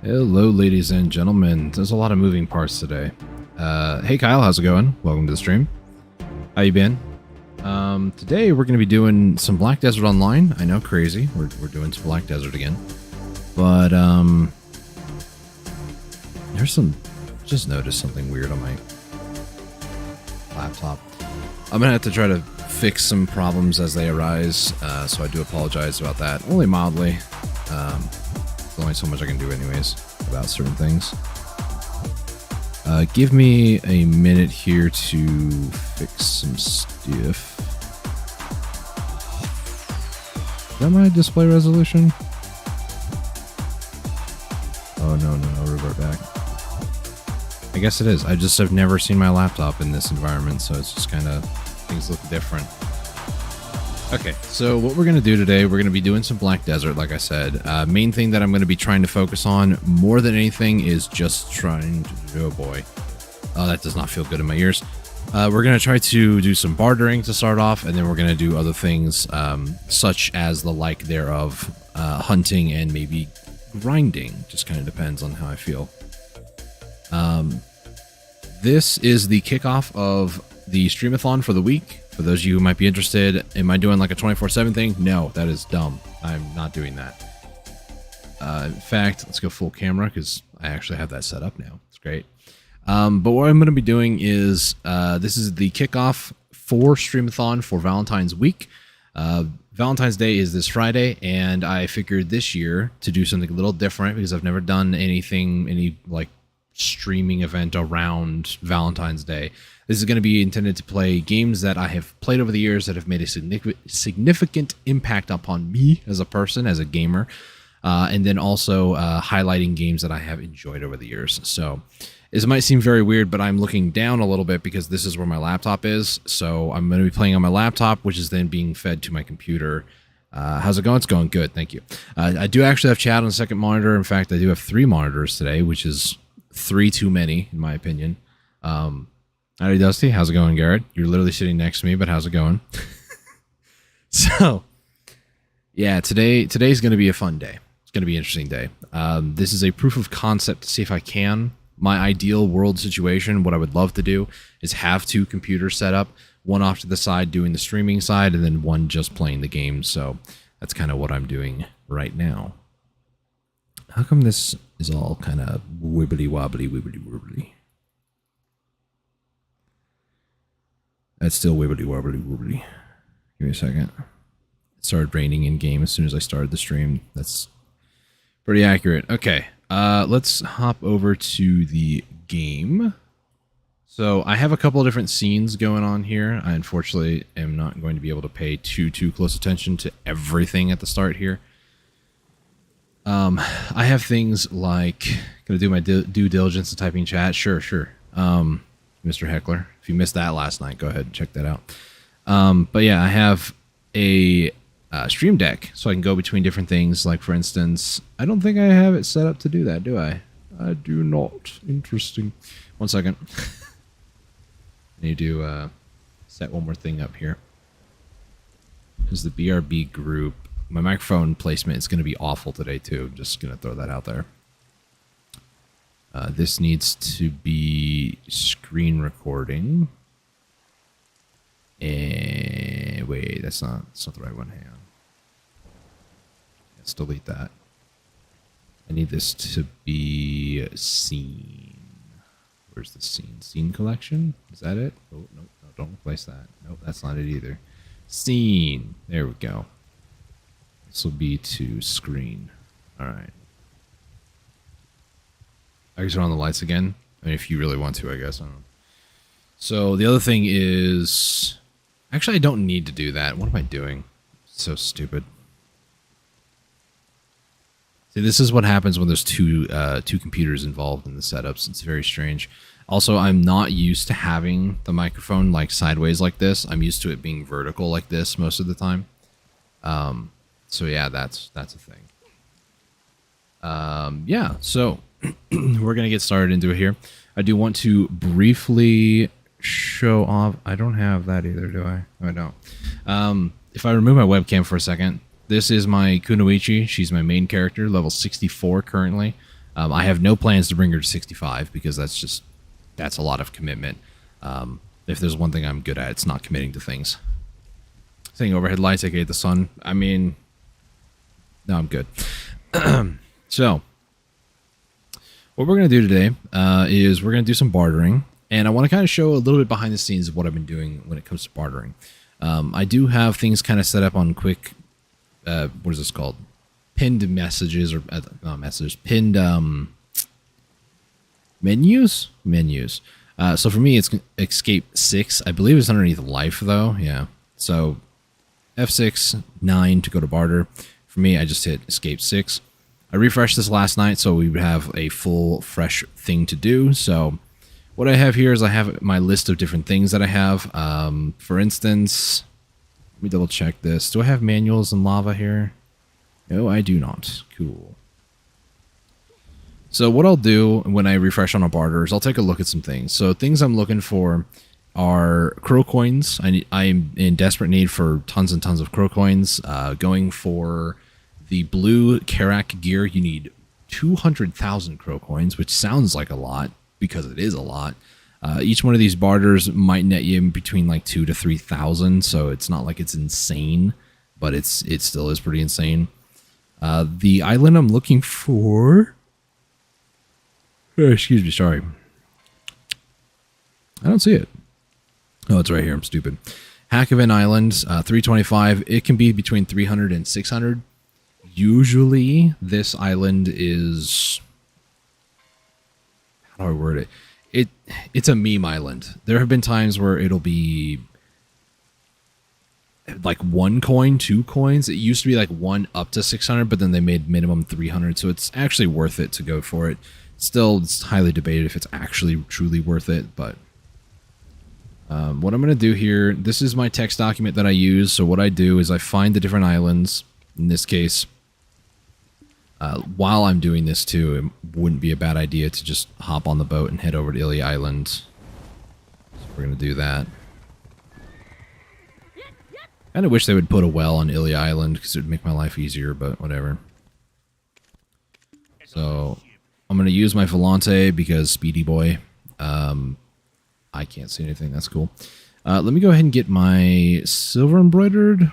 Hello, ladies and gentlemen. There's a lot of moving parts today. Hey, Kyle, how's it going? Welcome to the stream. How you been? Today we're going to be doing some Black Desert Online. I know, crazy. We're doing some Black Desert again. But, there's some... Just noticed something weird on my laptop. I'm going to have to try to fix some problems as they arise, so I do apologize about that. Only mildly. There's only so much I can do anyways about certain things. Give me a minute here to fix some stuff. Is that my display resolution? Oh no, revert back. I guess it is. I just have never seen my laptop in this environment, so it's just kind of, things look different. Okay, so what we're going to do today, we're going to be doing some Black Desert, like I said. Main thing that I'm going to be trying to focus on more than anything is just trying to... Oh boy. Oh, that does not feel good in my ears. We're going to try to do some bartering to start off, and then we're going to do other things such as the like thereof, hunting and maybe grinding. Just kind of depends on how I feel. This is the kickoff of the Stream-A-Thon for the week. For those of you who might be interested, am I doing like a 24/7 thing? No, that is dumb. I'm not doing that. In fact, let's go full camera because I actually have that set up now. It's great. But what I'm going to be doing is this is the kickoff for Stream-A-Thon for Valentine's week. Valentine's Day is this Friday, and I figured this year to do something a little different because I've never done any like streaming event around Valentine's Day. This is going to be intended to play games that I have played over the years that have made a significant impact upon me as a person, as a gamer, and then also highlighting games that I have enjoyed over the years. So this might seem very weird, but I'm looking down a little bit because this is where my laptop is. So I'm going to be playing on my laptop, which is then being fed to my computer. How's it going? It's going good. Thank you. I do actually have chat on the second monitor. In fact, I do have 3 monitors today, which is 3 too many, in my opinion. Howdy, Dusty. How's it going, Garrett? You're literally sitting next to me, but how's it going? So, yeah, today's going to be a fun day. It's going to be an interesting day. This is a proof of concept to see if I can. My ideal world situation, what I would love to do, is have 2 computers set up, one off to the side doing the streaming side, and then one just playing the game. So that's kind of what I'm doing right now. How come this is all kind of wibbly wobbly, wibbly wobbly? That's still wibbly wobbly wobbly. Give me a second. It started raining in game as soon as I started the stream. That's pretty accurate. Okay, let's hop over to the game. So I have a couple of different scenes going on here. I unfortunately am not going to be able to pay too close attention to everything at the start here. I have things like, gonna do my due diligence and typing chat. Sure. Mr. Heckler, if you missed that last night, go ahead and check that out. But yeah, I have a stream deck, so I can go between different things. Like, for instance, I don't think I have it set up to do that, do I? I do not. Interesting. One second. I need to set one more thing up here. This is the BRB group. My microphone placement is going to be awful today, too. Just going to throw that out there. This needs to be screen recording. Wait, that's not the right one. Hang on. Let's delete that. I need this to be scene. Where's the scene? Scene collection? Is that it? Oh, no, don't replace that. Nope, that's not it either. Scene. There we go. This will be to screen. All right. I can turn on the lights again. I mean, if you really want to, I guess. I don't know. So the other thing is... Actually, I don't need to do that. What am I doing? So stupid. See, this is what happens when there's two computers involved in the setups. It's very strange. Also, I'm not used to having the microphone like sideways like this. I'm used to it being vertical like this most of the time. So yeah, that's a thing. Yeah, so we're gonna get started into it here. I do want to briefly show off. I don't have that either, do I? No, I don't. If I remove my webcam for a second, this is my Kunoichi. She's my main character, level 64 currently. I have no plans to bring her to 65 because that's a lot of commitment. If there's one thing I'm good at, it's not committing to things. Saying overhead lights, aka the sun. I mean, no, I'm good. So, what we're going to do today is we're going to do some bartering. And I want to kind of show a little bit behind the scenes of what I've been doing when it comes to bartering. I do have things kind of set up on quick, what is this called? Pinned messages or not messages, pinned menus. So for me, it's escape 6. I believe it's underneath life though. Yeah. So F6, 9 to go to barter. For me, I just hit escape 6. I refreshed this last night so we would have a full fresh thing to do. So what I have here is I have my list of different things that I have. For instance, let me double check this. Do I have manuals and lava here? No, I do not. Cool. So what I'll do when I refresh on a barter is I'll take a look at some things. So things I'm looking for are crow coins. I'm in desperate need for tons and tons of crow coins. Going for the blue Karak gear, you need 200,000 crow coins, which sounds like a lot because it is a lot. Each one of these barters might net you in between like 2,000 to 3,000, so it's not like it's insane, but it still is pretty insane. The island I'm looking for... excuse me, sorry. I don't see it. Oh, it's right here. I'm stupid. Hackavan Island, 325. It can be between 300 and 600. Usually, this island is... how do I word it? It's a meme island. There have been times where it'll be like 1 coin, 2 coins. It used to be like 1 up to 600, but then they made minimum 300, so it's actually worth it to go for it. Still, it's highly debated if it's actually truly worth it, but what I'm going to do here, this is my text document that I use. So what I do is I find the different islands. In this case, while I'm doing this too, it wouldn't be a bad idea to just hop on the boat and head over to Ilya Island. So we're going to do that. I kind of wish they would put a well on Ilya Island because it would make my life easier, but whatever. So I'm going to use my Valentine because Speedy Boy. I can't see anything. That's cool. Let me go ahead and get my silver embroidered.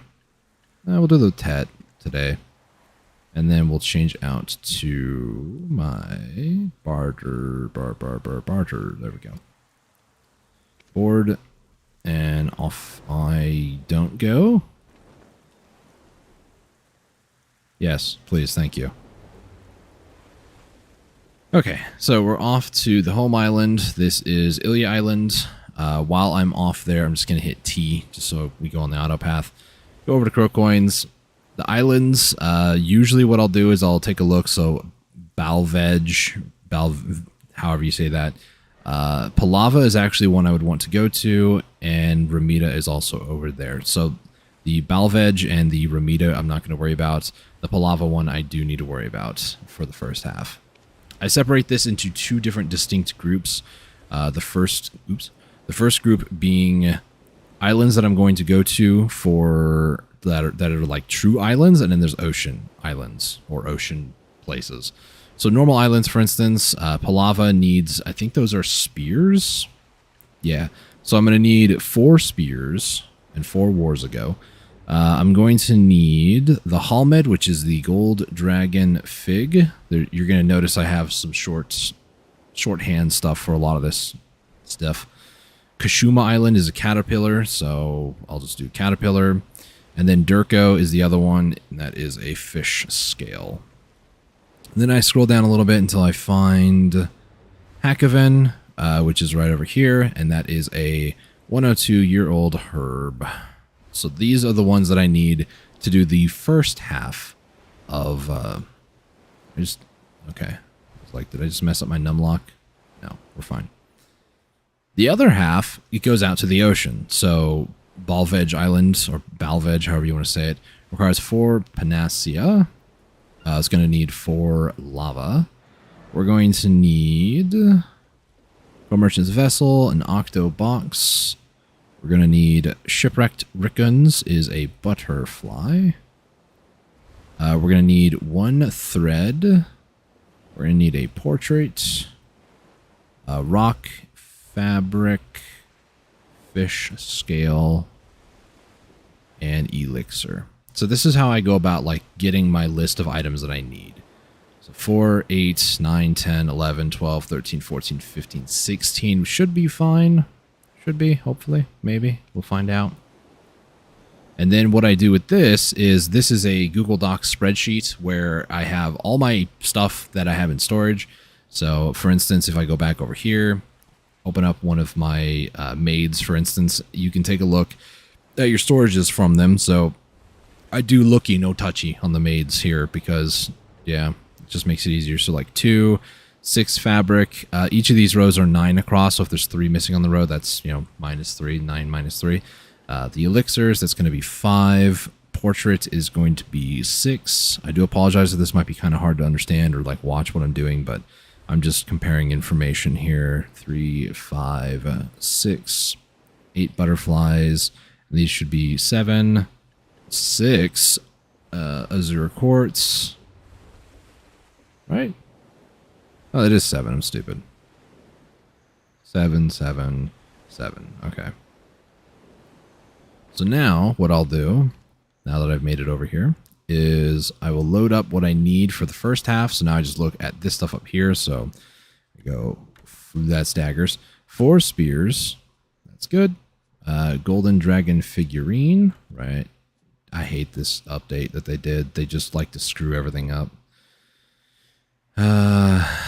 We'll do the tet today. And then we'll change out to my barter. There we go. Board. And off I don't go. Yes, please. Thank you. Okay, so we're off to the home island. This is Ilya Island. While I'm off there, I'm just going to hit T, just so we go on the auto path. Go over to Crow Coins. The islands, usually what I'll do is I'll take a look. So however you say that. Palava is actually one I would want to go to, and Ramita is also over there. So the Balvej and the Ramita I'm not going to worry about. The Palava one I do need to worry about for the first half. I separate this into 2 different distinct groups. The first group being islands that I'm going to go to for that are like true islands, and then there's ocean islands or ocean places. So normal islands, for instance, Palava needs, I think those are spears. Yeah. So I'm going to need 4 spears and 4 wars ago. I'm going to need the Halmed, which is the gold dragon fig. You're going to notice I have some shorthand stuff for a lot of this stuff. Kashuma Island is a caterpillar, so I'll just do caterpillar. And then Durko is the other one, and that is a fish scale. And then I scroll down a little bit until I find Hackavan, which is right over here, and that is a 102-year-old herb. So these are the ones that I need to do the first half of... okay. Like, did I just mess up my numlock? No, we're fine. The other half, it goes out to the ocean. So Balvej Island, or Balvej, however you want to say it, requires 4 panacea. It's going to need 4 lava. We're going to need a merchant's vessel, an octo box. We're going to need shipwrecked rickons is a butterfly. We're going to need 1 thread. We're going to need a portrait, a rock, fabric, fish scale, and elixir. So this is how I go about like getting my list of items that I need. So 4, 8, 9, 10, 11, 12, 13, 14, 15, 16 should be fine. Should be, hopefully, maybe. We'll find out. And then what I do with this is a Google Docs spreadsheet where I have all my stuff that I have in storage. So for instance, if I go back over here, open up one of my maids, for instance, you can take a look at your storages from them. So I do looky, no touchy on the maids here because, yeah, it just makes it easier. So like 2, 6 fabric. Each of these rows are 9 across. So if there's 3 missing on the row, that's, you know, -3, 9 -3. The elixirs, that's going to be 5. Portrait is going to be 6. I do apologize if this might be kind of hard to understand or like watch what I'm doing, but I'm just comparing information here. 3, 5, 6, 8 butterflies. These should be 7, 6, azure quartz. Right? Oh, it is 7. I'm stupid. 7, 7, 7. Okay. So now what I'll do, now that I've made it over here, is I will load up what I need for the first half. So now I just look at this stuff up here. So I go, that's daggers. 4 spears. That's good. Golden dragon figurine. Right. I hate this update that they did. They just like to screw everything up.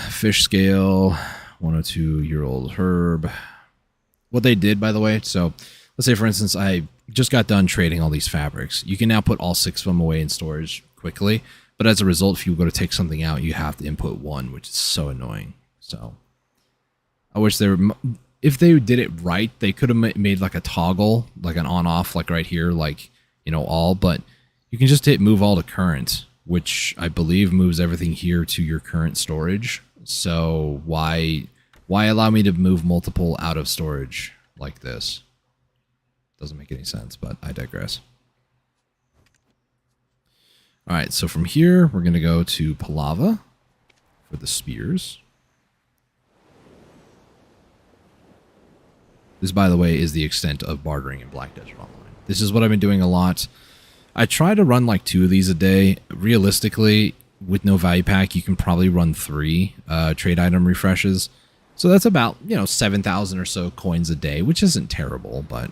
Fish scale. 102-year-old herb. What they did, by the way, so let's say, for instance, I just got done trading all these fabrics. You can now put all 6 of them away in storage quickly, but as a result, if you go to take something out, you have to input 1, which is so annoying. So I wish they were, if they did it right, they could have made like a toggle, like an on-off, like right here, like, you know, all, but you can just hit move all to current, which I believe moves everything here to your current storage. So why allow me to move multiple out of storage like this? Doesn't make any sense, but I digress. All right, so from here, we're going to go to Palava for the spears. This, by the way, is the extent of bartering in Black Desert Online. This is what I've been doing a lot. I try to run like 2 of these a day. Realistically, with no value pack, you can probably run 3 trade item refreshes. So that's about, you know, 7,000 or so coins a day, which isn't terrible, but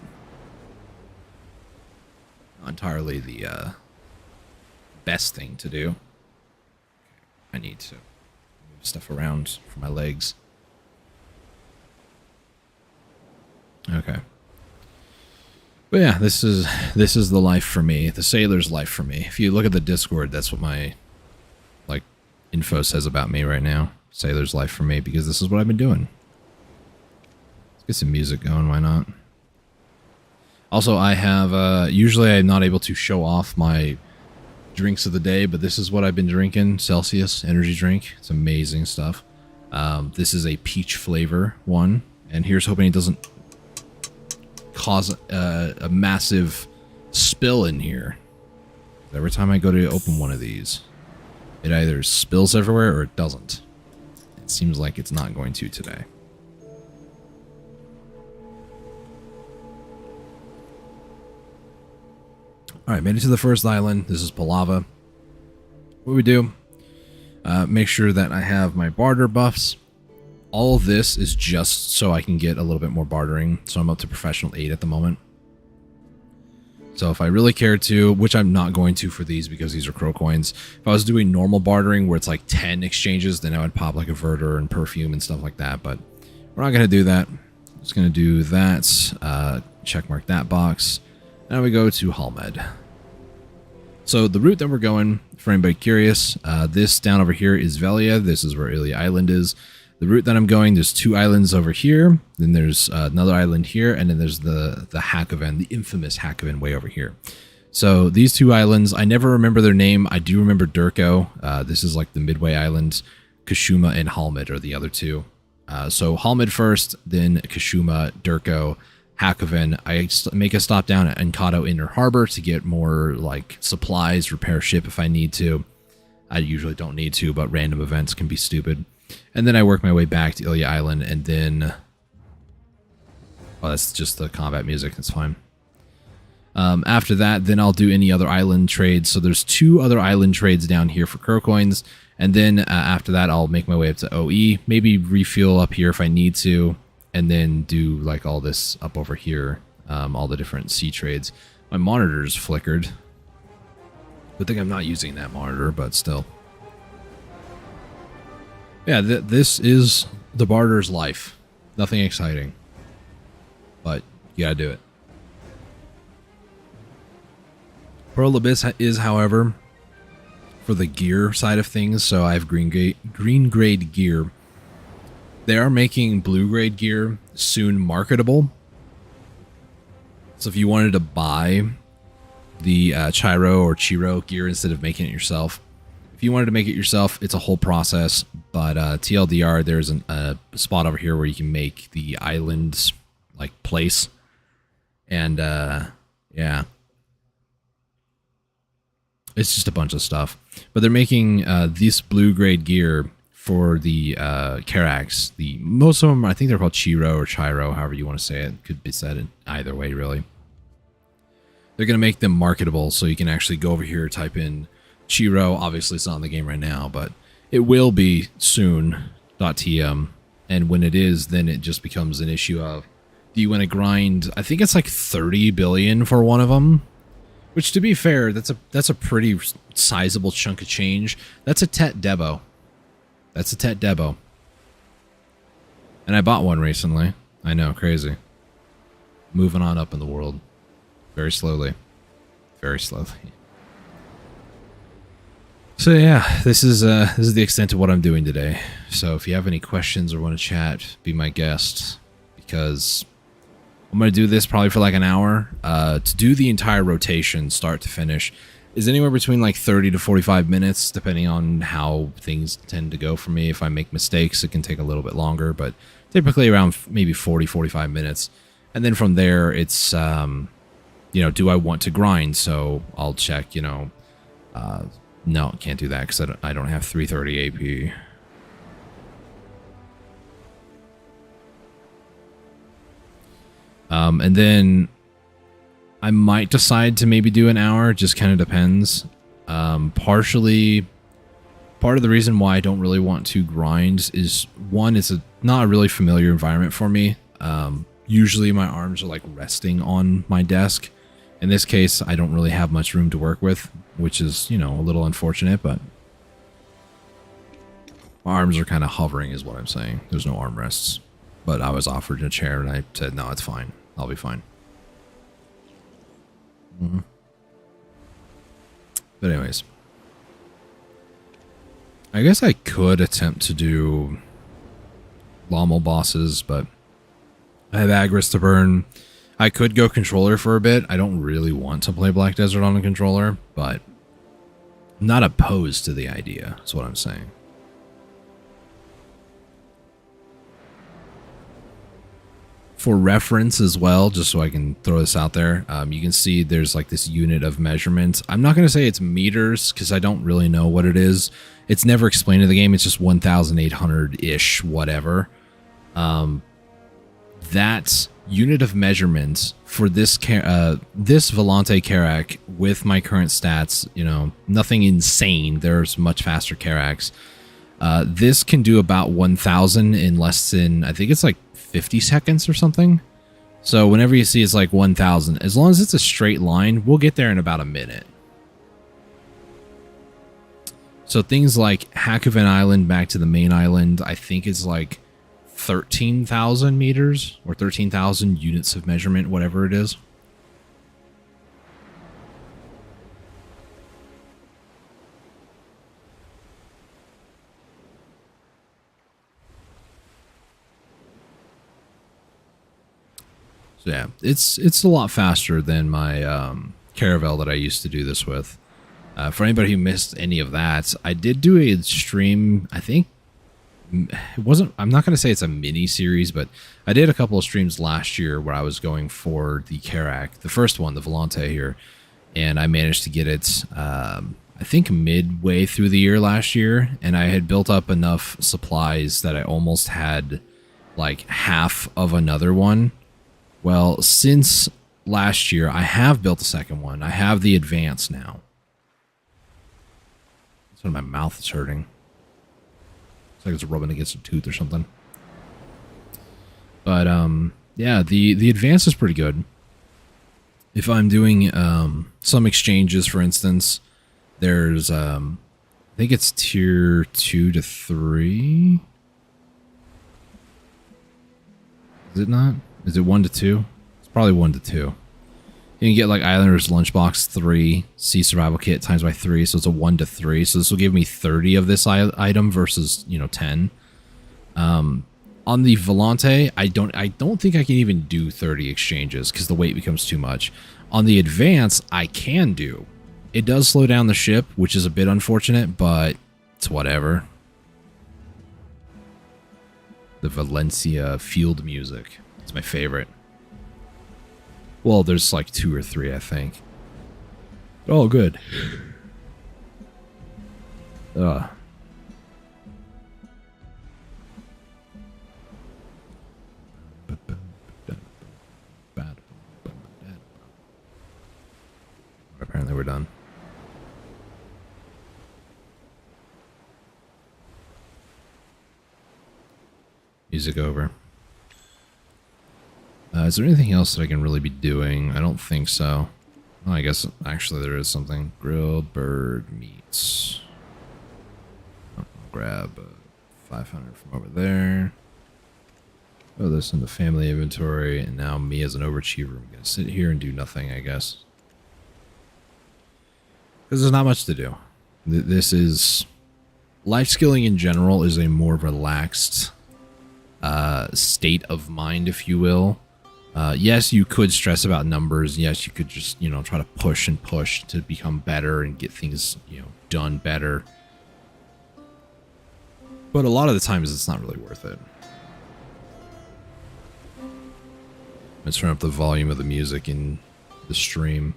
not entirely the best thing to do. I need to move stuff around for my legs. Okay. But yeah, this is the life for me, the sailor's life for me. If you look at the Discord, that's what my like info says about me right now. Sailor's life for me, because this is what I've been doing. Let's get some music going, why not? Also, I have, usually I'm not able to show off my drinks of the day, but this is what I've been drinking. Celsius energy drink. It's amazing stuff. This is a peach flavor one, and here's hoping it doesn't cause a massive spill in here. Every time I go to open one of these, it either spills everywhere or it doesn't. It seems like it's not going to today. All right, made it to the first island. This is Palava. What we do, make sure that I have my barter buffs. All of this is just so I can get a little bit more bartering. So I'm up to professional 8 at the moment. So if I really cared to, which I'm not going to for these because these are crow coins. If I was doing normal bartering where it's like 10 exchanges, then I would pop like a verter and perfume and stuff like that. But we're not going to do that. I'm just going to do that. Check mark that box. Now we go to Halmed. So the route that we're going, for anybody curious, this down over here is Velia. This is where Ilia Island is. The route that I'm going, there's 2 islands over here. Then there's another island here, and then there's the Hakoven, the infamous Hakoven way over here. So these 2 islands, I never remember their name. I do remember Durko. This is like the Midway Islands. Kashuma and Halmed are the other 2. So Halmed first, then Kashuma, Durko, Hakoven. I make a stop down at Encado Inner Harbor to get more like supplies, repair ship if I need to. I usually don't need to, but random events can be stupid. And then I work my way back to Ilya Island, and then... Oh, that's just the combat music. That's fine. After that, then I'll do any other island trades. So there's 2 other island trades down here for Crow Coins. And then after that, I'll make my way up to OE. Maybe refuel up here if I need to. And then do like all this up over here. All the different sea trades. My monitor's flickered. Good thing I'm not using that monitor, but still. Yeah, this is the barter's life. Nothing exciting. But you gotta do it. Pearl Abyss is, however, for the gear side of things, so I have green grade gear. They are making blue grade gear soon marketable. So if you wanted to buy the Chiro or Chiro gear instead of making it yourself, if you wanted to make it yourself, it's a whole process. But TLDR, there's a spot over here where you can make the islands like place. And yeah. It's just a bunch of stuff. But they're making this blue grade gear for the Carax. Most of them, I think they're called Chiro or Chiro, however you want to say it. Could be said in either way, really. They're going to make them marketable, so you can actually go over here, type in Chiro. Obviously, it's not in the game right now, but it will be soon. .tm. And when it is, then it just becomes an issue of, do you want to grind? I think it's like 30 billion for one of them. Which, to be fair, that's a pretty sizable chunk of change. That's a Tet Debo. That's a Tet Debo. And I bought one recently. I know, crazy. Moving on up in the world. Very slowly. Very slowly. So yeah, this is the extent of what I'm doing today. So if you have any questions or want to chat, be my guest. Because I'm going to do this probably for like an hour. To do the entire rotation, start to finish, is anywhere between like 30 to 45 minutes, depending on how things tend to go for me. If I make mistakes, it can take a little bit longer, but typically around maybe 40, 45 minutes. And then from there, it's, you know, do I want to grind? So I'll check, you know, no, can't do that because I don't have 330 AP. And then I might decide to maybe do an hour, just kind of depends. Partially, part of the reason why I don't really want to grind is, one, it's not a really familiar environment for me. Usually my arms are like resting on my desk. In this case, I don't really have much room to work with, which is, you know, a little unfortunate, but my arms are kind of hovering is what I'm saying. There's no armrests. But I was offered a chair and I said, no, it's fine. I'll be fine. But anyways, I guess I could attempt to do Lommel bosses, but I have Agris to burn. I could go controller for a bit. I don't really want to play Black Desert on a controller, but I'm not opposed to the idea, is what I'm saying. For reference as well, just so I can throw this out there, you can see there's like this unit of measurement. I'm not going to say it's meters because I don't really know what it is. It's never explained in the game. It's just 1,800-ish, whatever. That unit of measurement for this this Valentine Karak with my current stats, you know, nothing insane. There's much faster Karaks. This can do about 1,000 in less than, I think it's like 50 seconds or something. So whenever you see it's like 1,000, as long as it's a straight line, we'll get there in about a minute. So things like Hakoven Island back to the main island, I think it's like 13,000 meters or 13,000 units of measurement, whatever it is. So yeah, it's a lot faster than my Caravel that I used to do this with. For anybody who missed any of that, I did do a stream, I think, it wasn't, I'm not going to say it's a mini series, but I did a couple of streams last year where I was going for the Karak, the first one, the Volante here, and I managed to get it I think midway through the year last year, and I had built up enough supplies that I almost had like half of another one. Well, since last year, I have built a second one. I have the advance now. So my mouth is hurting. It's like it's rubbing against a tooth or something. But yeah, the advance is pretty good. If I'm doing some exchanges, for instance, there's I think it's tier 2 to 3. Is it not? Is it 1 to 2? It's probably 1 to 2. You can get like Islander's Lunchbox 3, Sea Survival Kit times by 3, so it's a 1 to 3. So this will give me 30 of this item versus, 10. On the Valentine, I don't think I can even do 30 exchanges because the weight becomes too much. On the Advance, I can do. It does slow down the ship, which is a bit unfortunate, but it's whatever. The Valencia field music. It's my favorite. Well, there's like 2 or 3, I think. Oh, good. Ugh. Apparently we're done. Music over. Is there anything else that I can really be doing? I don't think so. Oh, I guess actually there is something. Grilled bird meats. I'll grab 500 from over there. Throw this in the family inventory, and now me as an overachiever, I'm going to sit here and do nothing, I guess. Because there's not much to do. This is... Life skilling in general is a more relaxed state of mind, if you will. Yes, you could stress about numbers. Yes, you could just, try to push and push to become better and get things, done better. But a lot of the times it's not really worth it. Let's turn up the volume of the music in the stream.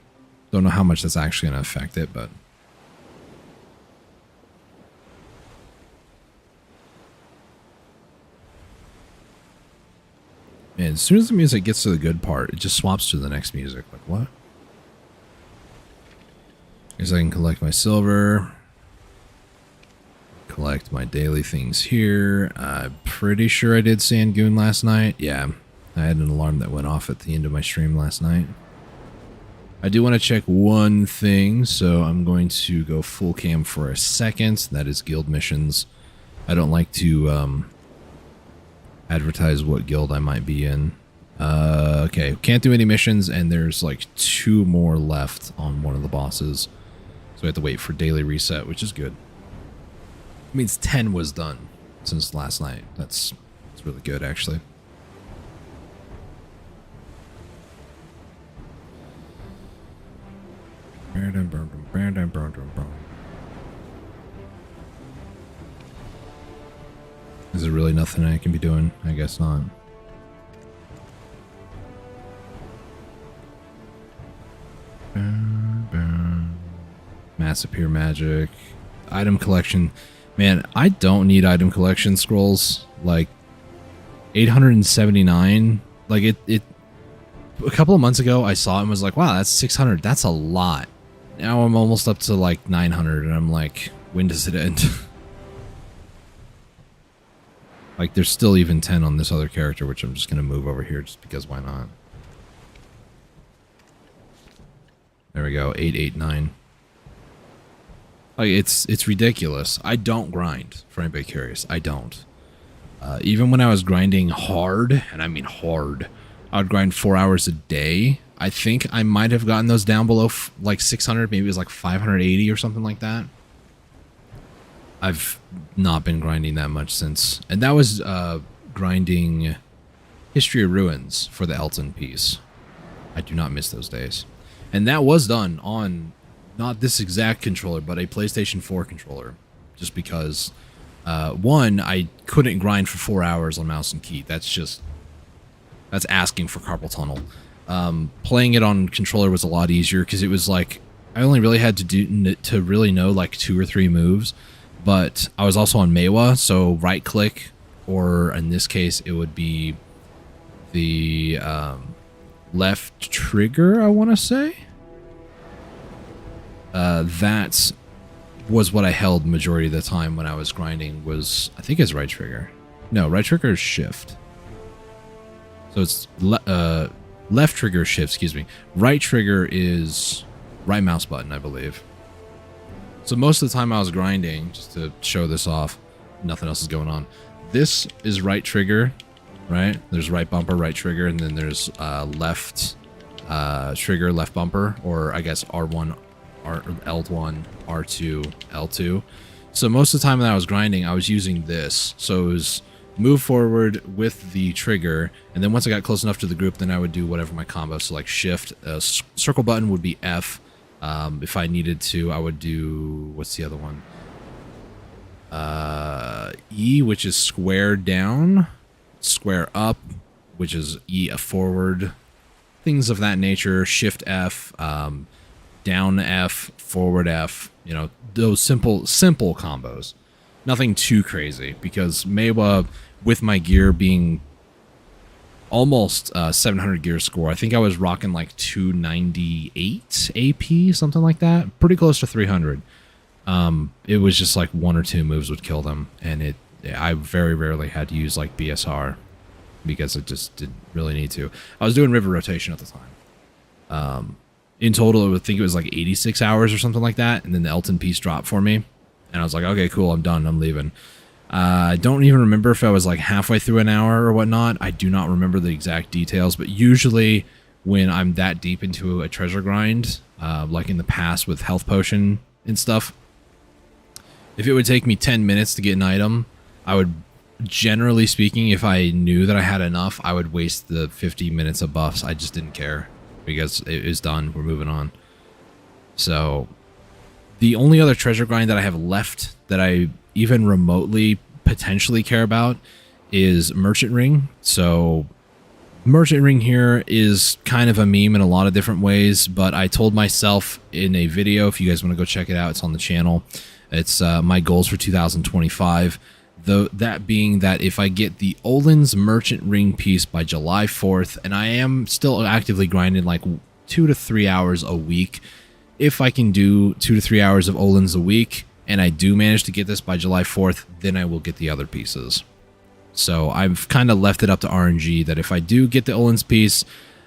Don't know how much that's actually going to affect it, but... Man, as soon as the music gets to the good part, it just swaps to the next music. Like, what? Guess I can collect my silver. Collect my daily things here. I'm pretty sure I did Sangoon last night. Yeah, I had an alarm that went off at the end of my stream last night. I do want to check one thing, so I'm going to go full cam for a second. That is guild missions. I don't like to advertise what guild I might be in. Okay, can't do any missions, and there's like 2 more left on one of the bosses. So we have to wait for daily reset, which is good. It means 10 was done since last night. That's really good, actually. Is there really nothing I can be doing? I guess not. Mass appear magic. Item collection. Man, I don't need item collection scrolls. Like 879. Like it a couple of months ago I saw it and was like, wow, that's 600. That's a lot. Now I'm almost up to like 900 and I'm like, when does it end? Like, there's still even 10 on this other character, which I'm just going to move over here just because why not? There we go, 889. Like, it's ridiculous. I don't grind, for anybody curious. I don't. Even when I was grinding hard, and I mean hard, I would grind 4 hours a day. I think I might have gotten those down below like 600, maybe it was like 580 or something like that. I've not been grinding that much since, and that was grinding History of Ruins for the Elton piece. I do not miss those days. And that was done on not this exact controller, but a PlayStation 4 controller, just because one, I couldn't grind for 4 hours on mouse and key. That's asking for carpal tunnel. Playing it on controller was a lot easier because it was like I only really had to really know like 2 or 3 moves, but I was also on Meiwa, so right click, or in this case, it would be the left trigger, I want to say. That was what I held majority of the time when I was grinding, was, I think it's right trigger. No, right trigger is shift. So it's left trigger is shift, excuse me. Right trigger is right mouse button, I believe. So most of the time I was grinding, just to show this off, nothing else is going on. This is right trigger, right? There's right bumper, right trigger, and then there's left trigger, left bumper, or I guess R1, L1, R2, L2. So most of the time that I was grinding, I was using this. So it was move forward with the trigger, and then once I got close enough to the group, then I would do whatever my combo. So like shift, circle button would be F. If I needed to, I would do, what's the other one? E, which is square down, square up, which is E, a forward, things of that nature. Shift F, down F, forward F, you know, those simple combos. Nothing too crazy, because Meiwa, with my gear being almost 700 gear score, I think I was rocking like 298 AP, something like that, pretty close to 300. It was just like 1 or 2 moves would kill them, and I very rarely had to use like BSR, because I just didn't really need to. I was doing river rotation at the time. In total, I would think it was like 86 hours or something like that, and then the Elton piece dropped for me, and I was like, okay, cool, I'm done, I'm leaving. I don't even remember if I was like halfway through an hour or whatnot. I do not remember the exact details, but usually when I'm that deep into a treasure grind, like in the past with health potion and stuff, if it would take me 10 minutes to get an item, I would, generally speaking, if I knew that I had enough, I would waste the 50 minutes of buffs. I just didn't care, because it is done. We're moving on. So the only other treasure grind that I have left that I even remotely potentially care about is Merchant Ring. So Merchant Ring here is kind of a meme in a lot of different ways, but I told myself in a video, if you guys want to go check it out, it's on the channel. It's my goals for 2025. Though that being that if I get the Olin's Merchant Ring piece by July 4th, and I am still actively grinding like 2 to 3 hours a week, if I can do 2 to 3 hours of Olin's a week, and I do manage to get this by July 4th, then I will get the other pieces. So I've kind of left it up to RNG that if I do get the Olin's piece,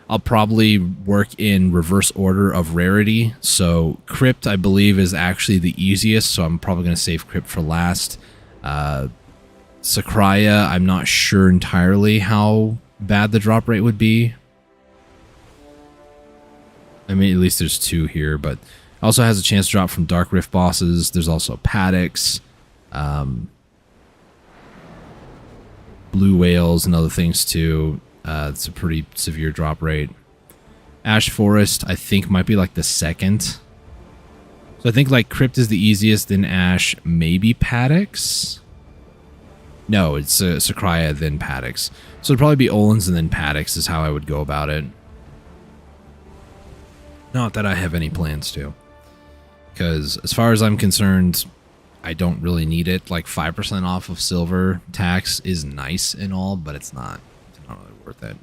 I'll probably work in reverse order of rarity. So Crypt, I believe, is actually the easiest, so I'm probably going to save Crypt for last. Sakraya, I'm not sure entirely how bad the drop rate would be. I mean, at least there's 2 here, but also has a chance to drop from Dark Rift bosses. There's also Paddocks, Blue Whales, and other things too. It's a pretty severe drop rate. Ash Forest, I think, might be like the second. So I think like Crypt is the easiest, then Ash, maybe Paddocks. No, it's Sakraya, then Paddocks. So it'd probably be Olin's and then Paddocks is how I would go about it. Not that I have any plans to. Because as far as I'm concerned, I don't really need it. Like 5% off of silver tax is nice and all, but it's not really worth it.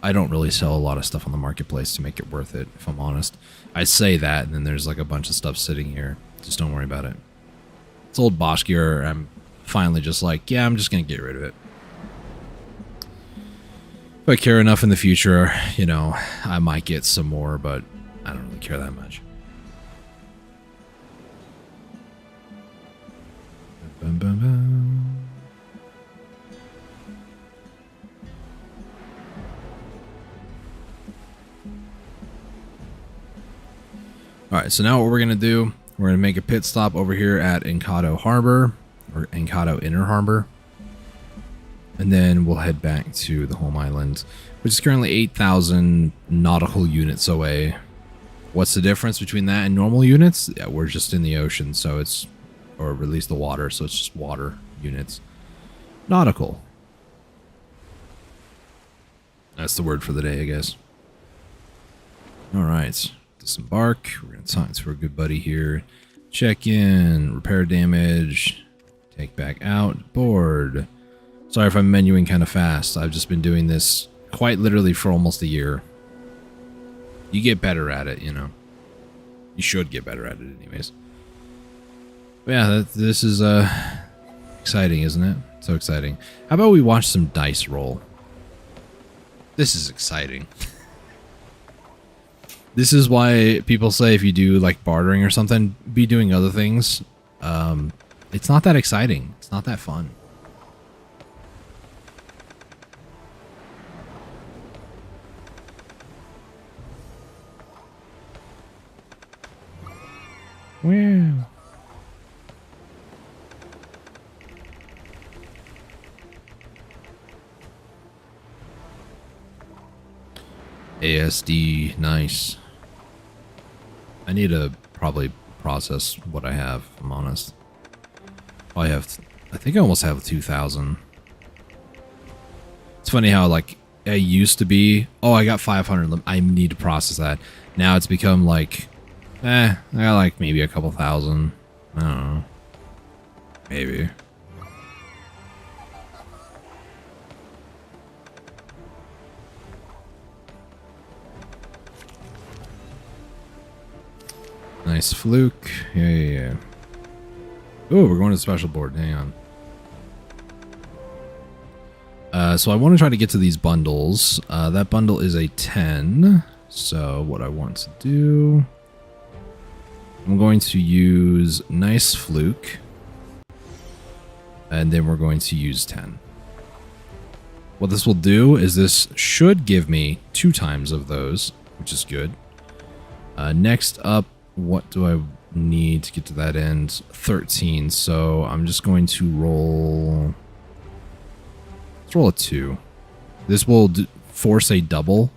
I don't really sell a lot of stuff on the marketplace to make it worth it, if I'm honest. I say that, and then there's like a bunch of stuff sitting here. Just don't worry about it. It's old Bosch gear. I'm finally just like, yeah, I'm just going to get rid of it. If I care enough in the future, you know, I might get some more, but I don't really care that much. Bum, bum, bum. Alright, so now what we're going to do, we're going to make a pit stop over here at Encado Harbor, or Encado Inner Harbor. And then we'll head back to the home island, which is currently 8,000 nautical units away. What's the difference between that and normal units? Yeah, we're just in the ocean, so it's, or at least the water, so it's just water units. Nautical. That's the word for the day, I guess. All right. Disembark. We're going to talk to our good buddy here. Check in. Repair damage. Take back out. Board. Sorry if I'm menuing kind of fast. I've just been doing this quite literally for almost a year. You get better at it, you know. You should get better at it anyways. But yeah, this is exciting, isn't it? So exciting. How about we watch some dice roll? This is exciting. This is why people say if you do like bartering or something, be doing other things. It's not that exciting. It's not that fun. Wow. ASD, nice. I need to probably process what I have, if I'm honest. I think I almost have 2,000. It's funny how, like, I used to be, oh, I got 500, I need to process that. Now it's become like, I got like maybe a couple thousand. I don't know. Maybe. Nice fluke. Yeah. Oh, we're going to the special board. Hang on. So I want to try to get to these bundles. That bundle is a 10. So what I want to do, I'm going to use nice fluke. And then we're going to use 10. What this will do is this should give me 2 times of those, which is good. Next up, what do I need to get to that end? 13. So I'm just going to roll. Let's roll a 2. This will force a double.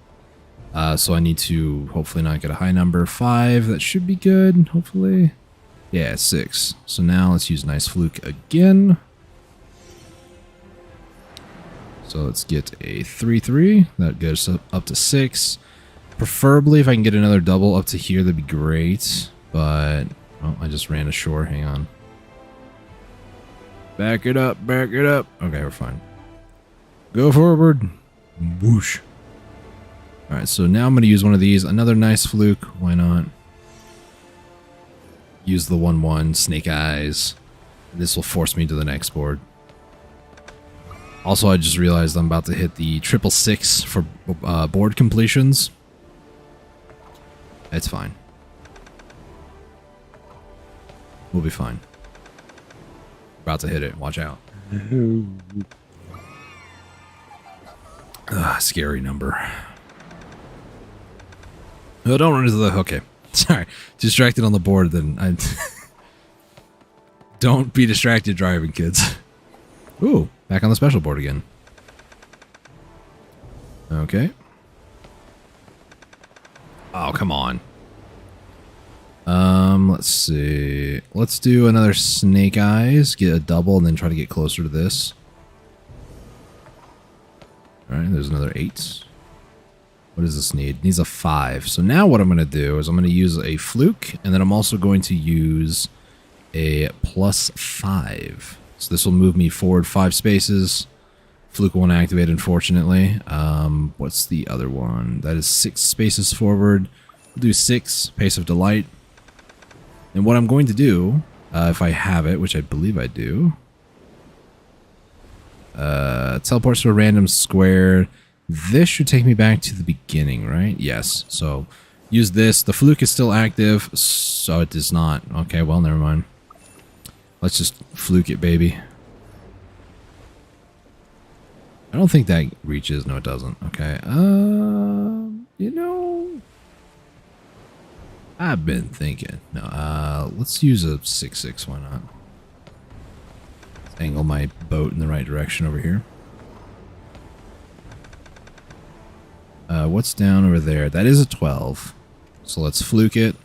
So I need to hopefully not get a high number. 5. That should be good. Hopefully. Yeah, 6. So now let's use nice fluke again. So let's get a 3-3. That goes up to 6. Preferably, if I can get another double up to here, that'd be great. But, oh, I just ran ashore. Hang on. Back it up. Back it up. Okay, we're fine. Go forward. Whoosh. Alright, so now I'm going to use one of these. Another nice fluke. Why not? Use the 1-1. Snake eyes. This will force me to the next board. Also, I just realized I'm about to hit the 666 for board completions. It's fine. We'll be fine. About to hit it. Watch out. Scary number. Oh, don't run into the... Okay. Sorry. Distracted on the board, then. Don't be distracted driving, kids. Ooh. Back on the special board again. Okay. Oh, come on. Let's see. Let's do another snake eyes. Get a double and then try to get closer to this. Alright, there's another 8. What does this need? It needs a 5. So now what I'm going to do is I'm going to use a fluke, and then I'm also going to use a +5. So this will move me forward 5 spaces. Fluke won't activate, unfortunately. What's the other one? That is 6 spaces forward. We'll do 6, Pace of Delight. And what I'm going to do, if I have it, which I believe I do, teleports to a random square. This should take me back to the beginning, right? Yes. So use this. The fluke is still active, so it does not. Okay, well, never mind. Let's just fluke it, baby. I don't think that reaches. No, it doesn't. Okay. You know, I've been thinking. No, let's use a 6-6. Why not? Let's angle my boat in the right direction over here. What's down over there? That is a 12. So let's fluke it.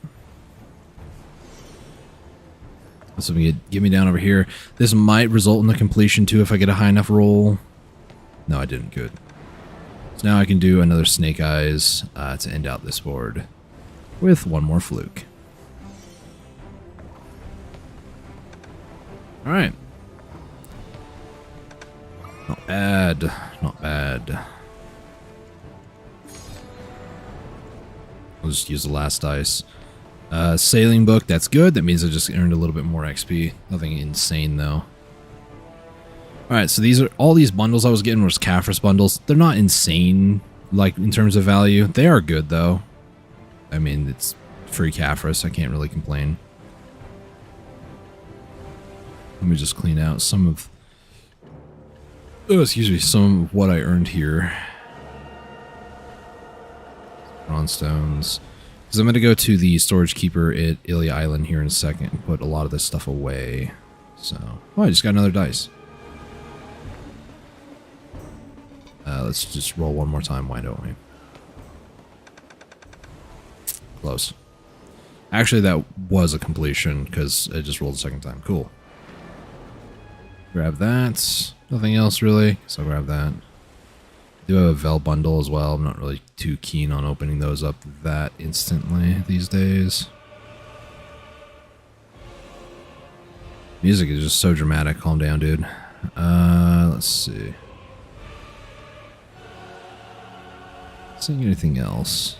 So we get me down over here. This might result in the completion too if I get a high enough roll. No, I didn't. Good. So now I can do another Snake Eyes to end out this board with one more Fluke. Alright. Not bad. Not bad. I'll just use the last dice. Sailing book, that's good. That means I just earned a little bit more XP. Nothing insane though. Alright, so these are all these bundles I was getting was Caphras bundles. They're not insane, like, in terms of value. They are good though. I mean, it's free Caphras. I can't really complain. Let me just clean out some of... Oh, excuse me, some of what I earned here. Bronze stones. Because I'm going to go to the storage keeper at Ilia Island here in a second and put a lot of this stuff away. So, oh, I just got another dice. Let's just roll one more time, why don't we? Close. Actually, that was a completion because it just rolled a second time. Cool. Grab that. Nothing else really, so I'll grab that. Do have a Vel bundle as well. I'm not really too keen on opening those up that instantly these days. Music is just so dramatic. Calm down, dude. Let's see. Seeing anything else?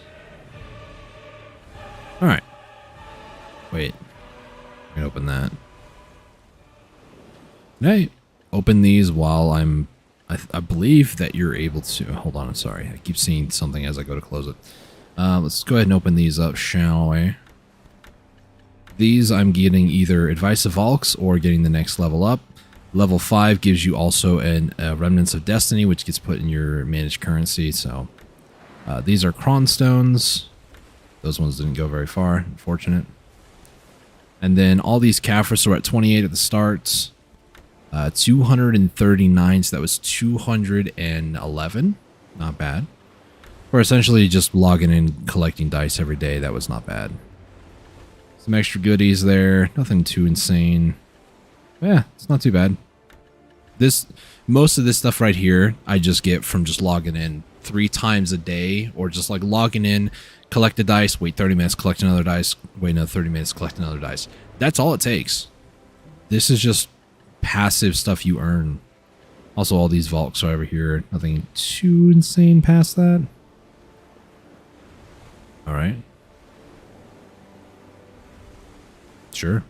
Alright. Wait. I can open that. Hey, open these while I'm... I believe that you're able to... Hold on, I'm sorry. I keep seeing something as I go to close it. Let's go ahead and open these up, shall we? These I'm getting either Advice of Valks or getting the next level up. Level 5 gives you also an Remnants of Destiny, which gets put in your managed currency. So these are Cronstones. Those ones didn't go very far, unfortunate. And then all these Caphras are at 28 at the start. 239, so that was 211. Not bad. We're essentially just logging in, collecting dice every day. That was not bad. Some extra goodies there. Nothing too insane. Yeah, it's not too bad. Most of this stuff right here, I just get from just logging in 3 times a day, or just like logging in, collect a dice, wait 30 minutes, collect another dice, wait another 30 minutes, collect another dice. That's all it takes. This is just passive stuff you earn. Also, all these Valks are over here. Nothing too insane past that. Alright. Sure.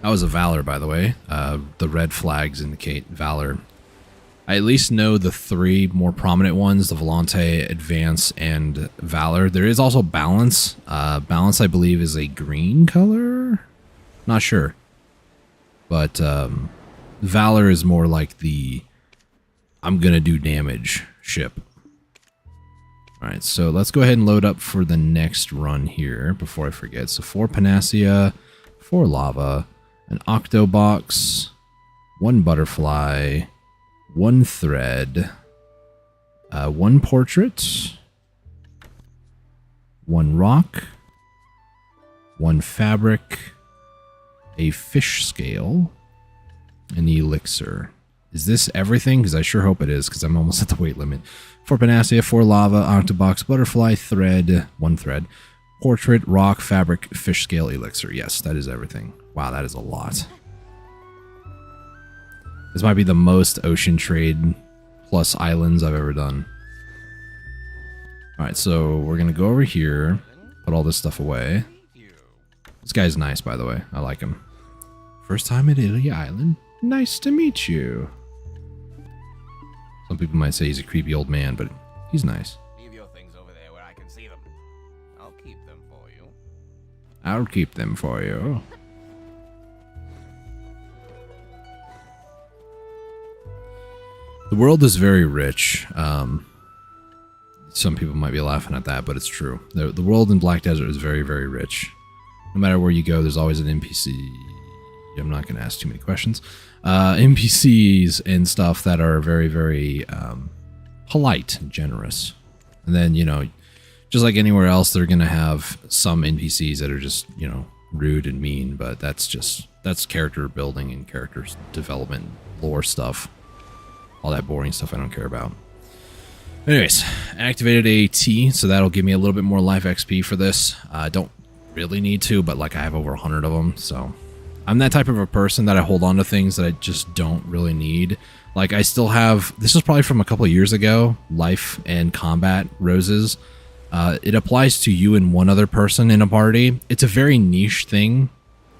That was a Valor, by the way. The red flags indicate Valor. I at least know the 3 more prominent ones, the Volante, Advance, and Valor. There is also Balance. Balance, I believe, is a green color? Not sure. But Valor is more like the I'm gonna do damage ship. Alright, so let's go ahead and load up for the next run here before I forget. So 4 Panacea, 4 Lava, an Octobox, 1 Butterfly, 1 Thread, 1 Portrait, 1 Rock, 1 Fabric, a Fish Scale, an Elixir. Is this everything? Because I sure hope it is, because I'm almost at the weight limit. 4 Panacea, 4 Lava, Octobox, Butterfly, Thread, 1 Thread, Portrait, Rock, Fabric, Fish Scale, Elixir. Yes, that is everything. Wow, that is a lot. This might be the most ocean trade plus islands I've ever done. Alright, so we're going to go over here, put all this stuff away. This guy's nice, by the way. I like him. First time at Ilia Island? Nice to meet you. Some people might say he's a creepy old man, but he's nice. Leave your things over there where I can see them. I'll keep them for you. I'll keep them for you. The world is very rich. Some people might be laughing at that, but it's true. The world in Black Desert is very, very rich. No matter where you go, there's always an NPC. I'm not going to ask too many questions. NPCs and stuff that are very, very polite and generous. And then, you know, just like anywhere else, they're going to have some NPCs that are just, you know, rude and mean. But that's character building and character development, lore stuff. All that boring stuff I don't care about. Anyways, activated a T, so that'll give me a little bit more life XP for this. I don't really need to, but like I have over 100 of them, so I'm that type of a person that I hold on to things that I just don't really need. Like I still have, this is probably from a couple of years ago, life and combat roses. It applies to you and one other person in a party. It's a very niche thing,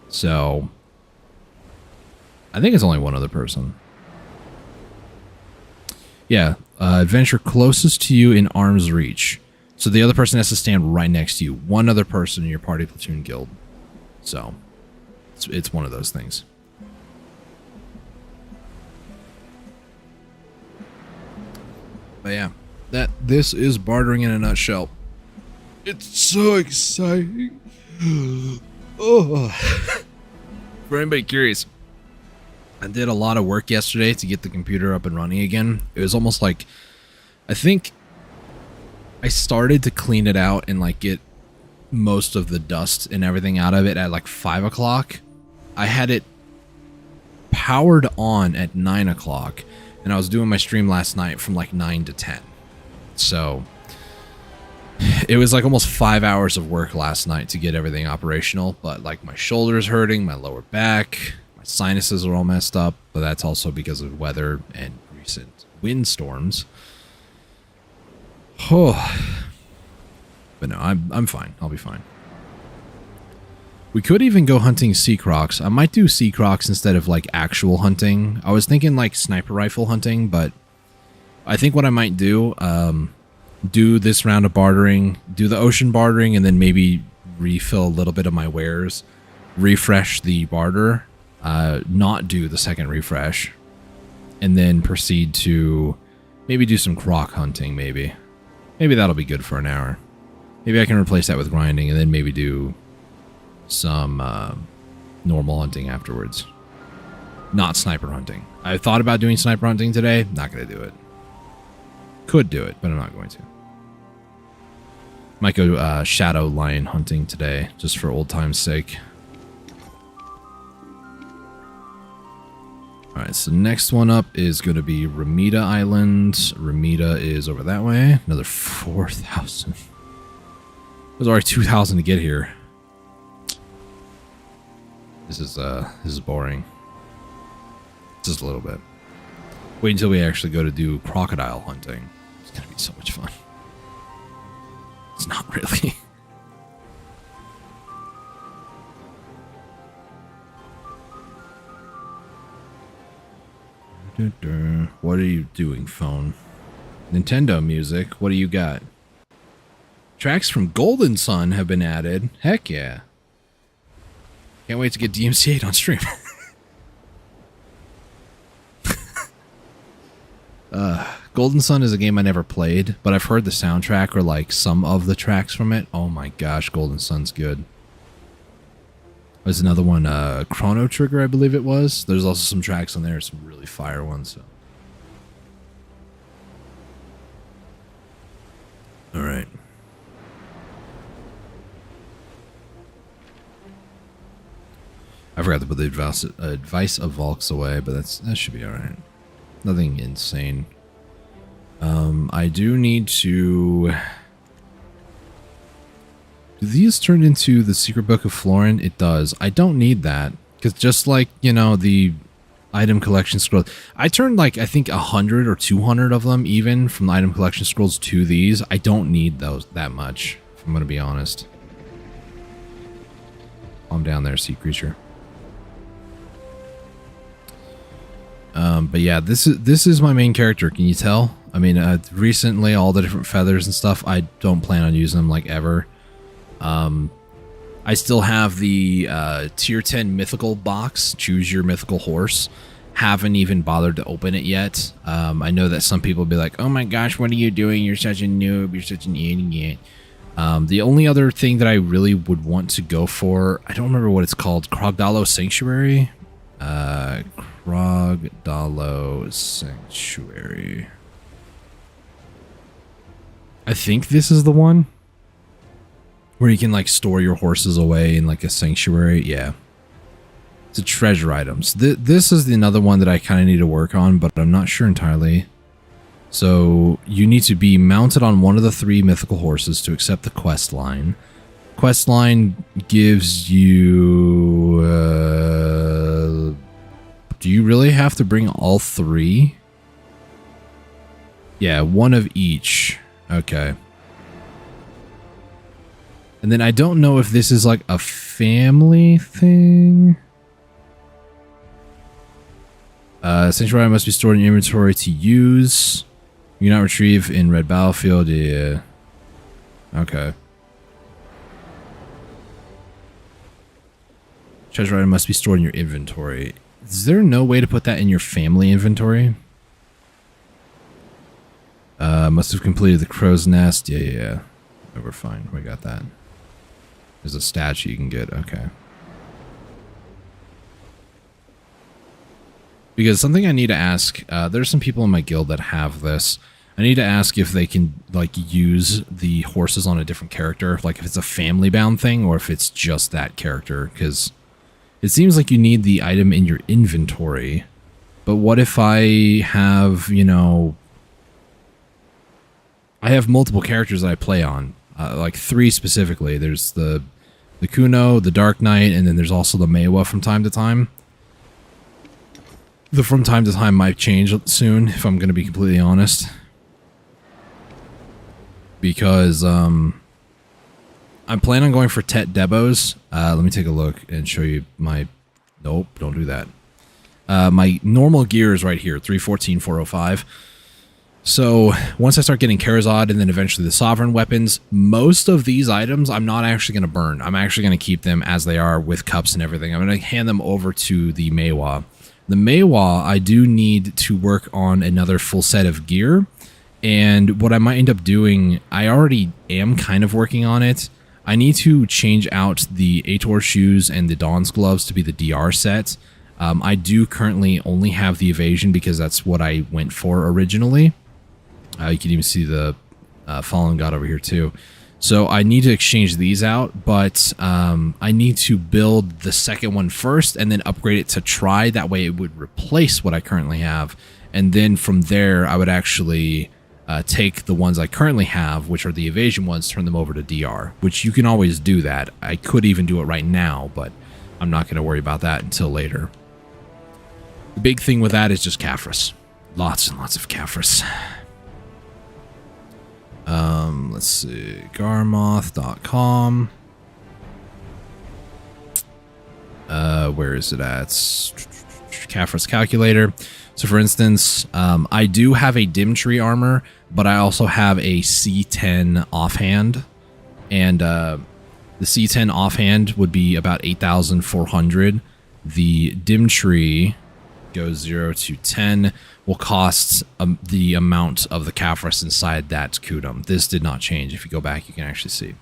so I think it's only one other person. Yeah, adventure closest to you in arm's reach. So the other person has to stand right next to you. One other person in your party, platoon, guild. So it's one of those things. But yeah, this is bartering in a nutshell. It's so exciting. Oh. For anybody curious, I did a lot of work yesterday to get the computer up and running again. It was almost like, I think I started to clean it out and like get most of the dust and everything out of it at like 5 o'clock. I had it powered on at 9 o'clock, and I was doing my stream last night from like 9 to 10. So it was like almost 5 hours of work last night to get everything operational, but like my shoulder's hurting, my lower back, my sinuses are all messed up, but that's also because of weather and recent windstorms. Oh, but no, I'm fine. I'll be fine. We could even go hunting sea crocs. I might do sea crocs instead of like actual hunting. I was thinking like sniper rifle hunting, but I think what I might do, do this round of bartering, do the ocean bartering, and then maybe refill a little bit of my wares, refresh the barter, not do the second refresh, and then proceed to maybe do some croc hunting. Maybe that'll be good for an hour. Maybe I can replace that with grinding, and then maybe do some normal hunting afterwards. Not sniper hunting. I thought about doing sniper hunting today. Not going to do it. Could do it, but I'm not going to. Might go shadow lion hunting today, just for old time's sake. Alright, so next one up is going to be Ramita Island. Ramita is over that way. Another 4,000. It was already 2,000 to get here. This is boring. Just a little bit. Wait until we actually go to do crocodile hunting. It's gonna be so much fun. It's not really. What are you doing, phone? Nintendo music. What do you got? Tracks from Golden Sun have been added. Heck yeah. Can't wait to get DMC8 on stream. Golden Sun is a game I never played, but I've heard the soundtrack or like some of the tracks from it. Oh my gosh, Golden Sun's good. There's another one, Chrono Trigger, I believe it was. There's also some tracks on there, some really fire ones. So. All right. I forgot to put the advice of Valks away, but that should be all right. Nothing insane. I do need to. Do these turn into the Secret Book of Florin? It does. I don't need that because just like the item collection scroll, I turned like I think 100 or 200 of them even from the item collection scrolls to these. I don't need those that much. If I'm gonna be honest. Calm down there, sea creature. But yeah, this is my main character. Can you tell? I mean, recently all the different feathers and stuff, I don't plan on using them like ever. I still have the tier 10 mythical box. Choose your mythical horse. Haven't even bothered to open it yet. I know that some people will be like, "Oh my gosh, what are you doing? You're such a noob. You're such an idiot." The only other thing that I really would want to go for, I don't remember what it's called. Krogdalo Sanctuary. Krogdalo Sanctuary. I think this is the one where you can like store your horses away in like a sanctuary. Yeah, it's a treasure items. This is another one that I kind of need to work on, but I'm not sure entirely. So you need to be mounted on one of the 3 mythical horses to accept the quest line. Quest line gives you... do you really have to bring all 3? Yeah, 1 of each. Okay. And then I don't know if this is like a family thing. Sanctuary must be stored in your inventory to use. You cannot retrieve in red battlefield. Yeah. Okay. Treasure item must be stored in your inventory. Is there no way to put that in your family inventory? Must have completed the crow's nest. Yeah. Oh, we're fine. We got that. There's a statue you can get. Okay. Because something I need to ask, there's some people in my guild that have this. I need to ask if they can like use the horses on a different character, like if it's a family bound thing or if it's just that character, because it seems like you need the item in your inventory. But what if I have, you know, I have multiple characters that I play on, like 3 specifically. There's the Kuno, the Dark Knight, and then there's also the Maewa from time to time. The from time to time might change soon, if I'm going to be completely honest. Because I'm planning on going for Tet Debos. Let me take a look and show you my... Nope, don't do that. My normal gear is right here, 314, 405. So once I start getting Karazad and then eventually the Sovereign weapons, most of these items I'm not actually going to burn. I'm actually going to keep them as they are with cups and everything. I'm going to hand them over to the Maewa. The Maewa, I do need to work on another full set of gear. And what I might end up doing, I already am kind of working on it. I need to change out the Ator shoes and the Dawn's gloves to be the DR set. I do currently only have the evasion because that's what I went for originally. You can even see the Fallen God over here too. So I need to exchange these out, but I need to build the second one first and then upgrade it to try. That way it would replace what I currently have. And then from there, I would actually take the ones I currently have, which are the evasion ones, turn them over to DR, which you can always do that. I could even do it right now, but I'm not going to worry about that until later. The big thing with that is just Caphras. Lots and lots of Caphras. Let's see, garmoth.com. Where is it at? Caphras calculator. So for instance, I do have a dim tree armor, but I also have a C10 offhand, and the C10 offhand would be about 8,400. The dim tree goes 0 to 10 will cost the amount of the Caphras inside that Kudum. This did not change. If you go back, you can actually see.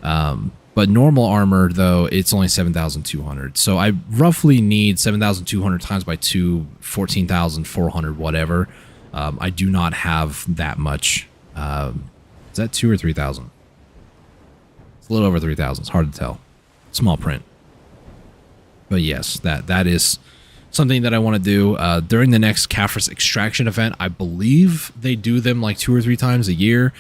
But normal armor, though, it's only 7,200. So I roughly need 7,200 times by 2, 14,400, whatever. I do not have that much. Is that 2 or 3,000? It's a little over 3,000. It's hard to tell. Small print. But yes, that is something that I want to do during the next Caphras extraction event. I believe they do them like 2 or 3 times a year.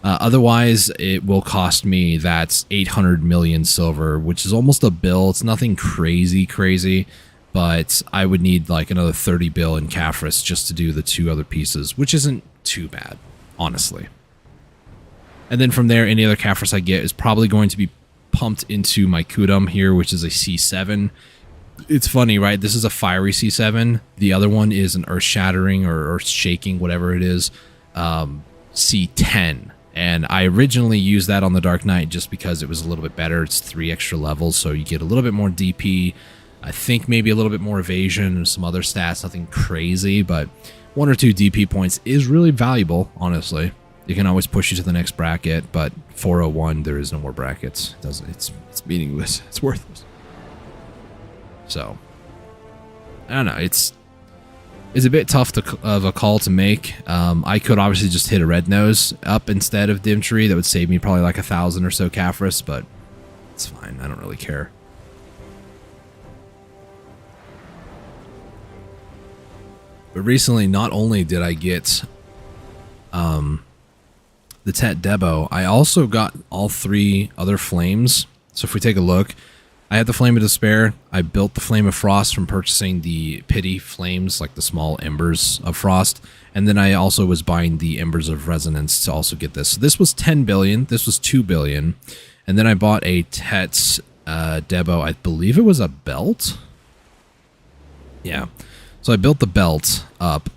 Otherwise, it will cost me that 800 million silver, which is almost a bill. It's nothing crazy, but I would need like another 30 bill in Caphras just to do the 2 other pieces, which isn't too bad, honestly. And then from there, any other Caphras I get is probably going to be pumped into my Kudum here, which is a C7. It's funny, right? This is a fiery C7. The other one is an earth-shattering or earth-shaking, whatever it is, C10. And I originally used that on the Dark Knight just because it was a little bit better. It's 3 extra levels, so you get a little bit more DP. I think maybe a little bit more evasion and some other stats, nothing crazy, but 1 or 2 DP points is really valuable, honestly. You can always push you to the next bracket, but 401, there is no more brackets. It's meaningless. It's worthless. So, I don't know. It's a bit tough of a call to make. I could obviously just hit a red nose up instead of dim tree. That would save me probably like 1,000 or so Caphras, but it's fine. I don't really care. But recently, not only did I get the Tet Debo, I also got all 3 other flames. So if we take a look, I had the Flame of Despair. I built the Flame of Frost from purchasing the Pity Flames, like the small embers of Frost. And then I also was buying the Embers of Resonance to also get this. So this was 10 billion. This was 2 billion. And then I bought a Tet Debo. I believe it was a belt. Yeah. So I built the belt up.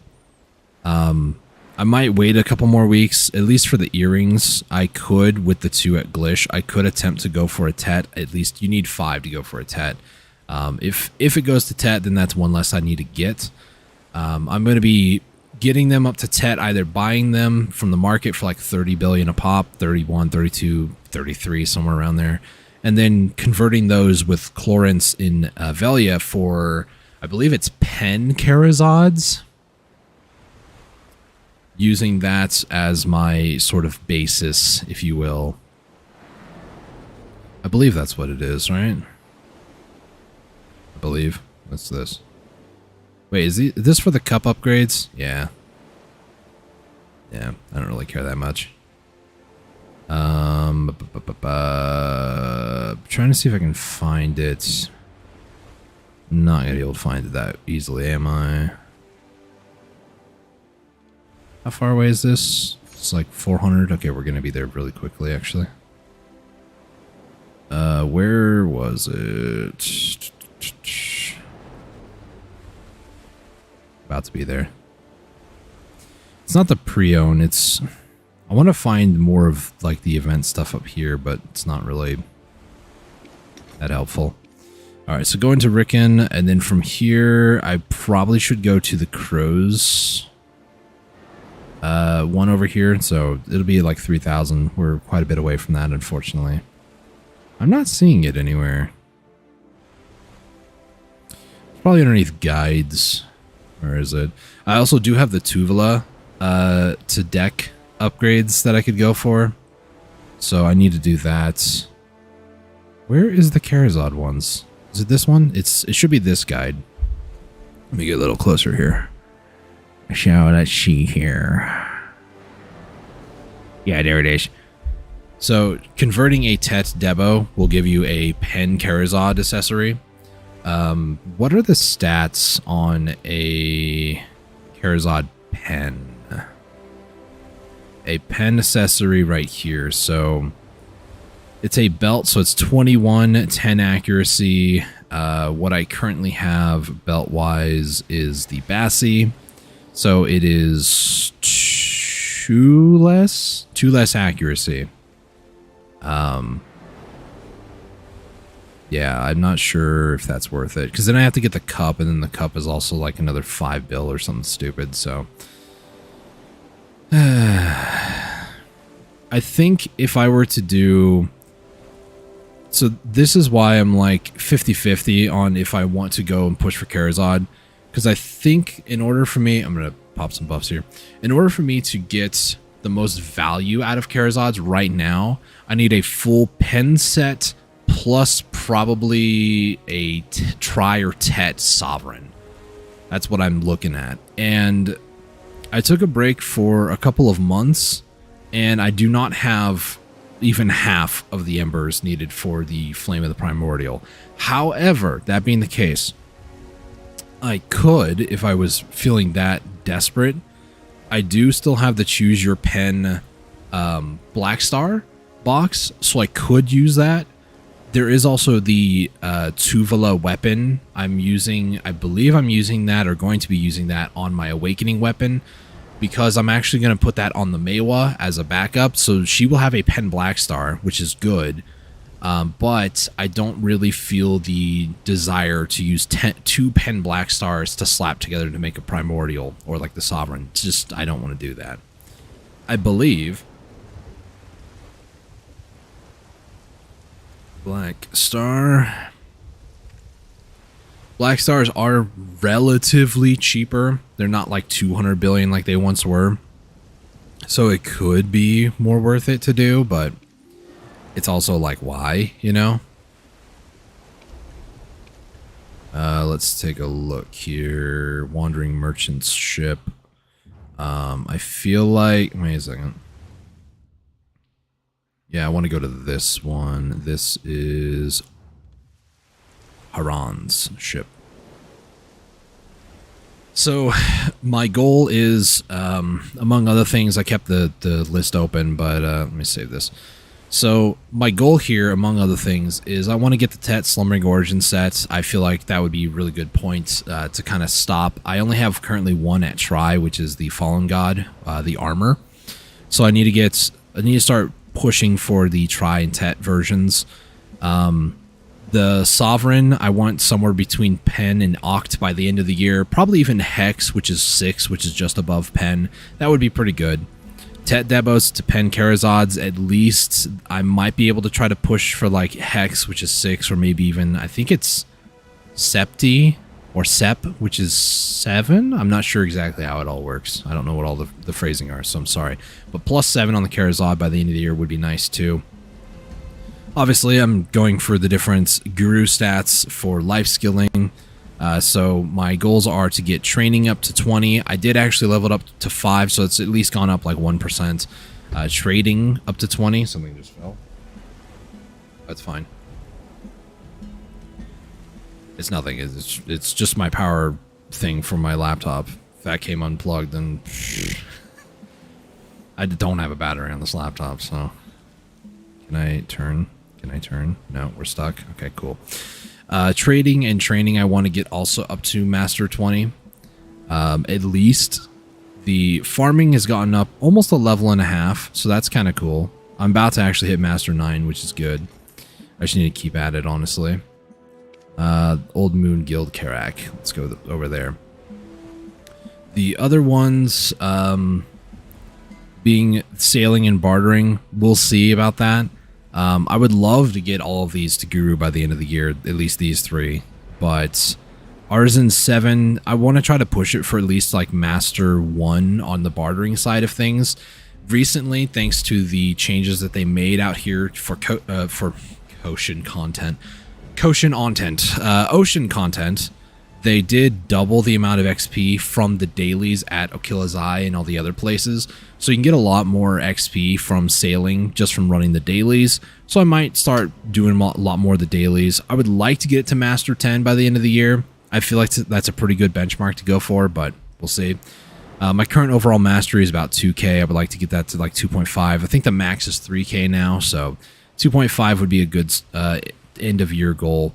I might wait a couple more weeks, at least for the earrings. I could, with the 2 at Glish, I could attempt to go for a Tet. At least you need 5 to go for a Tet. If it goes to Tet, then that's 1 less I need to get. I'm going to be getting them up to Tet, either buying them from the market for like 30 billion a pop, 31, 32, 33, somewhere around there. And then converting those with Chlorants in Velia for, I believe it's Pen Karazods. Using that as my sort of basis, if you will. I believe that's what it is, right? I believe. What's this? Wait, is this for the cup upgrades? Yeah. Yeah, I don't really care that much. Trying to see if I can find it. Not gonna be able to find it that easily, am I? How far away is this? It's like 400. Okay, we're going to be there really quickly, actually. Where was it? About to be there. It's not the pre-own. It's... I want to find more of, like, the event stuff up here, but it's not really that helpful. Alright, so going to Rickon, and then from here, I probably should go to the Crows... one over here, so it'll be like 3,000. We're quite a bit away from that, unfortunately. I'm not seeing it anywhere. It's probably underneath guides. Where is it? I also do have the Tuvala to deck upgrades that I could go for. So I need to do that. Where is the Karazad ones? Is it this one? It should be this guide. Let me get a little closer here. So let's see here. Yeah, there it is. So converting a Tet Debo will give you a Pen Karazad accessory. What are the stats on a Karazad pen? A pen accessory right here. So it's a belt, so it's 21, 10 accuracy. What I currently have belt-wise is the Bassi. So it is 2 less accuracy. Yeah, I'm not sure if that's worth it. Because then I have to get the cup, and then the cup is also like another 5 bill or something stupid, so... I think if I were to do... So this is why I'm like 50-50 on if I want to go and push for Karazad. Because I think in order for me... I'm going to pop some buffs here. In order for me to get the most value out of Karazods right now, I need a full pen set plus probably a Tri or Tet Sovereign. That's what I'm looking at. And I took a break for a couple of months, and I do not have even half of the embers needed for the Flame of the Primordial. However, that being the case, I could, if I was feeling that desperate, I do still have the Choose Your Pen Black Star box, so I could use that. There is also the Tuvala weapon I'm using. I believe I'm using that or going to be using that on my Awakening weapon, because I'm actually going to put that on the Maewa as a backup. So she will have a Pen Black Star, which is good. But I don't really feel the desire to use 2 Pen Black Stars to slap together to make a Primordial or like the Sovereign. It's just, I don't want to do that. I believe... Black Star. Black Stars are relatively cheaper. They're not like 200 billion like they once were. So it could be more worth it to do, but it's also like, why, you know? Let's take a look here. Wandering Merchant's Ship. I feel like, wait a second. Yeah, I want to go to this one. This is Haran's ship. So my goal is, among other things, I kept the list open, but let me save this. So my goal here, among other things, is I want to get the Tet Slumbering Origin set. I feel like that would be a really good point to kind of stop. I only have currently one at try, which is the Fallen God, the armor. So I need to start pushing for the try and Tet versions. The Sovereign, I want somewhere between Pen and Oct by the end of the year. Probably even Hex, which is 6, which is just above Pen. That would be pretty good. Tet Debos to Pen Karazods, at least. I might be able to try to push for like Hex, which is 6, or maybe even, I think it's Septi or Sep, which is 7. I'm not sure exactly how it all works. I don't know what all the phrasing are, so I'm sorry. But plus 7 on the Karazad by the end of the year would be nice too. Obviously, I'm going for the different Guru stats for life skilling. So my goals are to get training up to 20. I did actually level it up to 5, so it's at least gone up like 1%. Trading up to 20. Something just fell. That's fine. It's nothing. It's just my power thing from my laptop. If that came unplugged, then I don't have a battery on this laptop, so... Can I turn? Can I turn? No, we're stuck. Okay, cool. Trading and training, I want to get also up to Master 20. At least. The farming has gotten up almost a level and a half, so that's kind of cool. I'm about to actually hit Master 9, which is good. I just need to keep at it, honestly. Old Moon Guild Karak. Let's go over there. The other ones, being sailing and bartering, we'll see about that. I would love to get all of these to Guru by the end of the year, at least these 3. But Artisan 7, I want to try to push it for at least like Master 1 on the bartering side of things. Recently, thanks to the changes that they made out here for ocean content, they did double the amount of XP from the dailies at Okila's Eye and all the other places. So you can get a lot more XP from sailing just from running the dailies. So I might start doing a lot more of the dailies. I would like to get it to Master 10 by the end of the year. I feel like that's a pretty good benchmark to go for, but we'll see. My current overall mastery is about 2k. I would like to get that to like 2.5. I think the max is 3k now, so 2.5 would be a good end of year goal.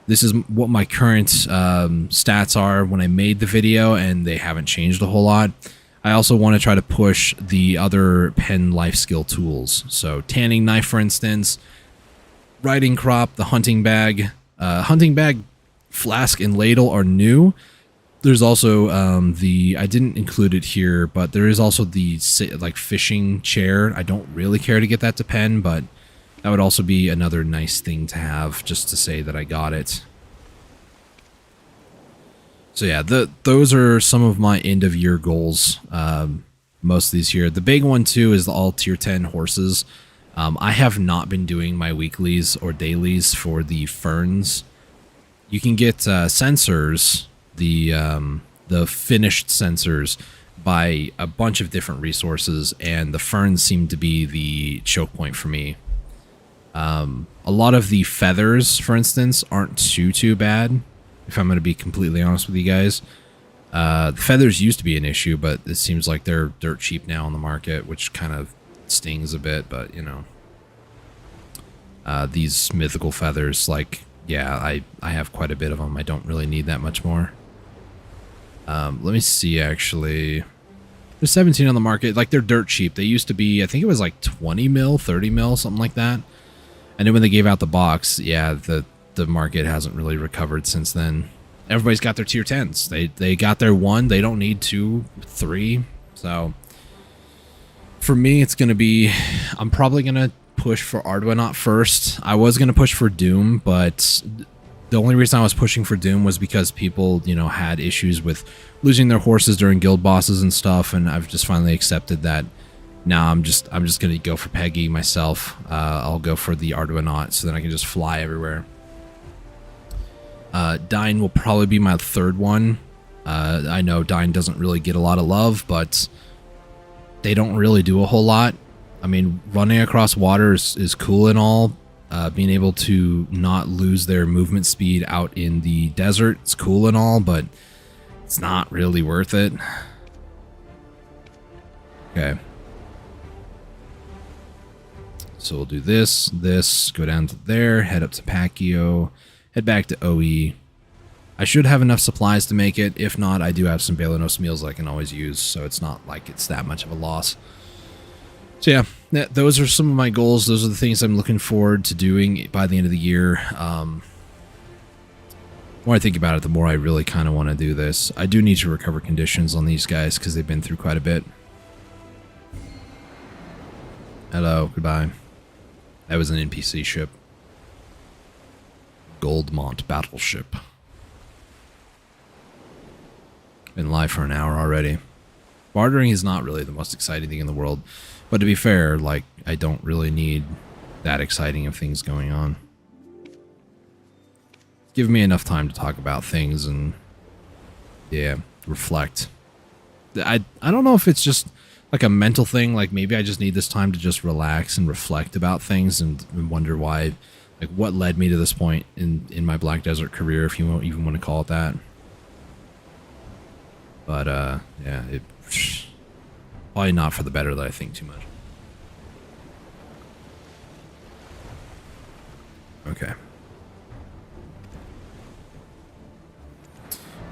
This is what my current stats are when I made the video, and they haven't changed a whole lot. I also want to try to push the other pen life skill tools. So tanning knife, for instance, riding crop, the hunting bag, flask, and ladle are new. There's also I didn't include it here, but there is also the like fishing chair. I don't really care to get that to pen, but that would also be another nice thing to have, just to say that I got it. So yeah, those are some of my end of year goals. Most of these here. The big one too is the all tier 10 horses. I have not been doing my weeklies or dailies for the ferns. You can get sensors, the finished sensors, by a bunch of different resources, and the ferns seem to be the choke point for me. A lot of the feathers, for instance, aren't too bad, if I'm going to be completely honest with you guys. The feathers used to be an issue, but it seems like they're dirt cheap now on the market, which kind of stings a bit, but, you know. These mythical feathers, like, yeah, I have quite a bit of them. I don't really need that much more. Let me see, actually. There's 17 on the market. Like, they're dirt cheap. They used to be, I think it was like 20 mil, 30 mil, something like that. And then when they gave out the box, yeah, the market hasn't really recovered since then. Everybody's got their tier 10s. They got their 1. They don't need 2, 3. So for me, it's going to be, I'm probably going to push for Arduino first. I was going to push for Doom, but the only reason I was pushing for Doom was because people, you know, had issues with losing their horses during guild bosses and stuff, and I've just finally accepted that. Now I'm just going to go for Peggy myself. I'll go for the Arduino so then I can just fly everywhere. Dine will probably be my third one. I know Dine doesn't really get a lot of love, but they don't really do a whole lot. I mean, running across water is cool and all. Being able to not lose their movement speed out in the desert is cool and all, but it's not really worth it. Okay. So we'll do this, go down to there, head up to Pacquiao, head back to OE. I should have enough supplies to make it. If not, I do have some Balenos meals I can always use, so it's not like it's that much of a loss. So yeah, those are some of my goals. Those are the things I'm looking forward to doing by the end of the year. The more I think about it, the more I really kind of want to do this. I do need to recover conditions on these guys because they've been through quite a bit. Hello, goodbye. That was an NPC ship. Goldmont battleship. Been live for an hour already. Bartering is not really the most exciting thing in the world. But to be fair, like, I don't really need that exciting of things going on. Give me enough time to talk about things and, yeah, reflect. I don't know if it's just like a mental thing, like maybe I just need this time to just relax and reflect about things and wonder why, like what led me to this point in my Black Desert career, if you even want to call it that. But, yeah, it... Probably not for the better that I think too much. Okay.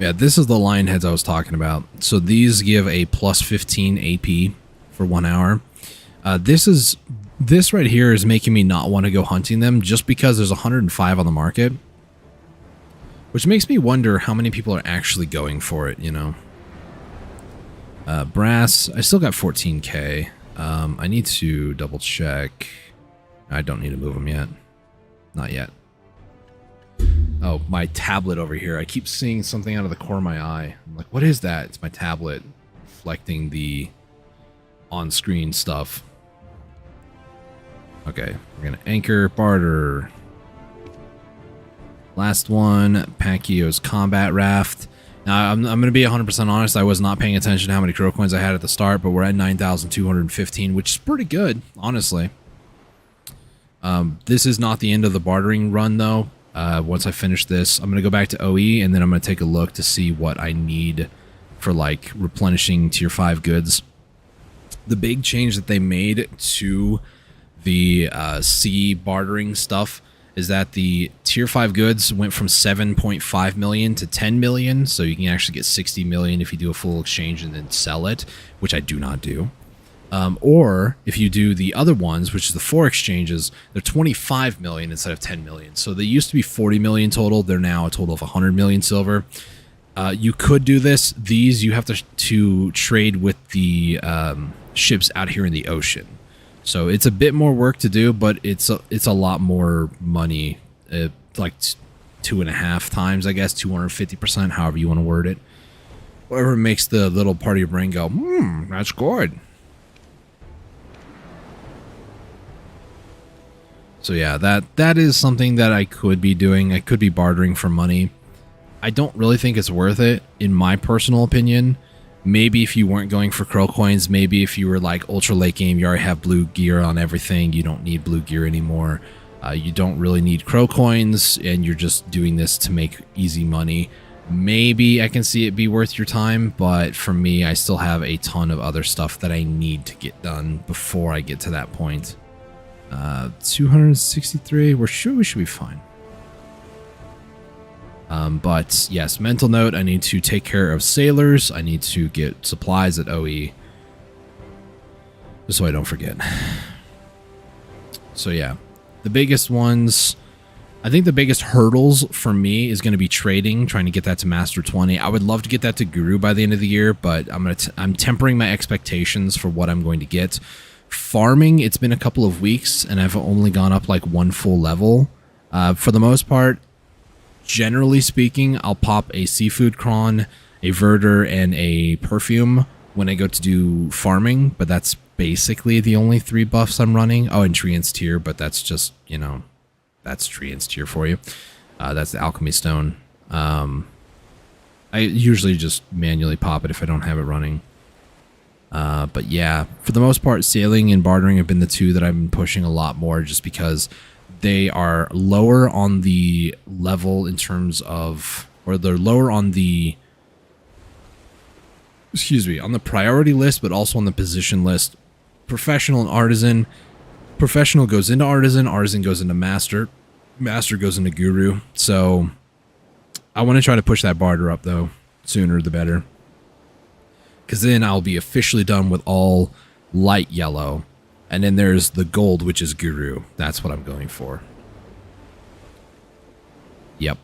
Yeah, this is the lion heads I was talking about. So these give a plus 15 AP for 1 hour. This right here is making me not want to go hunting them just because there's 105 on the market. Which makes me wonder how many people are actually going for it, you know. Brass, I still got 14k. I need to double check. I don't need to move them yet. Not yet. Oh, my tablet over here. I keep seeing something out of the corner of my eye. I'm like, what is that? It's my tablet reflecting the on-screen stuff. Okay, we're gonna anchor, barter. Last one, Pacquiao's combat raft. Now, I'm going to be 100% honest, I was not paying attention to how many crow coins I had at the start, but we're at 9,215, which is pretty good, honestly. This is not the end of the bartering run, though. Once I finish this, I'm going to go back to OE, and then I'm going to take a look to see what I need for, like, replenishing Tier 5 goods. The big change that they made to the C bartering stuff is that the tier 5 goods went from 7.5 million to 10 million, so you can actually get 60 million if you do a full exchange and then sell it, which I do not do. Or if you do the other ones, which is the 4 exchanges, they're 25 million instead of 10 million. So they used to be 40 million total, they're now a total of 100 million silver. You could do this. These you have to trade with the ships out here in the ocean. So it's a bit more work to do, but it's a lot more money, like 2.5 times, I guess, 250%, however you want to word it. Whatever makes the little part of your brain go, that's good. So yeah, that is something that I could be doing. I could be bartering for money. I don't really think it's worth it, in my personal opinion. Maybe if you weren't going for crow coins, maybe if you were like ultra late game, you already have blue gear on everything, you don't need blue gear anymore. You don't really need crow coins, and you're just doing this to make easy money. Maybe I can see it be worth your time, but for me, I still have a ton of other stuff that I need to get done before I get to that point. 263, we should be fine. But yes, mental note, I need to take care of sailors. I need to get supplies at OE. Just so I don't forget. So yeah, the biggest ones, I think the biggest hurdles for me is going to be trading, trying to get that to Master 20. I would love to get that to Guru by the end of the year, but I'm tempering my expectations for what I'm going to get. Farming, it's been a couple of weeks, and I've only gone up like 1 full level. For the most part, generally speaking, I'll pop a seafood cron, a verdure, and a perfume when I go to do farming, but that's basically the only 3 buffs I'm running. Oh, and Treant's Tear, but that's just, you know, that's Treant's Tear for you. That's the Alchemy Stone. I usually just manually pop it if I don't have it running. But yeah, for the most part, sailing and bartering have been the two that I've been pushing a lot more, just because they are lower on the level in terms of, or they're lower on the, on the priority list, but also on the position list. Professional and artisan. Professional goes into artisan, artisan goes into master, master goes into guru. So I want to try to push that barter up though, sooner the better. Because then I'll be officially done with all light yellow. And then there's the gold, which is guru. That's what I'm going for. Yep.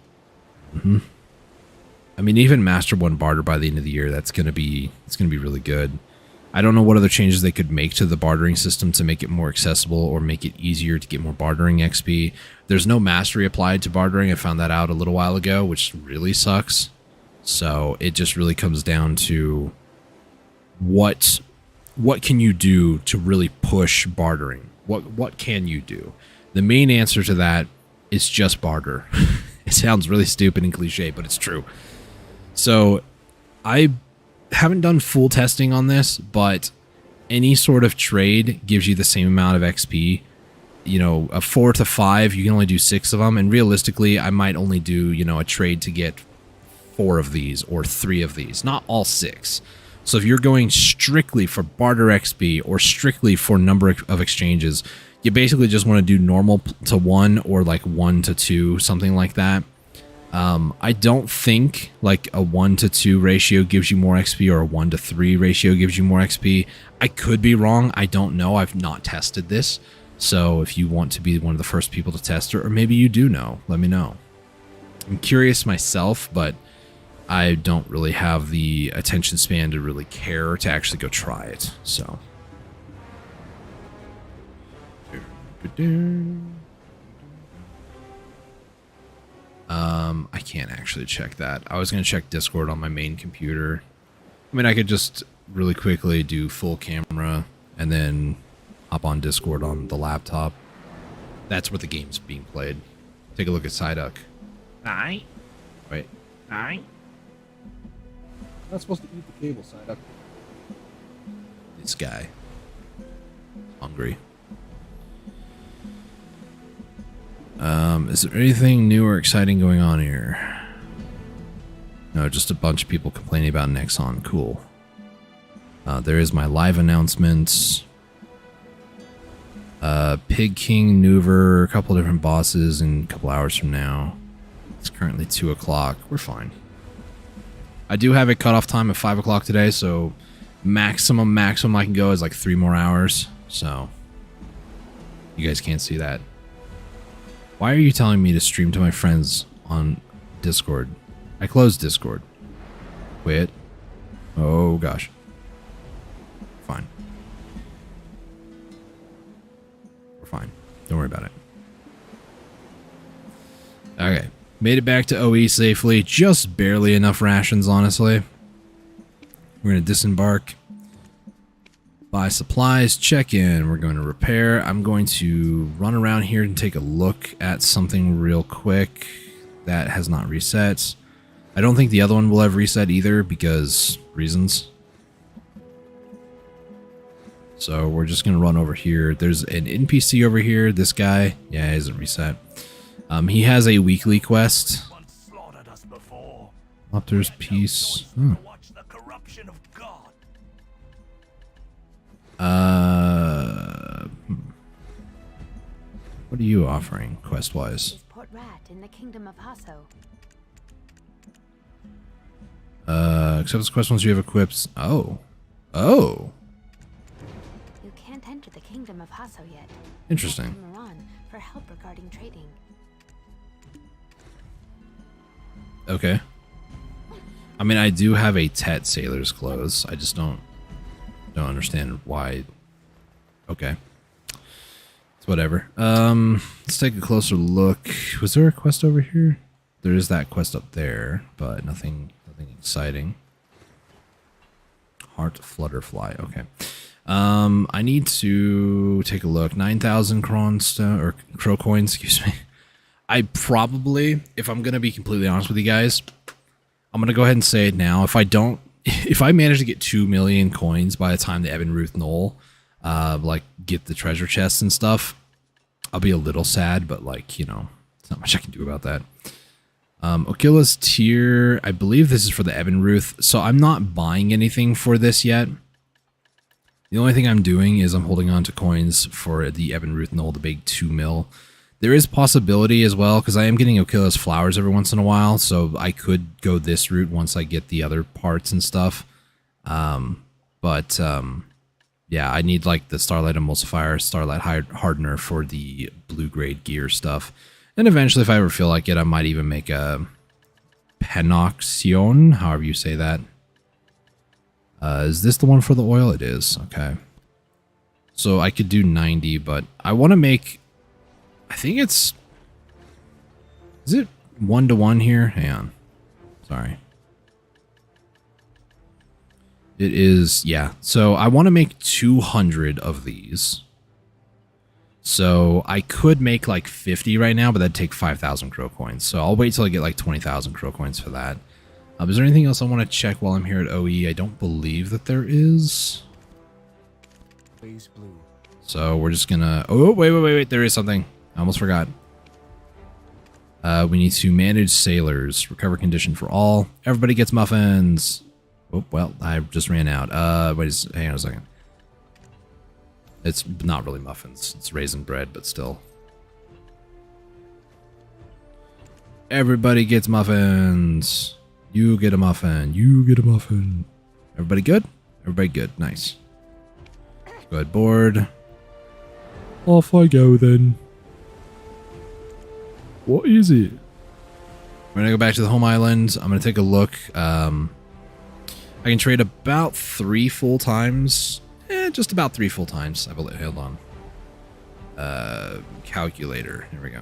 I mean, even Master 1 barter by the end of the year, it's gonna be really good. I don't know what other changes they could make to the bartering system to make it more accessible or make it easier to get more bartering XP. There's no mastery applied to bartering. I found that out a little while ago, which really sucks. So it just really comes down to what can you do to really push bartering? What can you do? The main answer to that is just barter. It sounds really stupid and cliche, but it's true. So I haven't done full testing on this, but any sort of trade gives you the same amount of XP. You know, a 4 to 5, you can only do 6 of them, and realistically, I might only do, you know, a trade to get 4 of these or 3 of these, not all 6. So if you're going strictly for barter XP or strictly for number of exchanges, you basically just want to do normal to 1 or like 1 to 2, something like that. I don't think like a 1 to 2 ratio gives you more XP or a 1 to 3 ratio gives you more XP. I could be wrong. I don't know. I've not tested this. So if you want to be one of the first people to test it, or maybe you do know, let me know. I'm curious myself, but I don't really have the attention span to really care to actually go try it. So. I can't actually check that. I was going to check Discord on my main computer. I mean, I could just really quickly do full camera and then hop on Discord on the laptop. That's where the game's being played. Take a look at Psyduck. Aye. Wait. Aye. I'm not supposed to eat the cable, Psyduck. This guy. Hungry. Is there anything new or exciting going on here? No, just a bunch of people complaining about Nexon. Cool. There is my live announcements. Pig King, Nuver, a couple different bosses in a couple hours from now. It's currently 2 o'clock. We're fine. I do have a cutoff time of 5 o'clock today, so maximum I can go is like 3 more hours. So you guys can't see that. Why are you telling me to stream to my friends on Discord? I closed Discord. Quit. Oh gosh. Fine. We're fine. Don't worry about it. Okay. Made it back to OE safely. Just barely enough rations, honestly. We're going to disembark. Buy supplies, check in. We're going to repair. I'm going to run around here and take a look at something real quick that has not reset. I don't think the other one will have reset either because reasons. So we're just going to run over here. There's an NPC over here. This guy, yeah, he hasn't reset. He has a weekly quest. Opter's Peace. Hmm. What are you offering, quest-wise? Port Rat in the Kingdom of Hasso. Accept this quest once you have equipped. Oh. Oh. You can't enter the Kingdom of Hasso yet. Interesting. For help regarding trading. Okay. I mean, I do have a Tet sailor's clothes. I just don't understand why. Okay. It's whatever. Let's take a closer look. Was there a quest over here? There is that quest up there, but nothing exciting. Heart Flutterfly. Okay. I need to take a look. 9,000 crow coins, excuse me. I probably, if I'm going to be completely honest with you guys, I'm going to go ahead and say it now. If I don't if I manage to get 2 million coins by the time the Ebon Ruth Knoll, like get the treasure chests and stuff, I'll be a little sad, but like, you know, there's not much I can do about that. Okila's tier, I believe this is for the Ebon Ruth, so I'm not buying anything for this yet. The only thing I'm doing is I'm holding on to coins for the Ebon Ruth Knoll, the big 2 mil. There is possibility as well, because I am getting Okila's flowers every once in a while, so I could go this route once I get the other parts and stuff. Yeah, I need like the Starlight Emulsifier, Starlight Hardener for the blue grade gear stuff. And eventually, if I ever feel like it, I might even make a Penoxion, however you say that. Is this the one for the oil? It is. Okay. So I could do 90, but I want to make... I think it's... Is it 1-to-1 here? Hang on. Sorry. It is... Yeah. So I want to make 200 of these. So I could make like 50 right now, but that'd take 5,000 crow coins. So I'll wait till I get like 20,000 crow coins for that. Is there anything else I want to check while I'm here at OE? I don't believe that there is. So we're just gonna... Oh, wait. There is something. I almost forgot. We need to manage sailors. Recover condition for all. Everybody gets muffins. Oh, well, I just ran out. Hang on a second. It's not really muffins. It's raisin bread, but still. Everybody gets muffins. You get a muffin. You get a muffin. Everybody good? Everybody good. Nice. Let's go ahead, board. Off I go then. What is it? We're going to go back to the home island. I'm going to take a look. I can trade about 3 full times. Just about 3 full times. I believe. Hold on. Calculator. Here we go.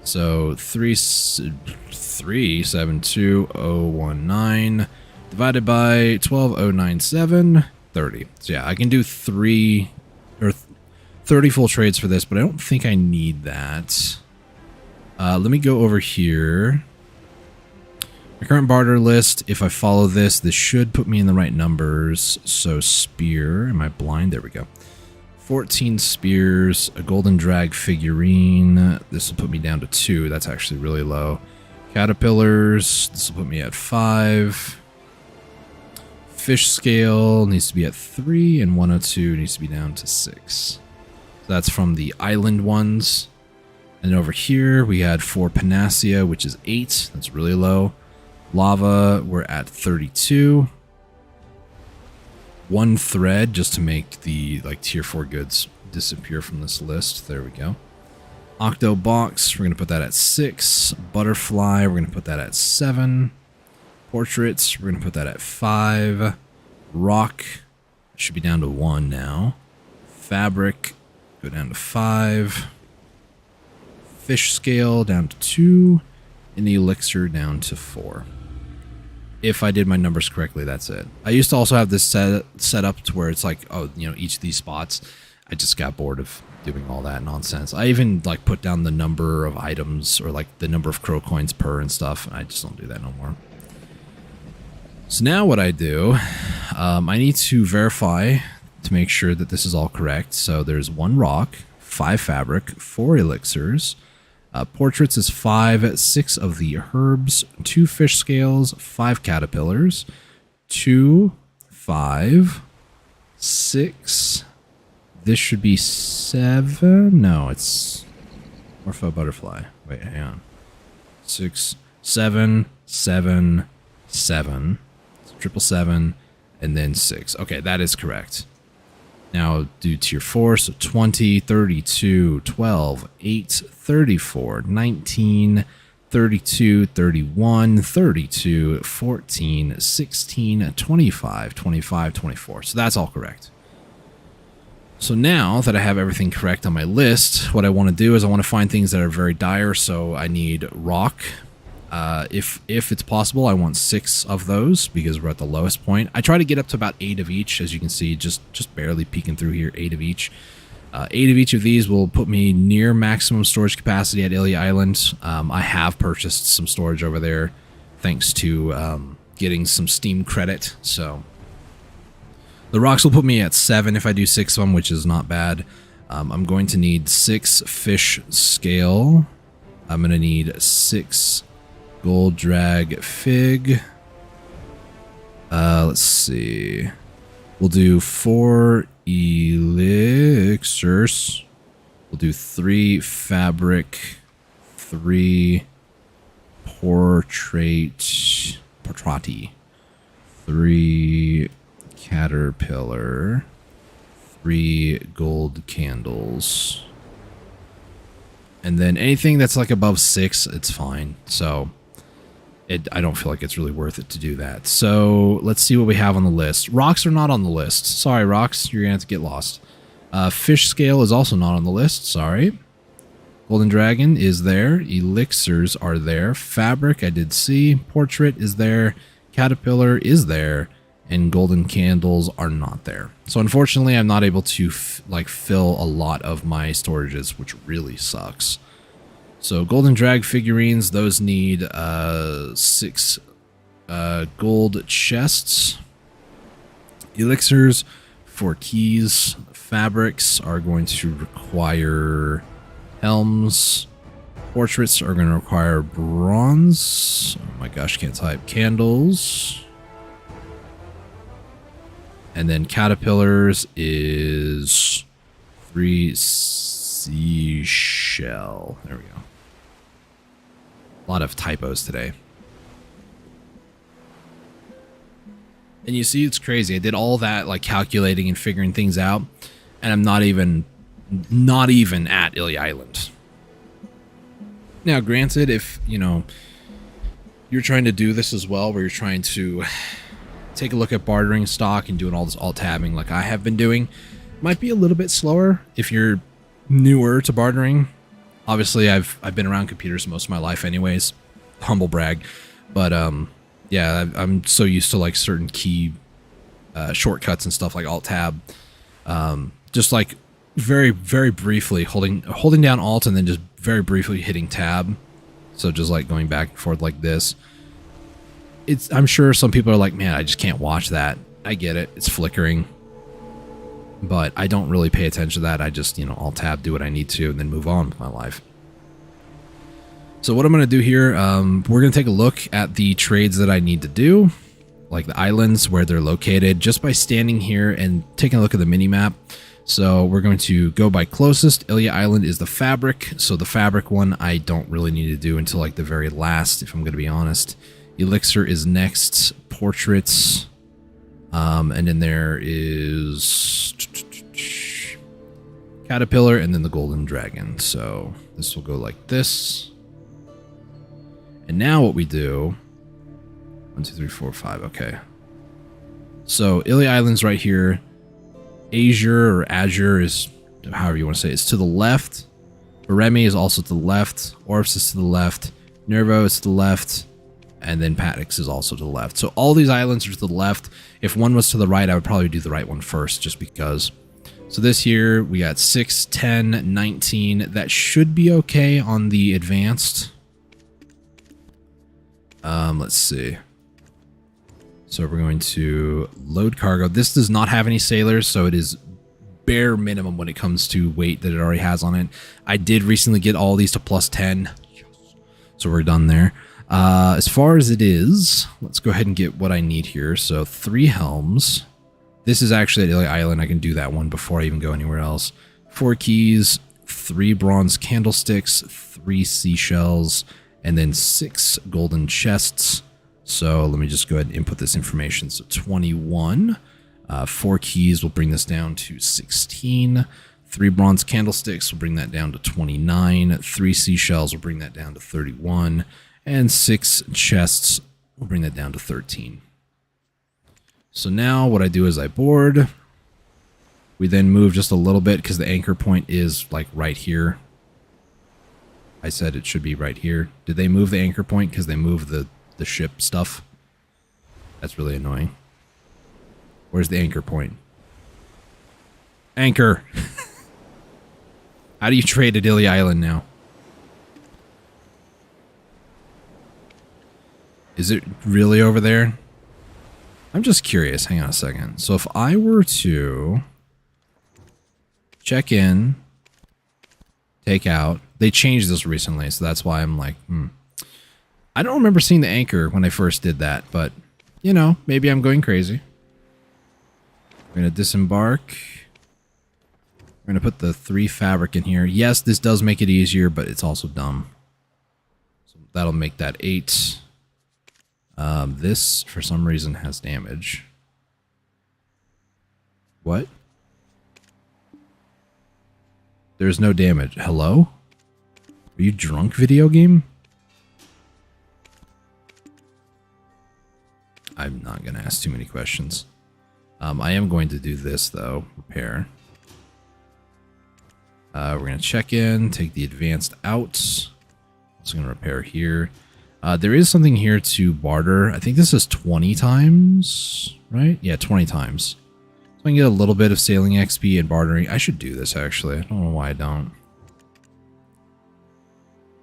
So 3,72019 divided by 12,097, 30. So yeah, I can do 30 full trades for this, but I don't think I need that. Let me go over here. My current barter list, if I follow this, this should put me in the right numbers. So spear, am I blind? There we go. 14 spears, a golden drag figurine. This will put me down to 2. That's actually really low. Caterpillars, this will put me at 5. Fish scale needs to be at 3, and 102 needs to be down to 6. So that's from the island ones. And over here, we had 4 Panacea, which is 8. That's really low. Lava, we're at 32. 1 thread just to make the like tier 4 goods disappear from this list. There we go. Octo box, we're going to put that at 6. Butterfly, we're going to put that at 7. Portraits, we're going to put that at 5. Rock, should be down to 1 now. Fabric, go down to 5. Fish scale down to 2. And the elixir down to 4. If I did my numbers correctly, that's it. I used to also have this set up to where it's like, oh, you know, each of these spots. I just got bored of doing all that nonsense. I even like put down the number of items or like the number of crow coins per and stuff. I just don't do that no more. So now what I do, I need to verify to make sure that this is all correct. So there's 1 rock, 5 fabric, 4 elixirs. Portraits is 5, 6 of the herbs, 2 fish scales, 5 caterpillars, 2, 5, 6. This should be 7. No, it's Morpho Butterfly. Wait, hang on. 6, 7, 7, 7. It's 777, and then 6. Okay, that is correct. Now do tier 4, so 20, 32, 12, 8, 34, 19, 32, 31, 32, 14, 16, 25, 25, 24. So that's all correct. So now that I have everything correct on my list, what I want to do is I want to find things that are very dire. So I need rock. If it's possible, I want 6 of those because we're at the lowest point. I try to get up to about 8 of each, as you can see, just barely peeking through here, 8 of each. 8 of each of these will put me near maximum storage capacity at Ilya Island. I have purchased some storage over there thanks to getting some Steam credit. So the rocks will put me at 7 if I do 6 of them, which is not bad. I'm going to need 6 fish scale. I'm going to need 6 gold drag fig. Let's see. We'll do 4 elixirs. We'll do 3 fabric, 3 portrati, 3 caterpillar, 3 gold candles. And then anything that's like above 6, it's fine. So I don't feel like it's really worth it to do that. So let's see what we have on the list. Rocks are not on the list. Sorry, rocks. You're going to have to get lost. Fish scale is also not on the list. Sorry. Golden dragon is there. Elixirs are there. Fabric, I did see. Portrait is there. Caterpillar is there. And golden candles are not there. So unfortunately, I'm not able to fill a lot of my storages, which really sucks. So golden drag figurines, those need 6 gold chests. Elixirs for keys. Fabrics are going to require helms. Portraits are going to require bronze. Oh my gosh, can't type. Candles. And then caterpillars is 3 seashell. There we go. A lot of typos today. And you see, it's crazy. I did all that like calculating and figuring things out, and I'm not even at Ilya Island. Now, granted, if you're trying to do this as well, where you're trying to take a look at bartering stock and doing all this alt tabbing like I have been doing, might be a little bit slower if you're newer to bartering. Obviously, I've been around computers most of my life anyways. Humble brag. But yeah, I'm so used to like certain key shortcuts and stuff like alt tab. Just like very, very briefly holding down alt and then just very briefly hitting tab. So just like going back and forth like this. I'm sure some people are like, man, I just can't watch that. I get it. It's flickering. But I don't really pay attention to that. I just, alt tab, do what I need to, and then move on with my life. So what I'm going to do here, we're going to take a look at the trades that I need to do, like the islands, where they're located, just by standing here and taking a look at the mini-map. So we're going to go by closest. Ilya Island is the fabric. So the fabric one, I don't really need to do until like the very last, if I'm going to be honest. Elixir is next. Portraits. And then there is caterpillar and then the golden dragon. So this will go like this. And now what we do, 1, 2, 3, 4, 5. Okay. So Ilya Island's right here. Azure is however you want to say it, is to the left. Baremi is also to the left. Orps is to the left. Nervo is to the left. And then Patix is also to the left. So all these islands are to the left. If one was to the right, I would probably do the right one first, just because. So this here, we got 6, 10, 19. That should be okay on the advanced. Let's see. So we're going to load cargo. This does not have any sailors, so it is bare minimum when it comes to weight that it already has on it. I did recently get all these to plus 10. So we're done there. As far as it is, let's go ahead and get what I need here. So 3 helms. This is actually at Ilya Island. I can do that one before I even go anywhere else. 4 keys, 3 bronze candlesticks, 3 seashells, and then 6 golden chests. So let me just go ahead and input this information. So 21. 4 keys will bring this down to 16. 3 bronze candlesticks will bring that down to 29. 3 seashells will bring that down to 31. And 6 chests will bring that down to 13. So now what I do is I board. We then move just a little bit because the anchor point is like right here. I said it should be right here. Did they move the anchor point because they moved the ship stuff? That's really annoying. Where's the anchor point? Anchor! How do you trade at Ilya Island now? Is it really over there? I'm just curious. Hang on a second. So if I were to check in, take out, they changed this recently, so that's why I'm like, I don't remember seeing the anchor when I first did that, but, you know, maybe I'm going crazy. We're going to disembark. We're going to put the 3 fabric in here. Yes, this does make it easier, but it's also dumb. So that'll make that 8. This, for some reason, has damage. What? There's no damage. Hello? Are you drunk, video game? I'm not going to ask too many questions. I am going to do this, though. Repair. We're going to check in, take the advanced out. Also going to repair here. There is something here to barter. I think this is 20 times, right? Yeah, 20 times. So I can get a little bit of sailing XP and bartering. I should do this, actually. I don't know why I don't.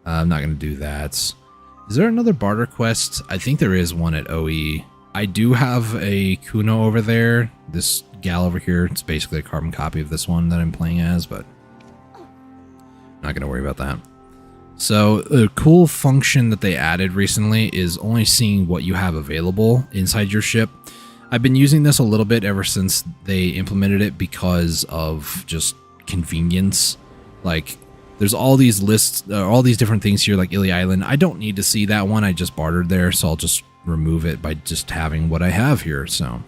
I'm not going to do that. Is there another barter quest? I think there is one at OE. I do have a Kuno over there. This gal over here, it's basically a carbon copy of this one that I'm playing as, but not going to worry about that. So a cool function that they added recently is only seeing what you have available inside your ship. I've been using this a little bit ever since they implemented it because of just convenience. Like, there's all these lists, all these different things here, like Illy Island. I don't need to see that one. I just bartered there, so I'll just remove it by just having what I have here. So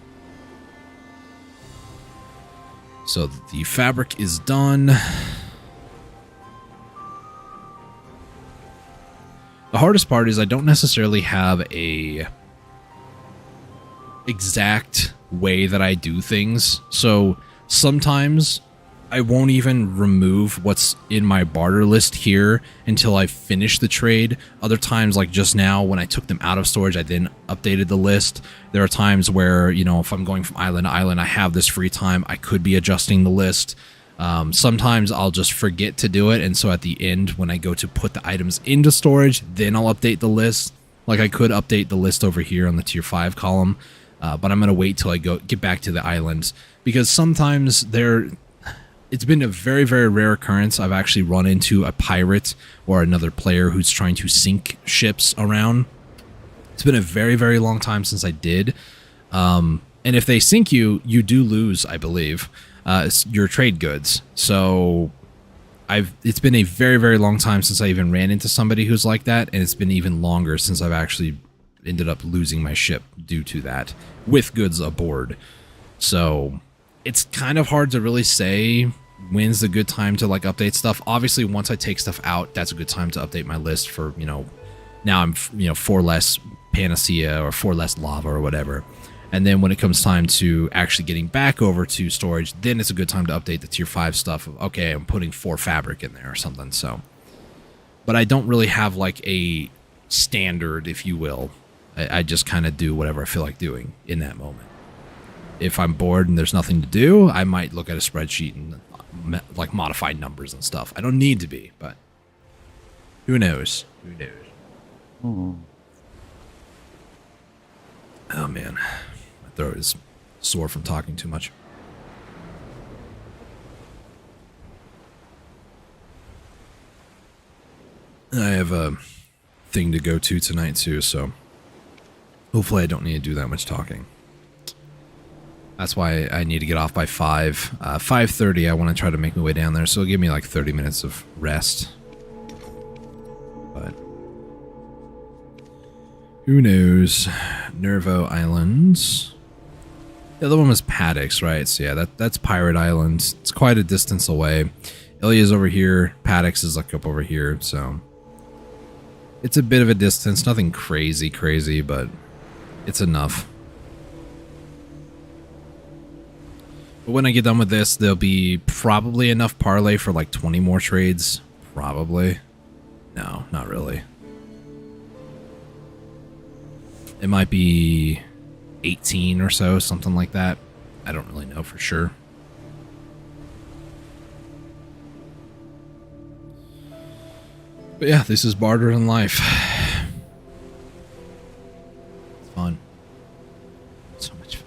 the fabric is done. The hardest part is I don't necessarily have a exact way that I do things. So sometimes I won't even remove what's in my barter list here until I finish the trade. Other times, like just now, when I took them out of storage, I then updated the list. There are times where, you know, if I'm going from island to island, I have this free time, I could be adjusting the list. Sometimes I'll just forget to do it, and so at the end, when I go to put the items into storage, then I'll update the list. Like, I could update the list over here on the tier 5 column, but I'm going to wait till I get back to the islands, because sometimes it's been a very, very rare occurrence I've actually run into a pirate or another player who's trying to sink ships around. It's been a very, very long time since I did. And if they sink you, you do lose, I believe, your trade goods. So it's been a very, very long time since I even ran into somebody who's like that, and it's been even longer since I've actually ended up losing my ship due to that, with goods aboard. So it's kind of hard to really say when's a good time to like update stuff. Obviously, once I take stuff out, that's a good time to update my list for, you know, now I'm, you know, 4 less Panacea or 4 less lava or whatever. And then when it comes time to actually getting back over to storage, then it's a good time to update the tier 5 stuff. Okay, I'm putting 4 fabric in there or something. So, but I don't really have like a standard, if you will. I just kind of do whatever I feel like doing in that moment. If I'm bored and there's nothing to do, I might look at a spreadsheet and like modify numbers and stuff. I don't need to be, but who knows? Who knows? Hmm. Oh man, my throat is sore from talking too much. I have a thing to go to tonight too, so hopefully I don't need to do that much talking. That's why I need to get off by 5. 5:30, I want to try to make my way down there, so it'll give me like 30 minutes of rest. But who knows? Nervo Islands. The other one was Paddocks, right? So yeah, that's Pirate Island. It's quite a distance away. Ilya's over here. Paddocks is like up over here, so it's a bit of a distance. Nothing crazy, but it's enough. But when I get done with this, there'll be probably enough parlay for like 20 more trades. Probably. No, not really. It might be 18 or so, something like that. I don't really know for sure. But yeah, this is barter in life. It's fun. So much fun.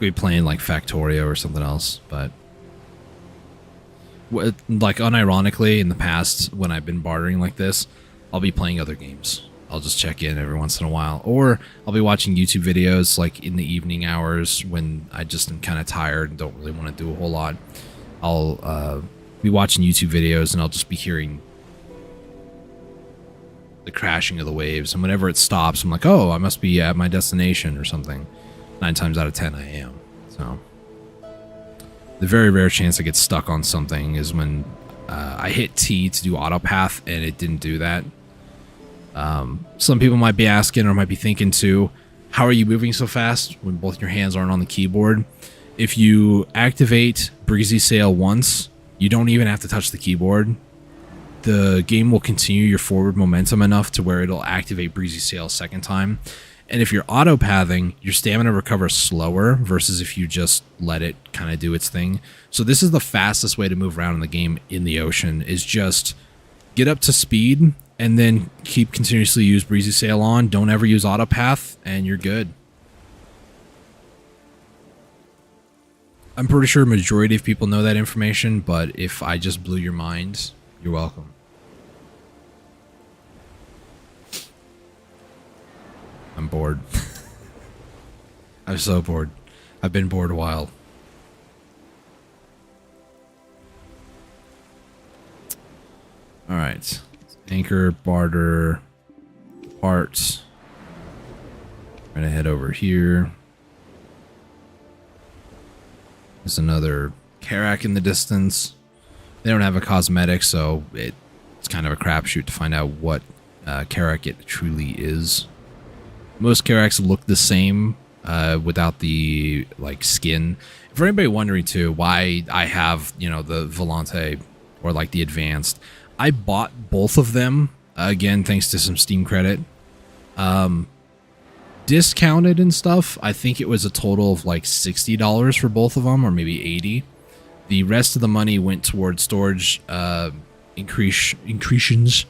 be playing like Factorio or something else, but like unironically in the past when I've been bartering like this, I'll be playing other games. I'll just check in every once in a while, or I'll be watching YouTube videos like in the evening hours when I just am kind of tired and don't really want to do a whole lot. I'll be watching YouTube videos and I'll just be hearing the crashing of the waves, and whenever it stops, I'm like, oh, I must be at my destination or something. 9 times out of 10 I am. So the very rare chance I get stuck on something is when I hit T to do autopath and it didn't do that. Some people might be asking or might be thinking too, how are you moving so fast when both your hands aren't on the keyboard? If you activate Breezy Sail once, you don't even have to touch the keyboard. The game will continue your forward momentum enough to where it'll activate Breezy Sail a second time. And if you're auto-pathing, your stamina recovers slower versus if you just let it kind of do its thing. So this is the fastest way to move around in the game in the ocean, is just get up to speed and then keep continuously use Breezy Sail on. Don't ever use auto-path and you're good. I'm pretty sure a majority of people know that information, but if I just blew your mind, you're welcome. I'm bored. I'm so bored. I've been bored a while. Alright. Anchor, barter, parts. I'm gonna head over here. There's another Karak in the distance. They don't have a cosmetic, so it's kind of a crapshoot to find out what Karak it truly is. Most Karaks look the same without the like skin. For anybody wondering too why I have, you know, the Valentine or like the advanced, I bought both of them again thanks to some Steam credit. Discounted and stuff. I think it was a total of like $60 for both of them, or maybe $80. The rest of the money went towards storage increations.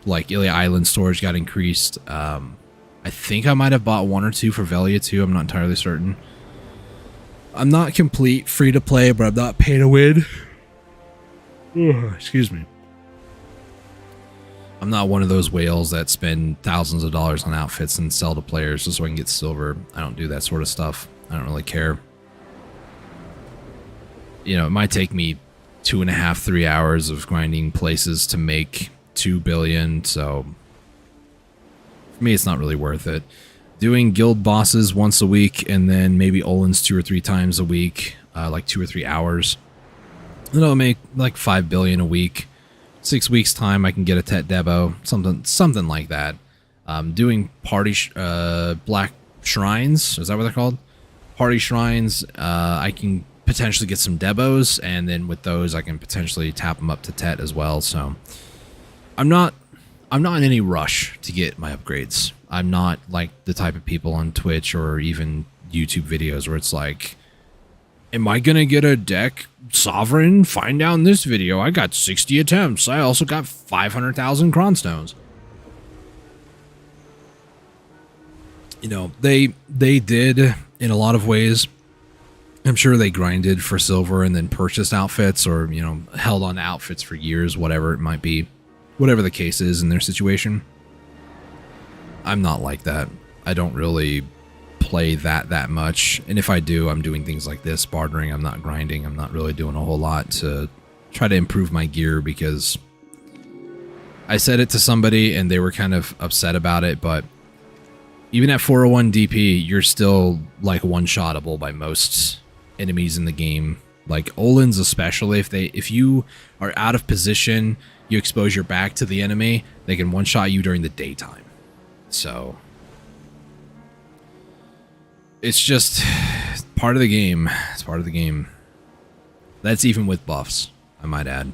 Like Ilia Island storage got increased. I think I might have bought 1 or 2 for Velia too. I'm not entirely certain. I'm not complete free to play, but I'm not pay to win. Excuse me. I'm not one of those whales that spend thousands of dollars on outfits and sell to players just so I can get silver. I don't do that sort of stuff. I don't really care. You know, it might take me 2.5, 3 hours of grinding places to make 2 billion, so for me it's not really worth it. Doing guild bosses once a week and then maybe Olin's 2 or 3 times a week, like 2 or 3 hours. Then I'll make like 5 billion a week. 6 weeks time I can get a Tet Debo, something like that. Doing party black shrines, is that what they're called? Party shrines, I can potentially get some Debos, and then with those I can potentially tap them up to Tet as well. So I'm not in any rush to get my upgrades. I'm not like the type of people on Twitch or even YouTube videos where it's like, am I gonna get a deck sovereign? Find out in this video. I got 60 attempts. I also got 500,000 cronstones. You know, they did in a lot of ways. I'm sure they grinded for silver and then purchased outfits, or, you know, held on to outfits for years, whatever it might be. Whatever the case is in their situation. I'm not like that. I don't really play that much, and if I do, I'm doing things like this, bartering. I'm not grinding. I'm not really doing a whole lot to try to improve my gear, because I said it to somebody and they were kind of upset about it, but even at 401 DP, you're still like one-shottable by most enemies in the game. Like Olins especially, if you are out of position, you expose your back to the enemy, they can one-shot you during the daytime. So it's just part of the game. It's part of the game. That's even with buffs, I might add.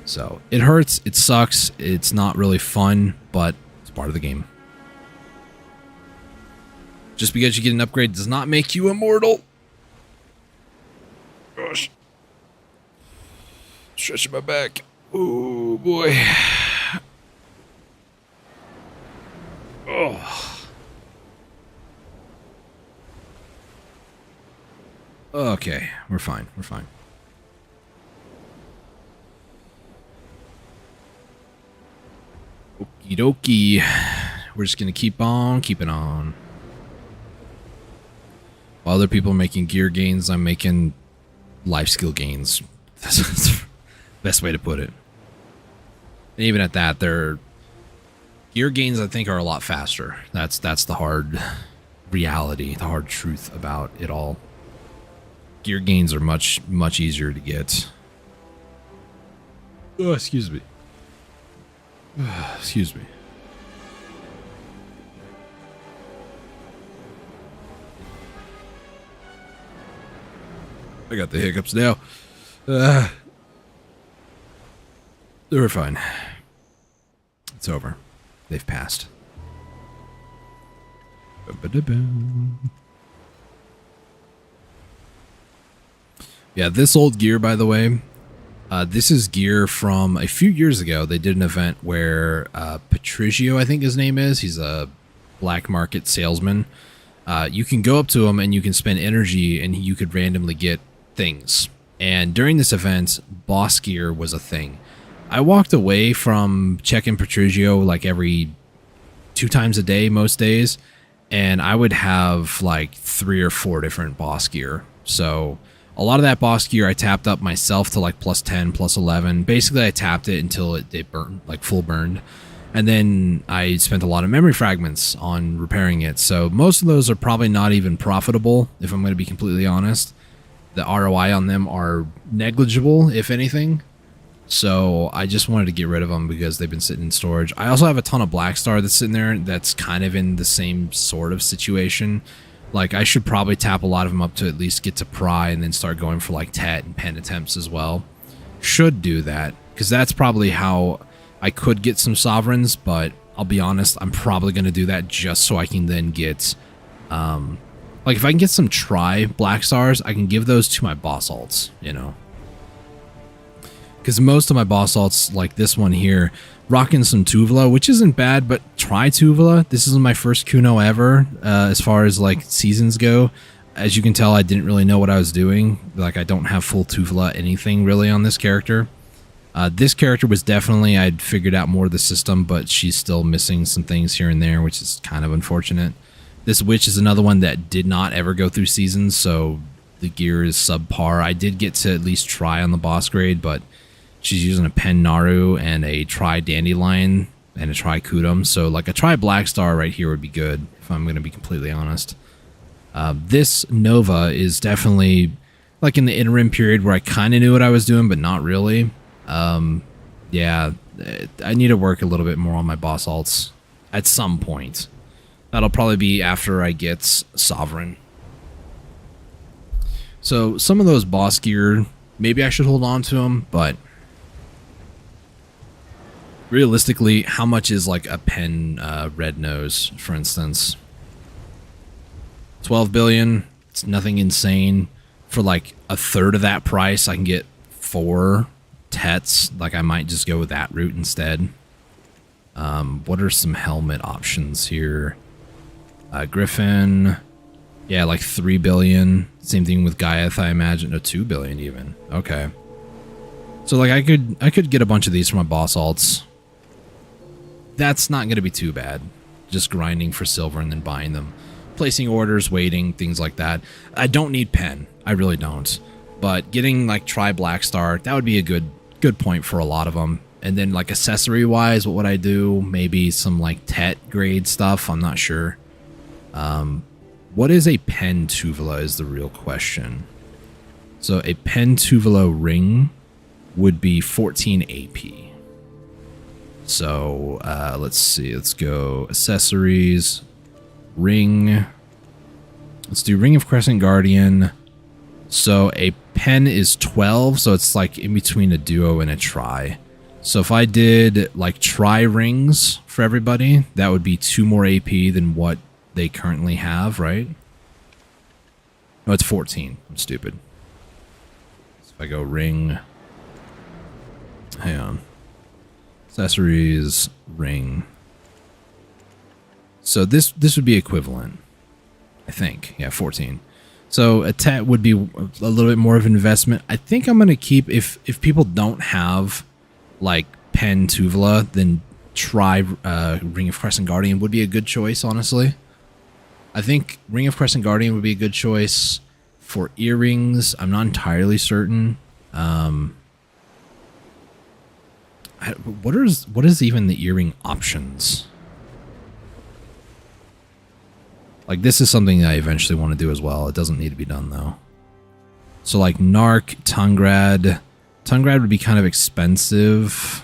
So it hurts. It sucks. It's not really fun, but it's part of the game. Just because you get an upgrade does not make you immortal. Gosh. Stretching my back. Oh, boy. Oh. Okay, we're fine. We're fine. Okie dokie. We're just gonna keep on keeping on. While other people are making gear gains, I'm making life skill gains. That's the best way to put it. And even at that, their gear gains, I think, are a lot faster. That's the hard reality, the hard truth about it all. Gear gains are much easier to get. Oh, excuse me. Excuse me. I got the hiccups now. We're fine. It's over. They've passed. Yeah, this old gear, by the way, this is gear from a few years ago. They did an event where Patricio, I think his name is, he's a black market salesman. You can go up to him and you can spend energy and you could randomly get things. And during this event, boss gear was a thing. I walked away from checking Patricio like every 2 times a day most days, and I would have like 3 or 4 different boss gear. So a lot of that boss gear I tapped up myself to like plus 10, plus 11. Basically, I tapped it until it burned, like full burned. And then I spent a lot of memory fragments on repairing it. So most of those are probably not even profitable, if I'm going to be completely honest. The ROI on them are negligible, if anything. So I just wanted to get rid of them because they've been sitting in storage. I also have a ton of Black Star that's sitting there that's kind of in the same sort of situation. Like, I should probably tap a lot of them up to at least get to pry and then start going for like tet and pen attempts as well. Should do that, because that's probably how I could get some sovereigns, but I'll be honest, I'm probably going to do that just so I can then get, like if I can get some try Black Stars, I can give those to my boss alts, you know. Because most of my boss alts, like this one here, rocking some Tuvula, which isn't bad, but try Tuvula. This is my first Kuno ever, as far as like seasons go. As you can tell, I didn't really know what I was doing. Like, I don't have full Tuvula anything really on this character. This character was definitely, I'd figured out more of the system, but she's still missing some things here and there, which is kind of unfortunate. This witch is another one that did not ever go through seasons, so the gear is subpar. I did get to at least try on the boss grade, but she's using a Pen Naru and a Tri Dandelion and a Tri Kudum, so like a Tri Black Star right here would be good, if I'm going to be completely honest. This Nova is definitely like in the interim period where I kind of knew what I was doing, but not really. Yeah, I need to work a little bit more on my boss alts at some point. That'll probably be after I get Sovereign. So some of those boss gear, maybe I should hold on to them, but realistically, how much is like a pen red nose, for instance? 12 billion. It's nothing insane. For like a third of that price, I can get 4 Tets. Like, I might just go with that route instead. What are some helmet options here? Griffin. Yeah, like 3 billion. Same thing with Gaiath, I imagine. No, 2 billion even. Okay. So like I could get a bunch of these for my boss alts. That's not going to be too bad. Just grinding for silver and then buying them. Placing orders, waiting, things like that. I don't need pen. I really don't. But getting like Tri Black Star, that would be a good point for a lot of them. And then like accessory wise, what would I do? Maybe some like Tet grade stuff. I'm not sure. What is a Pen Tuvula is the real question. So a Pen Tuvula ring would be 14 AP. So let's see. Let's go accessories. Ring. Let's do Ring of Crescent Guardian. So a pen is 12, so it's like in between a duo and a tri. So if I did like tri rings for everybody, that would be 2 more AP than what they currently have, right? No, it's 14. I'm stupid. So if I go ring, hang on, accessories, ring. So this would be equivalent, I think. Yeah, 14. So a tet would be a little bit more of an investment. I think I'm gonna keep if people don't have like Pen Tuvula, then try Ring of Crescent Guardian would be a good choice, honestly. I think Ring of Crescent Guardian would be a good choice. For earrings, I'm not entirely certain. What is even the earring options? Like, this is something that I eventually want to do as well. It doesn't need to be done, though. So, like, Narc, Tungrad. Tungrad would be kind of expensive.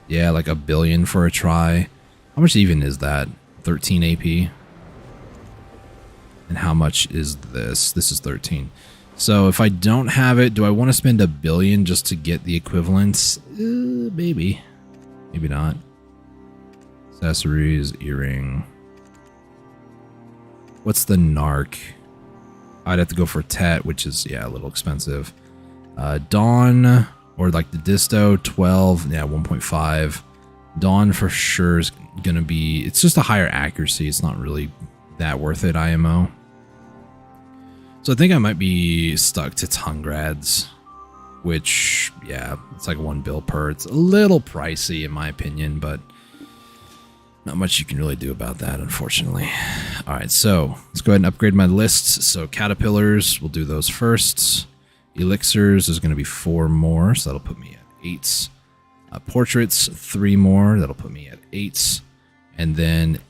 Yeah, like $1 billion for a try. How much even is that? 13 AP. And how much is this? This is 13. So if I don't have it, do I want to spend $1 billion just to get the equivalents? Maybe. Maybe not. Accessories, earring. What's the Narc? I'd have to go for Tet, which is, yeah, a little expensive. Dawn, or like the Disto, 12, yeah, 1.5. Dawn for sure is going to be, it's just a higher accuracy. It's not really that worth it, IMO. So I think I might be stuck to Tungrads, which, yeah, it's like $1 bill per. It's a little pricey in my opinion, but not much you can really do about that, unfortunately. All right, so let's go ahead and upgrade my lists. So Caterpillars, we'll do those first. Elixirs, there's going to be 4 more, so that'll put me at 8. Portraits, 3 more, that'll put me at 8. And then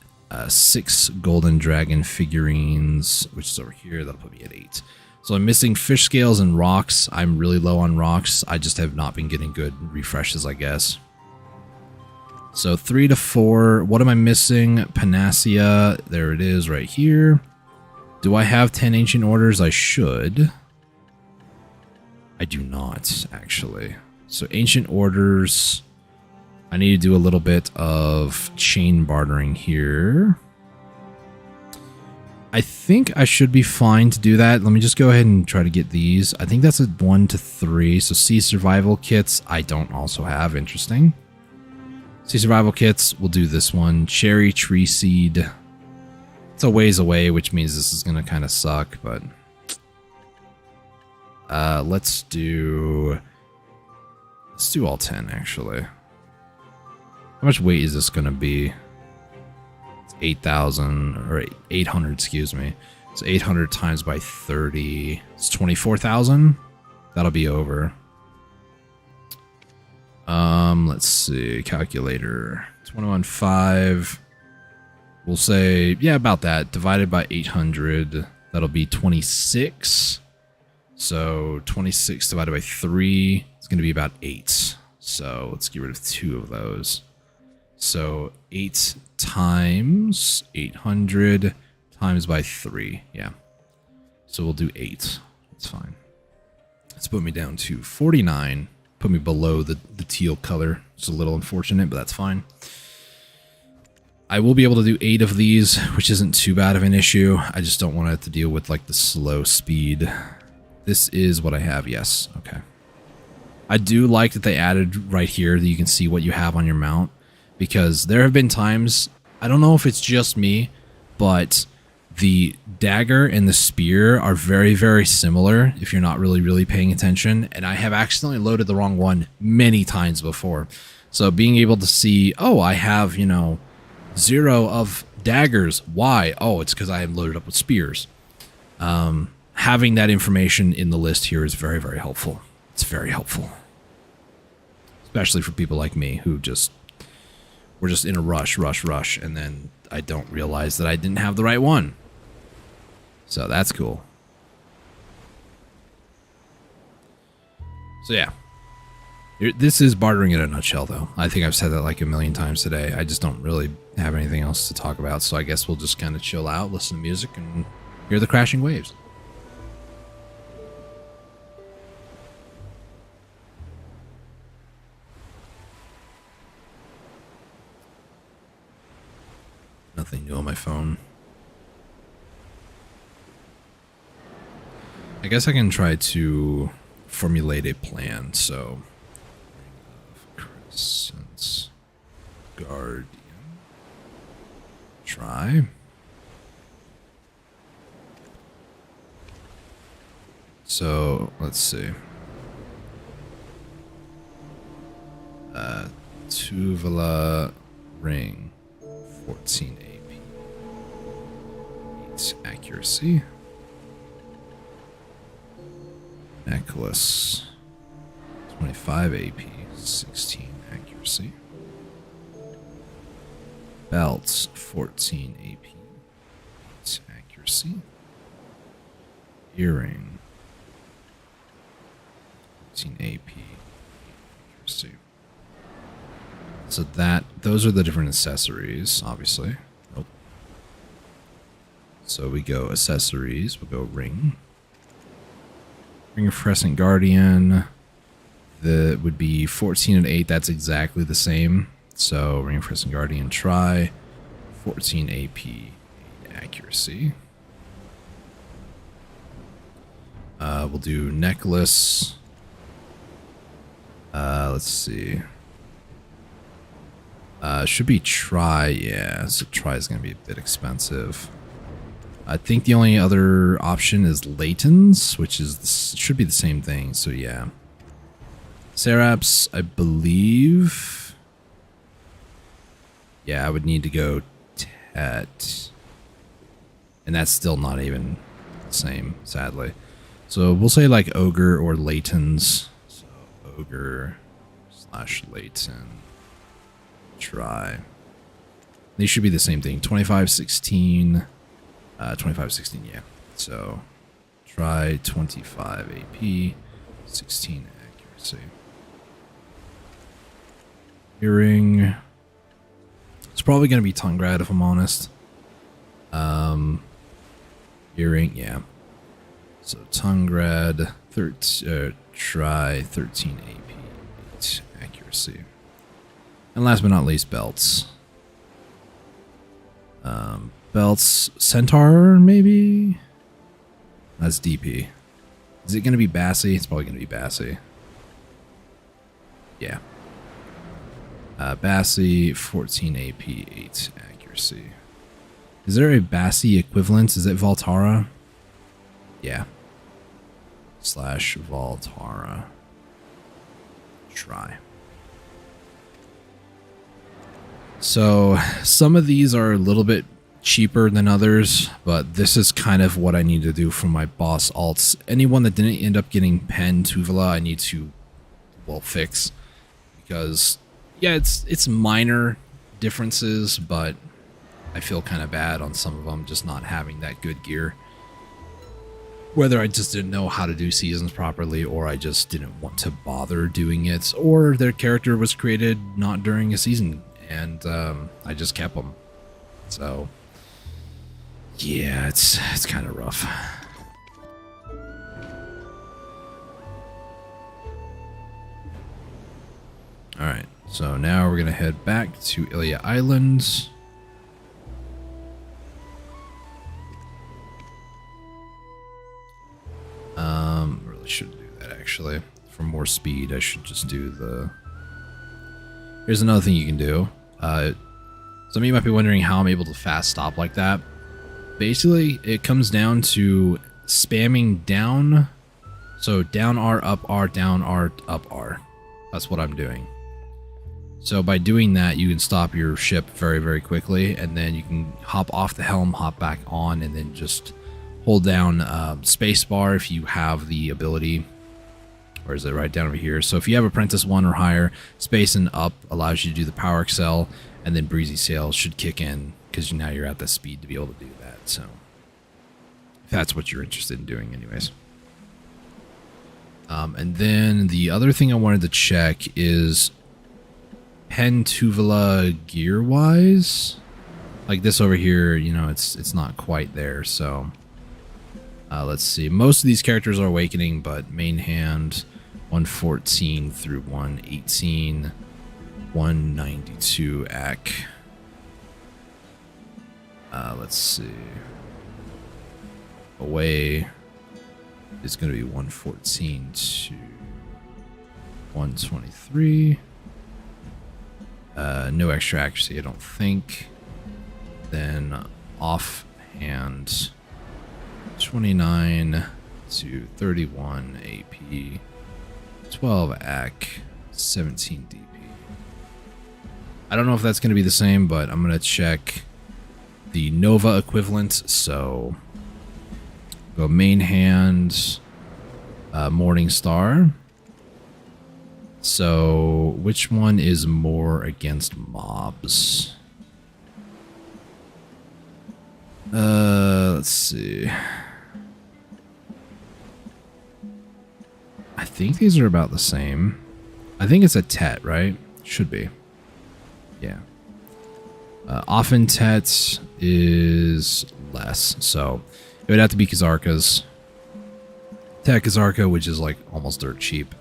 6 golden dragon figurines, which is over here, that'll put me at 8. So I'm missing fish scales and rocks. I'm really low on rocks. I just have not been getting good refreshes, I guess. So 3 to 4. What am I missing? Panacea. There it is right here. Do I have 10 ancient orders? I should. I do not, actually. So ancient orders. I need to do a little bit of chain bartering here. I think I should be fine to do that. Let me just go ahead and try to get these. I think that's a 1 to 3. So sea survival kits, I don't also have. Interesting. Sea survival kits, we'll do this one. Cherry tree seed. It's a ways away, which means this is going to kind of suck, but let's do all 10 actually. How much weight is this going to be? It's 8,000 or 800, excuse me. So 800 times by 30. It's 24,000. That'll be over. Let's see. Calculator. 21.5. We'll say, yeah, about that. Divided by 800. That'll be 26. So 26 divided by 3. It's going to be about 8. So let's get rid of 2 of those. So 8 times 800 times by 3. Yeah. So we'll do 8. That's fine. Let's put me down to 49. Put me below the teal color. It's a little unfortunate, but that's fine. I will be able to do 8 of these, which isn't too bad of an issue. I just don't want to have to deal with like the slow speed. This is what I have. Yes. Okay. I do like that they added right here that you can see what you have on your mount, because there have been times, I don't know if it's just me, but the dagger and the spear are very, very similar if you're not really paying attention. And I have accidentally loaded the wrong one many times before. So being able to see, oh, I have, 0 of daggers. Why? Oh, it's because I am loaded up with spears. Having that information in the list here is very, very helpful. It's very helpful. Especially for people like me who we're just in a rush, and then I don't realize that I didn't have the right one. So that's cool. So yeah. This is bartering in a nutshell, though. I think I've said that like a million times today. I just don't really have anything else to talk about, so I guess we'll just kind of chill out, listen to music, and hear the crashing waves. Nothing new on my phone. I guess I can try to formulate a plan. So, Crescent Guardian. Try. So let's see. Tuvala ring, 14 AP, 8 accuracy. Necklace, 25 AP, 16 accuracy. Belt, 14 AP, 8 accuracy. Earring, 14 AP, 8 accuracy. So those are the different accessories, obviously. Nope. So we go accessories, we'll go ring. Ring of Crescent Guardian. That would be 14 and 8, that's exactly the same. So Ring of Crescent Guardian, try 14 AP, 8 accuracy. We'll do necklace. Let's see. Should be try, yeah. So try is going to be a bit expensive. I think the only other option is Layton's, which is should be the same thing. So yeah. Seraps, I believe. Yeah, I would need to go Tet. And that's still not even the same, sadly. So we'll say like Ogre or Layton's. So Ogre / Layton. Try. These should be the same thing. 25, 16. 25, 16, yeah. So try 25 AP, 16 accuracy. Earring. It's probably going to be Tungrad if I'm honest. Earring, yeah. So Tungrad, try 13 AP, 8 accuracy. And last but not least, belts. Belts, Centaur, maybe? That's DP. Is it going to be Bassy? It's probably going to be Bassy. Yeah. Bassy, 14 AP, 8 accuracy. Is there a Bassy equivalent? Is it Voltara? Yeah. / Voltara. Try. So some of these are a little bit cheaper than others, but this is kind of what I need to do for my boss alts. Anyone that didn't end up getting Pen Tuvala, I need to, well, fix. Because, yeah, it's minor differences, but I feel kind of bad on some of them just not having that good gear. Whether I just didn't know how to do seasons properly, or I just didn't want to bother doing it, or their character was created not during a season, and I just kept them. So, yeah, it's kind of rough. Alright, so now we're going to head back to Ilya Islands. Really shouldn't do that actually. For more speed, I should just do the... Here's another thing you can do. Some of you might be wondering how I'm able to fast stop like that. Basically, it comes down to spamming down. So down R, up R, down R, up R. That's what I'm doing. So by doing that, you can stop your ship very, very quickly, and then you can hop off the helm, hop back on, and then just hold down spacebar if you have the ability. Or is it right down over here? So if you have Apprentice 1 or higher, space and up allows you to do the Power Excel, and then Breezy Sail should kick in, because now you're at the speed to be able to do that. So if that's what you're interested in doing anyways. And then the other thing I wanted to check is Pen Tuvala gear-wise. Like this over here, you know, it's not quite there, so... let's see. Most of these characters are awakening, but main hand 114 through 118, 192 AC. Let's see. Away is going to be 114 to 123. No extra accuracy, I don't think. Then offhand 29 to 31 AP, 12 AC, 17 DP. I don't know if that's going to be the same, but I'm going to check the Nova equivalent. So go main hand, Morning Star. So which one is more against mobs? Let's see. I think these are about the same. I think it's a Tet, right? Should be. Yeah. Often Tet is less, so it would have to be Kazarka's. Tet Kazarka, which is like almost dirt cheap.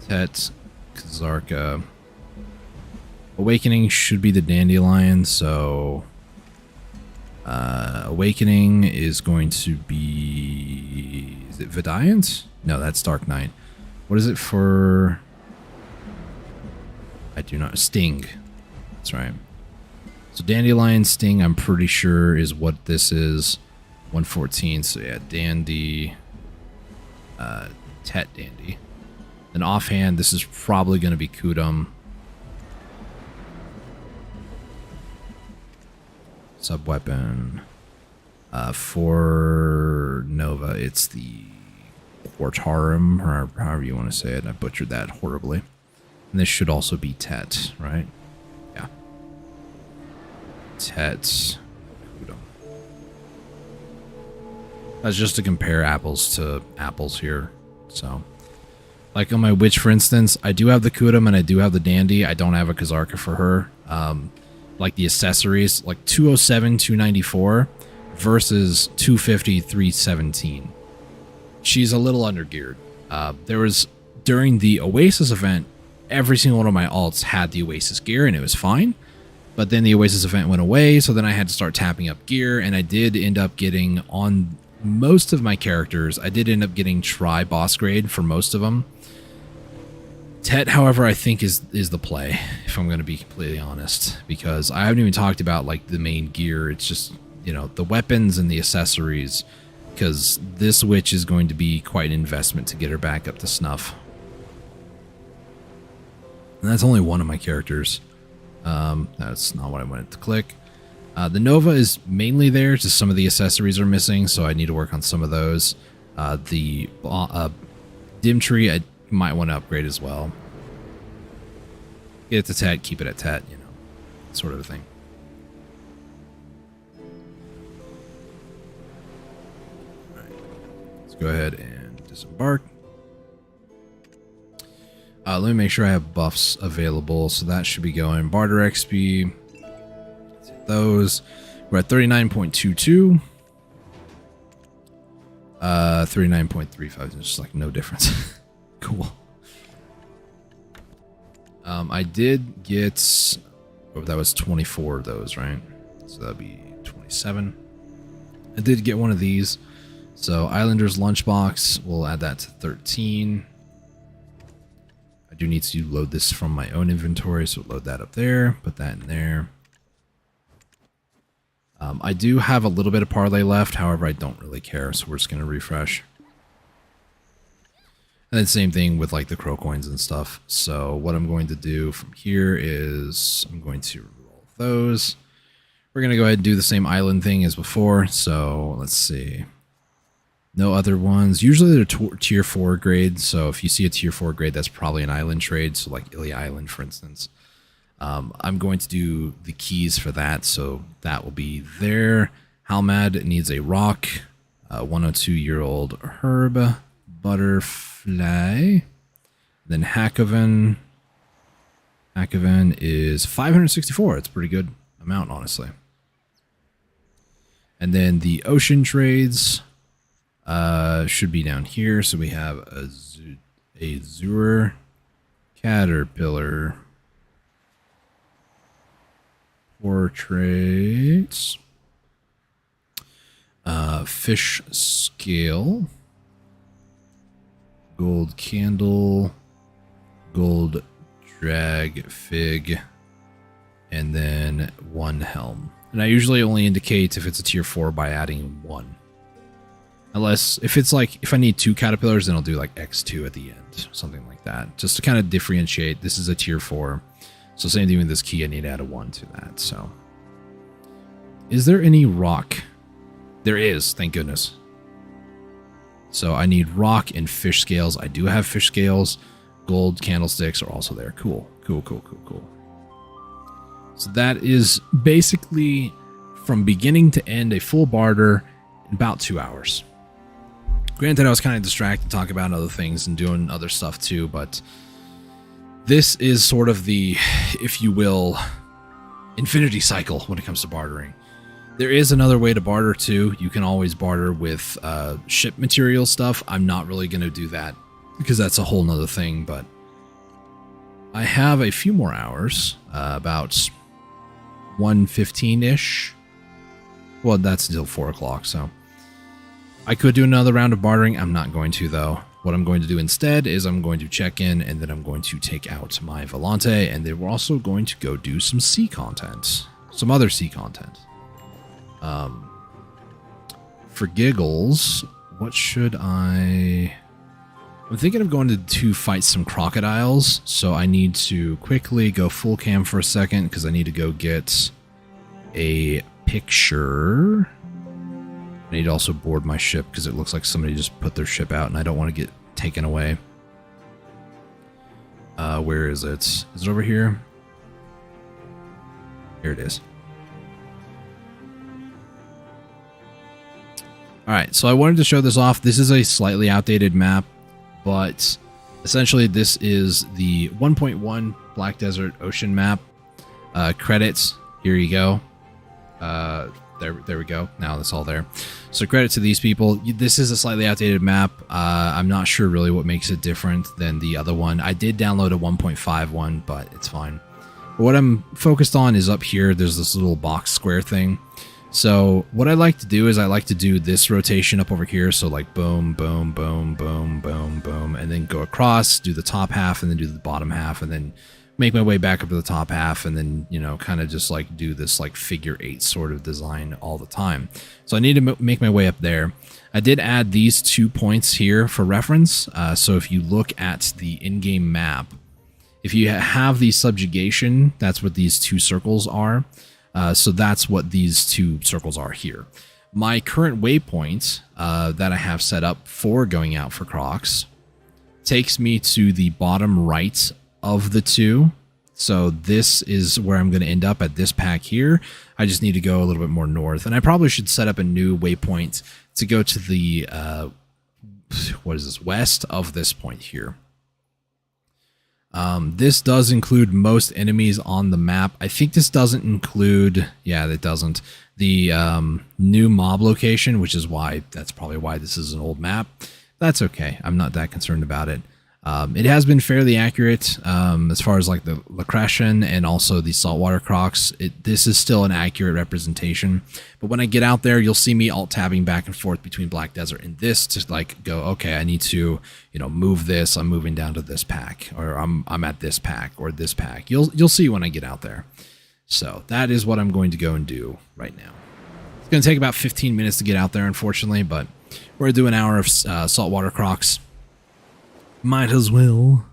Tet Kazarka. Awakening should be the Dandelion, so Awakening is going to be... Is it Vidiant? No, that's Dark Knight. What is it for... I do not... Sting. That's right. So Dandelion Sting, I'm pretty sure, is what this is. 114, so yeah, Dandy... Tet Dandy. Then offhand, this is probably going to be Kudum. Subweapon. For Nova, it's the Portarum, or however you want to say it. I butchered that horribly. And this should also be Tet, right? Yeah. Tet. Kudum. That's just to compare apples to apples here. So, like on my witch, for instance, I do have the Kudum and I do have the Dandy. I don't have a Kazarka for her. Like the accessories, like 207, 294 versus 250, 317. She's a little undergeared. There was, during the Oasis event, every single one of my alts had the Oasis gear and it was fine. But then the Oasis event went away, so then I had to start tapping up gear, and I did end up getting, on most of my characters, I did end up getting tri-boss grade for most of them. Tet, however, I think is the play, if I'm going to be completely honest, because I haven't even talked about like the main gear. It's just, you know, the weapons and the accessories, because this witch is going to be quite an investment to get her back up to snuff. And that's only one of my characters. That's not what I wanted to click. The Nova is mainly there, just some of the accessories are missing, so I need to work on some of those. The Dim Tree, I might want to upgrade as well. Get it to Tet, keep it at Tet, you know, sort of a thing. Alright, let's go ahead and disembark. Let me make sure I have buffs available, so that should be going. Barter XP, let's hit those. We're at 39.22. 39.35, just like no difference. Cool. I did get, oh, that was 24 of those, right? So that'd be 27. I did get one of these. So Islander's Lunchbox, we'll add that to 13. I do need to load this from my own inventory, so load that up there, put that in there. I do have a little bit of parlay left, however, I don't really care, so we're just going to refresh. And then same thing with like the crow coins and stuff. So what I'm going to do from here is I'm going to roll those. We're going to go ahead and do the same island thing as before. So let's see. No other ones. Usually they're tier 4 grades. So if you see a tier 4 grade, that's probably an island trade. So like Ilya Island, for instance. I'm going to do the keys for that. So that will be there. Halmad needs a rock. 102-year-old herb. Butterfly. Then Hackaven. Hackaven is 564. It's a pretty good amount, honestly. And then the ocean trades should be down here. So we have a Azure Caterpillar. Portraits. Fish scale. Gold candle. Gold drag fig. And then one helm. And I usually only indicate if it's a tier 4 by adding 1. Unless, if it's like, if I need 2 caterpillars, then I'll do like X2 at the end. Something like that. Just to kind of differentiate, this is a tier 4. So same thing with this key, I need to add a 1 to that, so. Is there any rock? There is, thank goodness. So I need rock and fish scales. I do have fish scales. Gold candlesticks are also there. Cool, cool, cool, cool, cool. So that is basically from beginning to end a full barter in about 2 hours. Granted, I was kind of distracted talking about other things and doing other stuff too, but this is sort of the, if you will, infinity cycle when it comes to bartering. There is another way to barter too. You can always barter with ship material stuff. I'm not really going to do that because that's a whole nother thing, but I have a few more hours, about 1:15-ish. Well, that's until 4 o'clock, so I could do another round of bartering. I'm not going to, though. What I'm going to do instead is I'm going to check in, and then I'm going to take out my Valentine, and then we're also going to go do some sea content. Some other sea content. For giggles, what should I... I'm thinking of going to fight some crocodiles, so I need to quickly go full cam for a second, because I need to go get a picture. I need to also board my ship, because it looks like somebody just put their ship out, and I don't want to get taken away. Where is it? Is it over here? Here it is. Alright, so I wanted to show this off. This is a slightly outdated map, but essentially this is the 1.1 Black Desert Ocean map. Credits, here you go. There we go. Now that's all there. So credit to these people. This is a slightly outdated map. I'm not sure really what makes it different than the other one. I did download a 1.5 one, but it's fine. But what I'm focused on is up here. There's this little box square thing. So what I like to do is I like to do this rotation up over here. So like boom, boom, boom, boom, boom, boom, and then go across, do the top half, and then do the bottom half, and then make my way back up to the top half, and then, you know, kind of just like do this like figure 8 sort of design all the time. So I need to make my way up there. I did add these 2 points here for reference. So if you look at the in-game map, if you have the subjugation, that's what these 2 circles are. So that's what these 2 circles are here. My current waypoint that I have set up for going out for crocs takes me to the bottom right of the 2. So this is where I'm going to end up at this pack here. I just need to go a little bit more north, and I probably should set up a new waypoint to go to the what is this, west of this point here. This does include most enemies on the map. I think this doesn't include, yeah, it doesn't, the new mob location, which is why, that's probably why this is an old map. That's okay. I'm not that concerned about it. It has been fairly accurate as far as like the Lacretian and also the saltwater crocs. This is still an accurate representation. But when I get out there, you'll see me alt-tabbing back and forth between Black Desert and this to like go, okay, I need to, you know, move this. I'm moving down to this pack, or I'm at this pack or this pack. You'll see when I get out there. So that is what I'm going to go and do right now. It's going to take about 15 minutes to get out there, unfortunately, but we're going to do an hour of saltwater crocs. Might as well.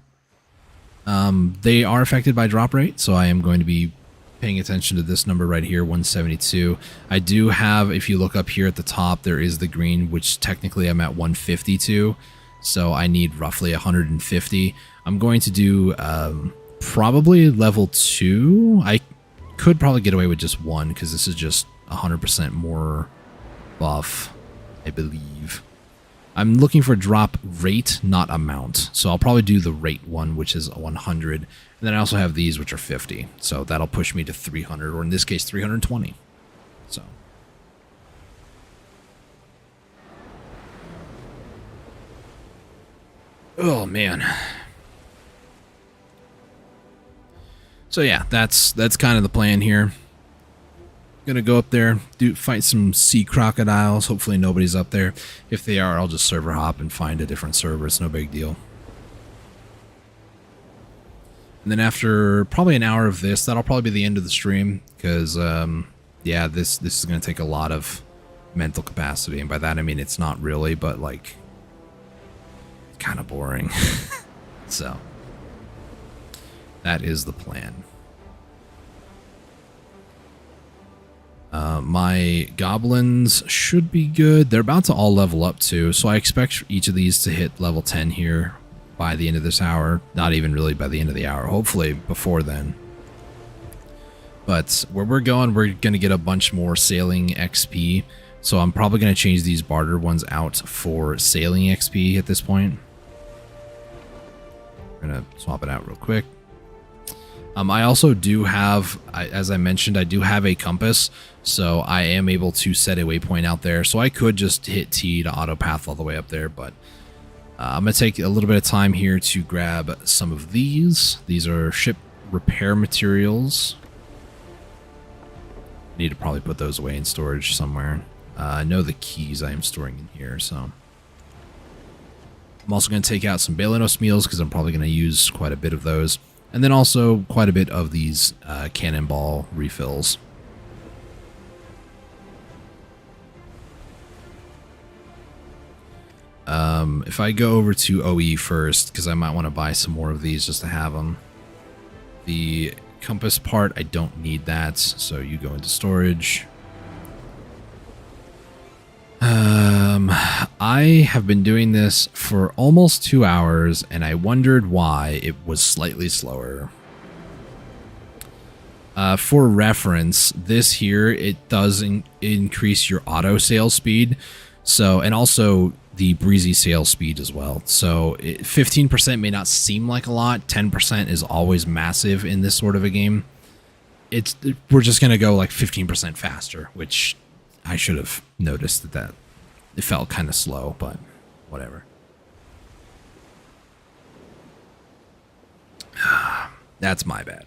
They are affected by drop rate, so I am going to be paying attention to this number right here, 172. I do have, if you look up here at the top, there is the green, which technically I'm at 152, so I need roughly 150. I'm going to do probably level 2. I could probably get away with just 1, because this is just 100% more buff, I believe. I'm looking for drop rate, not amount. So I'll probably do the rate one, which is 100. And then I also have these, which are 50. So that'll push me to 300, or in this case, 320. So. Oh, man. So yeah, that's kind of the plan here. Gonna go up there, fight some sea crocodiles. Hopefully nobody's up there. If they are, I'll just server hop and find a different server. It's no big deal. And then after probably an hour of this, that'll probably be the end of the stream, because yeah, yeah, this is going to take a lot of mental capacity, and by that I mean it's not really, but like kind of boring. So that is the plan. My goblins should be good. They're about to all level up too, so I expect each of these to hit level 10 here by the end of this hour. Not even really by the end of the hour, hopefully before then. But where we're going to get a bunch more sailing XP, so I'm probably going to change these barter ones out for sailing XP at this point. I'm going to swap it out real quick. I also do have, as I mentioned, I do have a compass, so I am able to set a waypoint out there. So I could just hit T to auto path all the way up there, but I'm going to take a little bit of time here to grab some of these. These are ship repair materials. Need to probably put those away in storage somewhere. I know the keys I am storing in here, so. I'm also going to take out some Balenos meals because I'm probably going to use quite a bit of those. And then also quite a bit of these cannonball refills. If I go over to OE first, because I might want to buy some more of these just to have them. The compass part, I don't need that, so you go into storage. I have been doing this for almost 2 hours, and I wondered why it was slightly slower. For reference, this here, it does increase your auto sail speed, so, and also the breezy sail speed as well. So 15% may not seem like a lot. 10% is always massive in this sort of a game. We're just gonna go like 15% faster, which I should have noticed that it felt kind of slow, but whatever. That's my bad.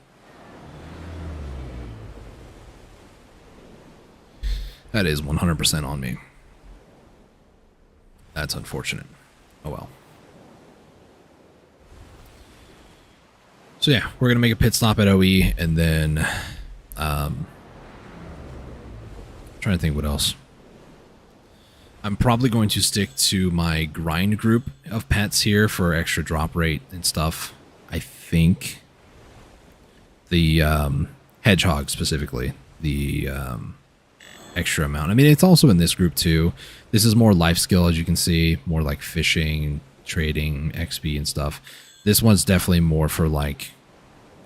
That is 100% on me. That's unfortunate. Oh well. So yeah, we're gonna make a pit stop at OE, and then trying to think what else. I'm probably going to stick to my grind group of pets here for extra drop rate and stuff. I think the hedgehog specifically, the extra amount. I mean, it's also in this group too. This is more life skill, as you can see, more like fishing, trading, XP and stuff. This one's definitely more for like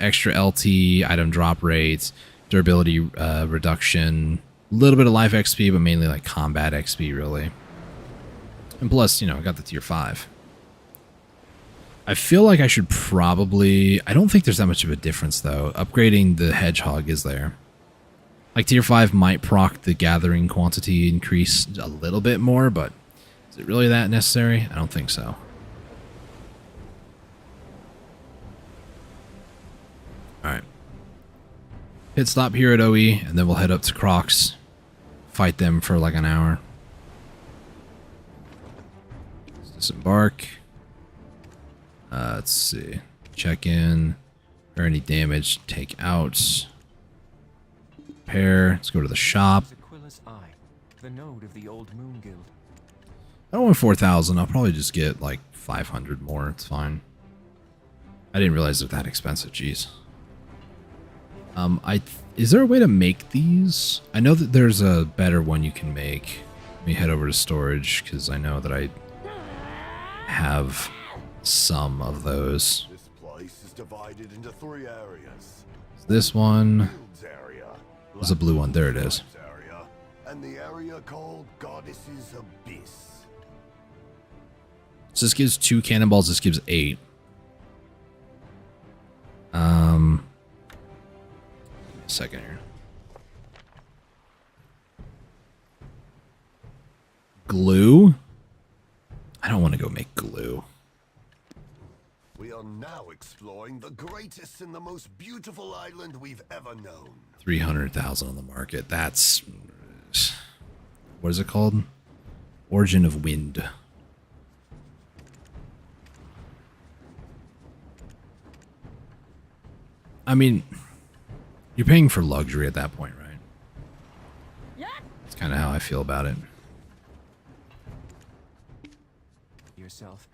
extra LT, item drop rates, durability reduction, a little bit of life XP, but mainly like combat XP really. And plus, you know, I got the tier 5. I feel like I should probably, I don't think there's that much of a difference though. Upgrading the hedgehog is there. Like tier 5 might proc the gathering quantity increase a little bit more, but is it really that necessary? I don't think so. Alright. Pit stop here at OE, and then we'll head up to Crocs. Fight them for like an hour. Let's disembark. Let's see. Check in. Or any damage. Take out. Repair. Let's go to the shop. The node of the old Moon Guild. I don't want 4,000. I'll probably just get like 500 more. It's fine. I didn't realize they're that expensive. Jeez. Is there a way to make these? I know that there's a better one you can make. Let me head over to storage because I know that I have some of those. This place is divided into 3 areas. This one. Area, There's a blue one. There it is. area, and the area called Goddess's Abyss. So this gives 2 cannonballs. This gives 8. A second here. Glue? I don't want to go make glue. We are now exploring the greatest and the most beautiful island we've ever known. 300,000 on the market. That's, what is it called? Origin of Wind. I mean, you're paying for luxury at that point, right? That's kind of how I feel about it. Yourself.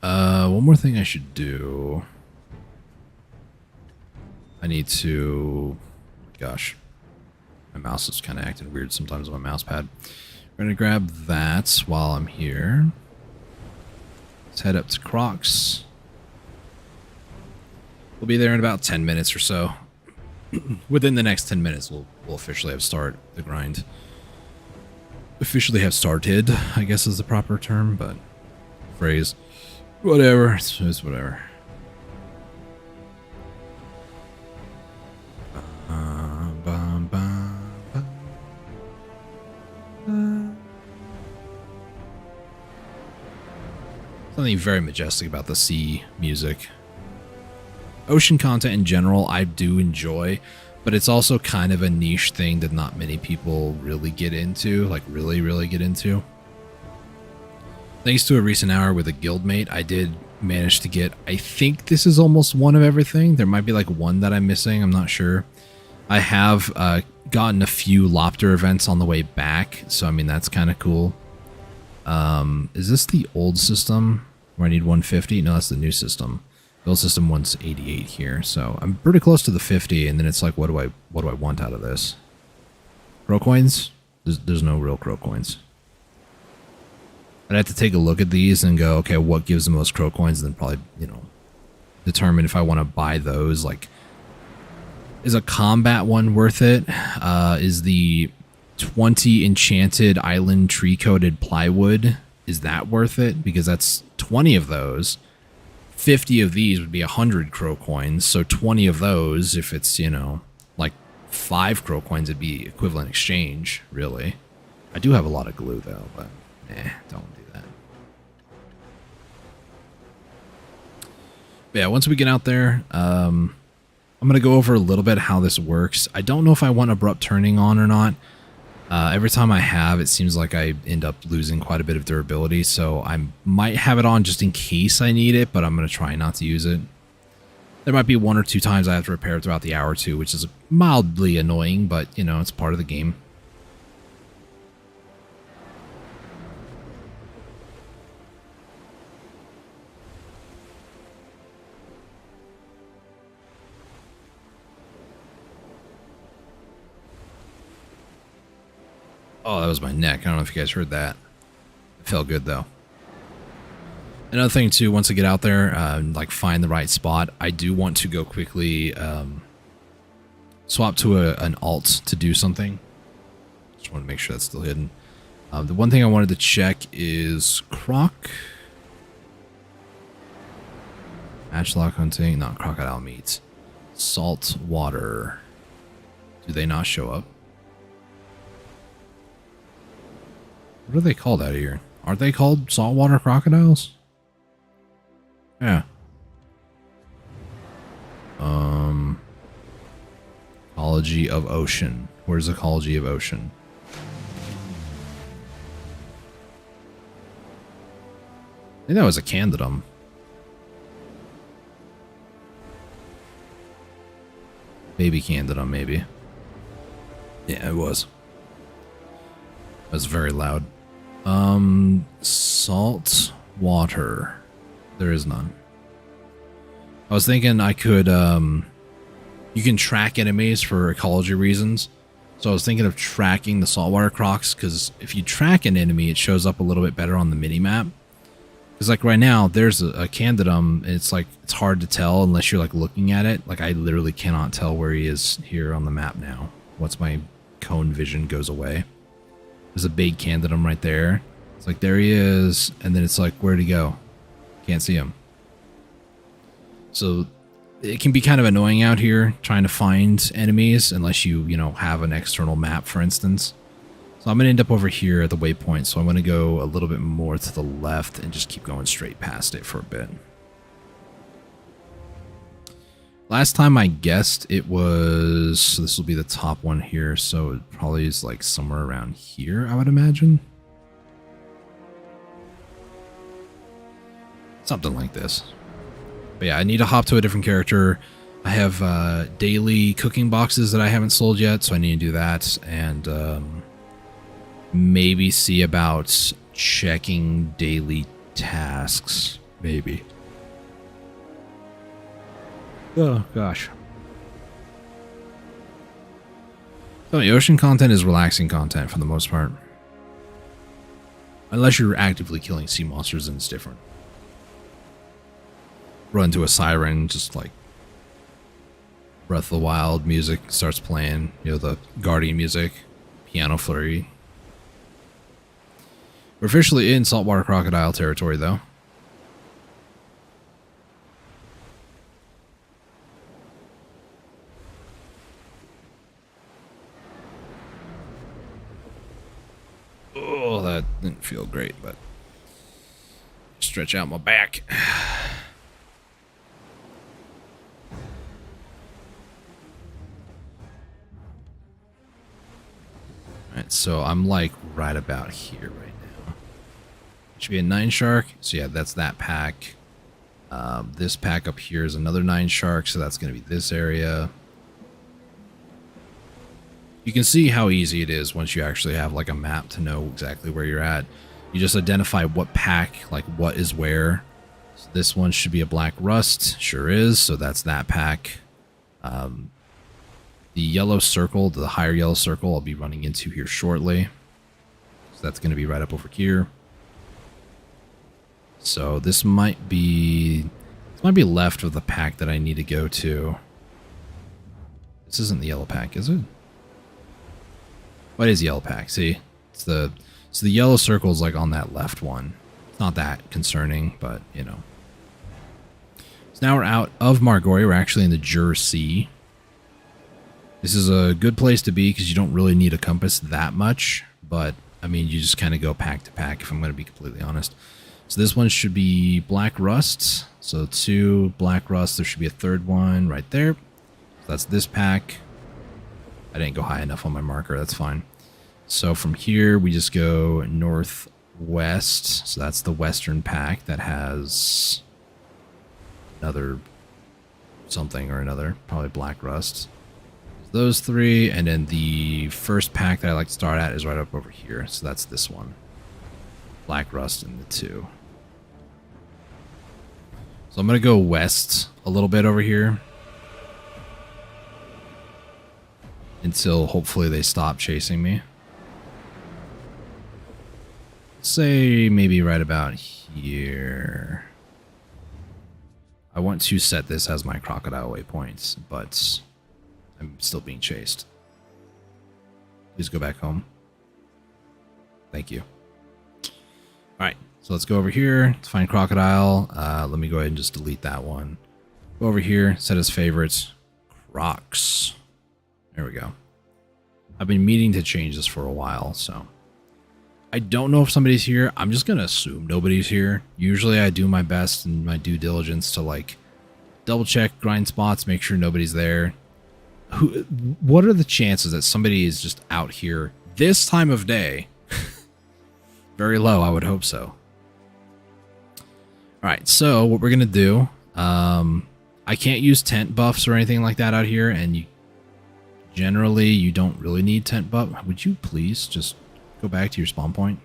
One more thing I should do. I need to... Gosh. My mouse is kind of acting weird sometimes on my mouse pad. We're going to grab that while I'm here. Let's head up to Crocs. We'll be there in about 10 minutes or so. Within the next 10 minutes, we'll officially have start the grind. Officially have started, I guess is the proper term, but phrase. Whatever. It's whatever. Something very majestic about the sea music. Ocean content in general, I do enjoy, but it's also kind of a niche thing that not many people really get into, like really get into. Thanks to a recent hour with a guildmate, I did manage to get, I think this is almost one of everything. There might be like one that I'm missing, I'm not sure. I have gotten a few Lopter events on the way back, so I mean that's kind of cool. Is this the old system where I need 150? No, that's the new system. The old system wants 88 here, so I'm pretty close to the 50, and then it's like, what do I want out of this? Crow coins? There's no real crow coins. I'd have to take a look at these and go, okay, what gives the most crow coins, and then probably, you know, determine if I want to buy those. Like, is a combat one worth it? Is the 20 enchanted island tree coated plywood, is that worth it? Because that's 20 of those. 50 of these would be 100 crow coins, so 20 of those, if it's, you know, like 5 crow coins, it'd be equivalent exchange, really. I do have a lot of glue, though, but don't do that. But yeah, once we get out there, I'm going to go over a little bit how this works. I don't know if I want abrupt turning on or not. Every time I have, it seems like I end up losing quite a bit of durability, so I might have it on just in case I need it, but I'm going to try not to use it. There might be 1 or 2 times I have to repair it throughout the hour or two, which is mildly annoying, but, you know, it's part of the game. Oh, that was my neck. I don't know if you guys heard that. It felt good, though. Another thing, too, once I get out there, like find the right spot, I do want to go quickly swap to an alt to do something. Just want to make sure that's still hidden. The one thing I wanted to check is croc. Matchlock hunting, not crocodile meat. Salt water. Do they not show up? What are they called out here? Aren't they called saltwater crocodiles? Yeah. Ecology of ocean. Where's ecology of ocean? I think that was a candidum. Baby candidum, maybe. Yeah, it was. It was very loud. Salt water. There is none. I was thinking I could, you can track enemies for ecology reasons. So I was thinking of tracking the saltwater crocs, because if you track an enemy, it shows up a little bit better on the minimap. Because like right now, there's a candidum, and it's like, it's hard to tell unless you're like looking at it. Like I literally cannot tell where he is here on the map now. Once my cone vision goes away. There's a big candidum right there. It's like, there he is. And then it's like, where'd he go? Can't see him. So it can be kind of annoying out here trying to find enemies unless you know, have an external map, for instance. So I'm going to end up over here at the waypoint. So I'm going to go a little bit more to the left and just keep going straight past it for a bit. Last time I guessed it was, so this will be the top one here, so it probably is like somewhere around here, I would imagine. Something like this. But yeah, I need to hop to a different character. I I have daily cooking boxes that I haven't sold yet, so I need to do that, and maybe see about checking daily tasks. Maybe. Oh gosh. So the ocean content is relaxing content for the most part. Unless you're actively killing sea monsters, and it's different. Run to a siren, just like Breath of the Wild music starts playing, you know, the Guardian music, piano flurry. We're officially in saltwater crocodile territory, though. Oh, that didn't feel great, but stretch out my back. Alright, so I'm like right about here right now. Should be a 9 shark. So yeah, that's that pack. This pack up here is another 9 shark, so that's going to be this area. You can see how easy it is once you actually have like a map to know exactly where you're at. You just identify what pack, like what is where. So this one should be a black rust. Sure is. So that's that pack. The yellow circle, the higher yellow circle, I'll be running into here shortly. So that's going to be right up over here. So this might be left of the pack that I need to go to. This isn't the yellow pack, is it? What is yellow pack? See, so the yellow circle is like on that left one. It's not that concerning, but you know. So now we're out of Margory. We're actually in the Jur Sea. This is a good place to be because you don't really need a compass that much, but I mean, you just kind of go pack to pack if I'm going to be completely honest. So this one should be black rust. So 2 black rust. There should be a third one right there. So that's this pack. I didn't go high enough on my marker. That's fine. So from here, we just go northwest. So that's the western pack that has another something or another. Probably black rust. Those 3. And then the first pack that I like to start at is right up over here. So that's this one. Black rust and the 2. So I'm going to go west a little bit over here. Until hopefully they stop chasing me. Say maybe right about here. I want to set this as my crocodile waypoints, but I'm still being chased. Please go back home. Thank you. Alright, so let's go over here to find crocodile. Let me go ahead and just delete that one. Go over here, set as favorites. Crocs. There we go. I've been meaning to change this for a while, so. I don't know if somebody's here. I'm just going to assume nobody's here. Usually I do my best and my due diligence to like double check grind spots, make sure nobody's there. What are the chances that somebody is just out here this time of day? Very low, I would hope so. Alright, so what we're going to do, I can't use tent buffs or anything like that out here, and generally, you don't really need tent buff. Would you please just go back to your spawn point?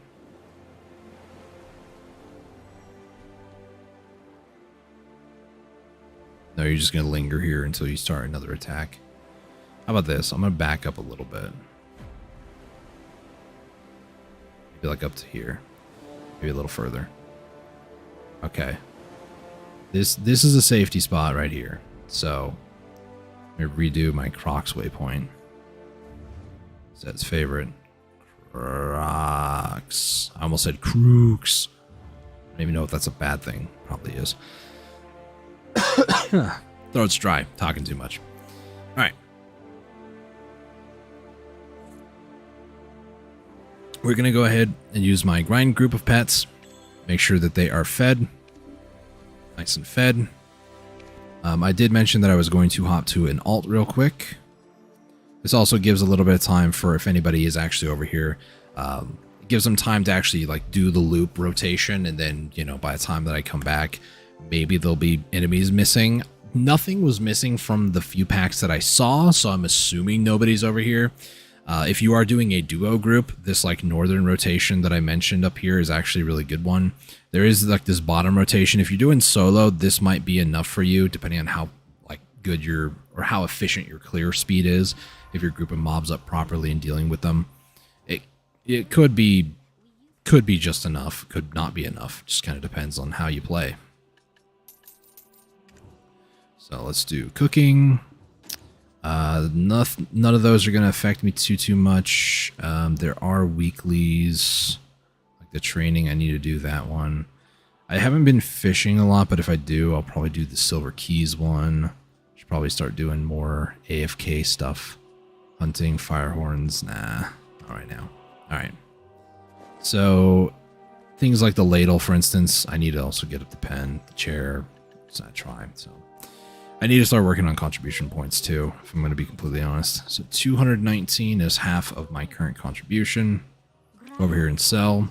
No, you're just going to linger here until you start another attack. How about this? I'm going to back up a little bit. Maybe like up to here. Maybe a little further. Okay. This is a safety spot right here. So I'm going to redo my Crocs waypoint. That's favorite. Crocs. I almost said Crooks. I don't even know if that's a bad thing. Probably is. Throat's dry. Talking too much. Alright. We're going to go ahead and use my grind group of pets. Make sure that they are fed. Nice and fed. I did mention that I was going to hop to an alt real quick. This also gives a little bit of time for if anybody is actually over here. It gives them time to actually like do the loop rotation, and then, you know, by the time that I come back, maybe there'll be enemies missing. Nothing was missing from the few packs that I saw, so I'm assuming nobody's over here. If you are doing a duo group, this like northern rotation that I mentioned up here is actually a really good one. There is like this bottom rotation. If you're doing solo, this might be enough for you, depending on how like good your or how efficient your clear speed is. If you're grouping mobs up properly and dealing with them, it could be just enough, could not be enough. Just kind of depends on how you play. So let's do cooking. None of those are going to affect me too much. There are weeklies, like the training. I need to do that one. I haven't been fishing a lot, but if I do, I'll probably do the Silver Keys one. Should probably start doing more AFK stuff. Hunting, fire horns, nah, not right now. All right. So things like the ladle, for instance, I need to also get up the pen, the chair. It's not try. So I need to start working on contribution points too, if I'm going to be completely honest. So 219 is half of my current contribution. Go over here and sell.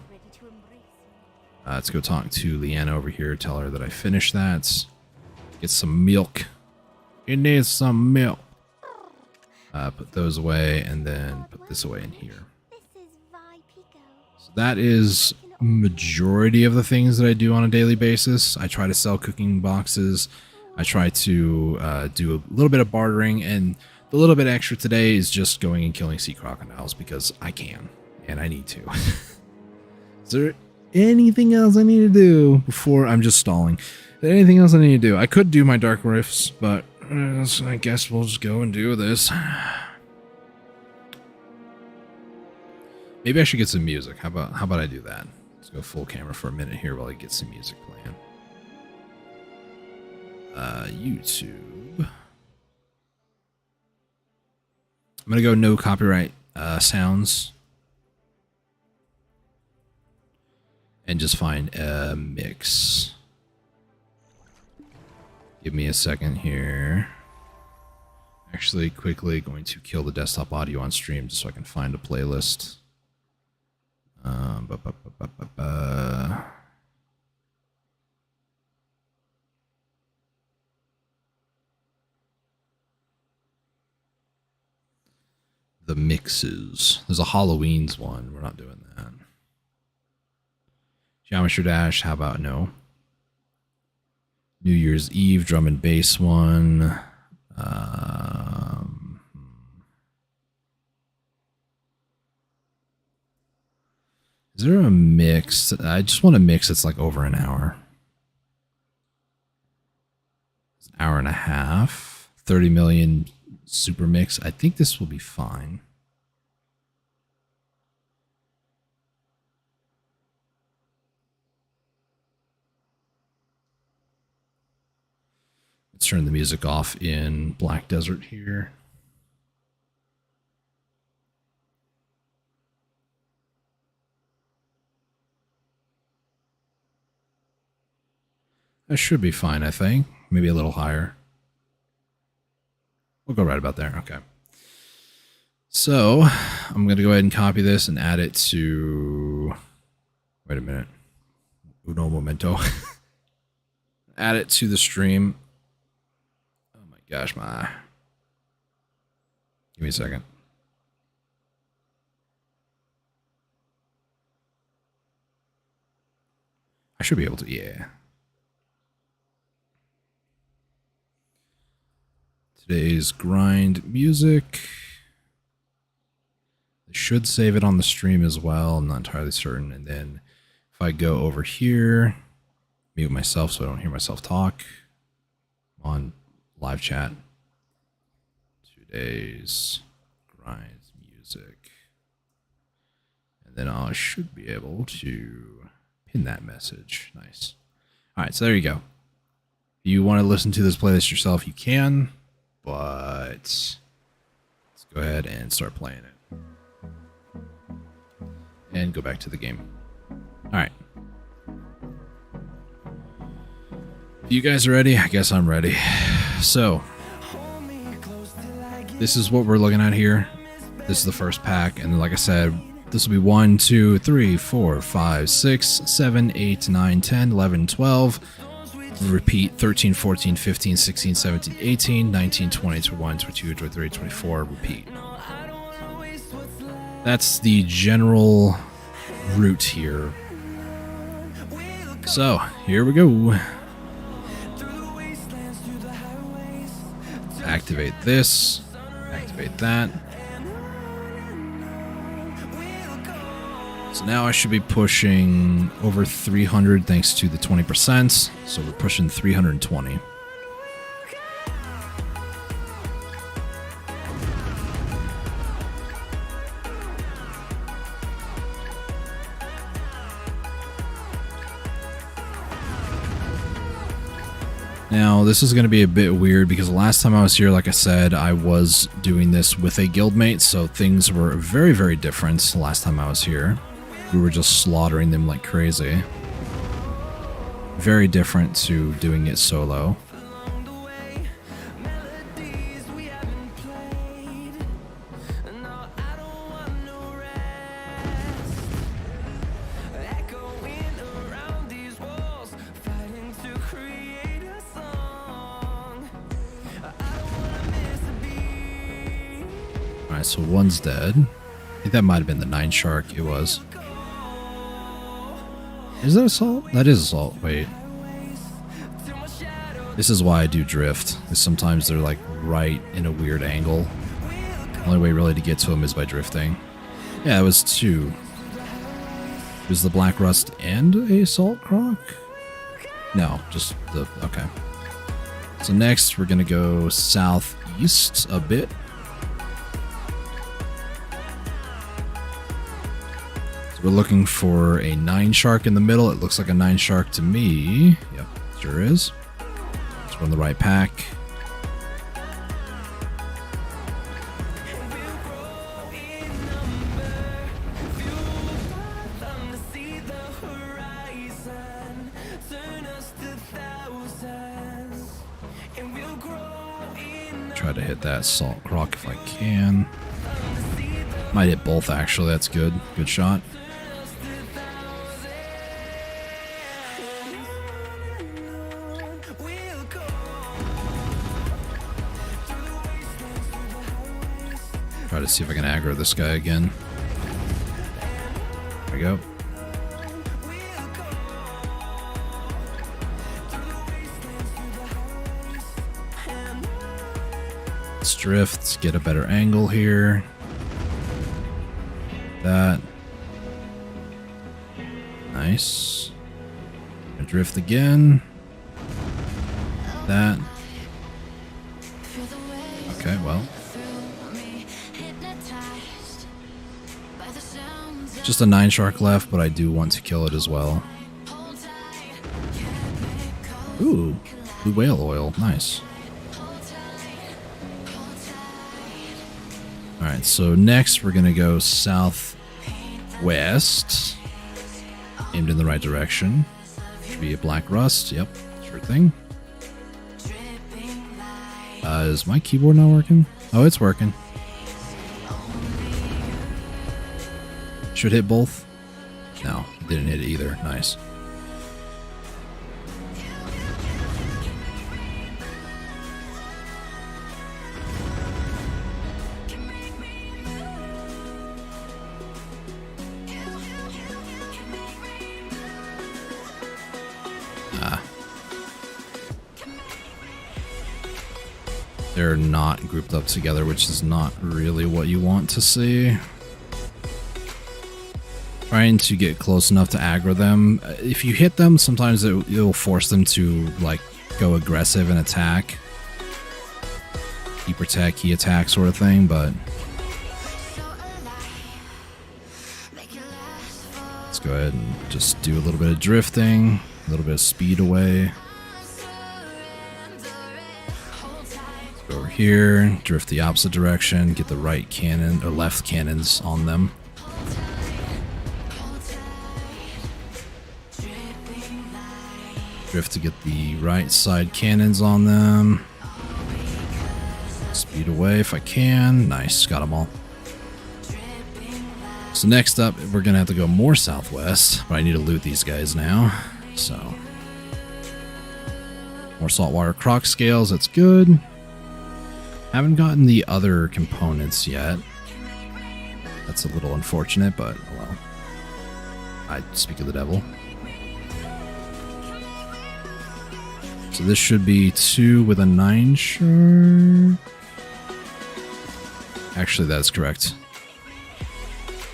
Let's go talk to Leanna over here. Tell her that I finished that. Get some milk. It needs some milk. Put those away and then put this away in here. So that is majority of the things that I do on a daily basis. I try to sell cooking boxes. I try to do a little bit of bartering, and the little bit extra today is just going and killing sea crocodiles because I can and I need to. Is there anything else I need to do before I'm just stalling? Is there anything else I need to do? I could do my dark rifts, but I guess we'll just go and do this. Maybe I should get some music. How about I do that? Let's go full camera for a minute here while I get some music playing. YouTube. I'm gonna go no copyright sounds and just find a mix. Give me a second here. Actually, quickly going to kill the desktop audio on stream just so I can find a playlist. The mixes. There's a Halloween's one. We're not doing that. Geometry Dash. How about no? New Year's Eve drum and bass one. Is there a mix? I just want a mix that's like over an hour. It's an hour and a half. 30 million super mix. I think this will be fine. Let's turn the music off in Black Desert here. That should be fine, I think. Maybe a little higher. We'll go right about there. Okay. So I'm going to go ahead and copy this and add it to... Wait a minute. Uno momento. Add it to the stream. Oh my gosh, my... Give me a second. I should be able to, yeah. Today's grind music. I should save it on the stream as well. I'm not entirely certain. And then if I go over here, mute myself so I don't hear myself talk on live chat. Today's grind music. And then I should be able to pin that message. Nice. All right, so there you go. If you want to listen to this playlist yourself, you can. But let's go ahead and start playing it. And go back to the game. Alright. If you guys are ready, I guess I'm ready. So, this is what we're looking at here. This is the first pack. And like I said, this will be 1, 2, 3, 4, 5, 6, 7, 8, 9, 10, 11, 12. Repeat 13, 14, 15, 16, 17, 18, 19, 20, 21, 22, 23, 24. Repeat. That's the general route here. So, here we go. Activate this. Activate that. So now I should be pushing over 300 thanks to the 20%. So we're pushing 320. Now, this is going to be a bit weird because the last time I was here, like I said, I was doing this with a guildmate, so things were very, very different the last time I was here. We were just slaughtering them like crazy. Very different to doing it solo. Alright, so one's dead. I think that might have been the 9 shark. It was. Is that assault? That is assault. Wait. This is why I do drift. Because sometimes they're like right in a weird angle. The only way really to get to them is by drifting. Yeah, it was 2. It was the Black Rust and a Salt Croc? No, just the... Okay. So next we're going to go southeast a bit. We're looking for a 9 shark in the middle. It looks like a 9 shark to me. Yep, sure is. So we're in the right pack. Try to hit that Salt Croc if I can. Might hit both actually. That's good. Good shot. Try to see if I can aggro this guy again. There we go. Let's drift, get a better angle here. That. Nice. And drift again. That. Okay, well. Just a 9 shark left, but I do want to kill it as well. Ooh, blue whale oil. Nice. Alright, so next we're going to go southwest. Aimed in the right direction. Should be a Black Rust. Yep, sure thing. Is my keyboard not working? Oh, it's working. Should hit both? No, it didn't hit it either. Nice. They're not grouped up together, which is not really what you want to see. Trying to get close enough to aggro them. If you hit them, sometimes it'll force them to like go aggressive and attack. Key protect, key attack sort of thing, but let's go ahead and just do a little bit of drifting, a little bit of speed away. Let's go over here, drift the opposite direction, get the right cannon or left cannons on them. Drift to get the right side cannons on them. Speed away if I can. Nice, got them all. So next up, we're going to have to go more southwest, but I need to loot these guys now. So More saltwater croc scales, that's good. Haven't gotten the other components yet. That's a little unfortunate, but oh well. I speak of the devil. So this should be 2 with a 9 shark. Actually, that's correct.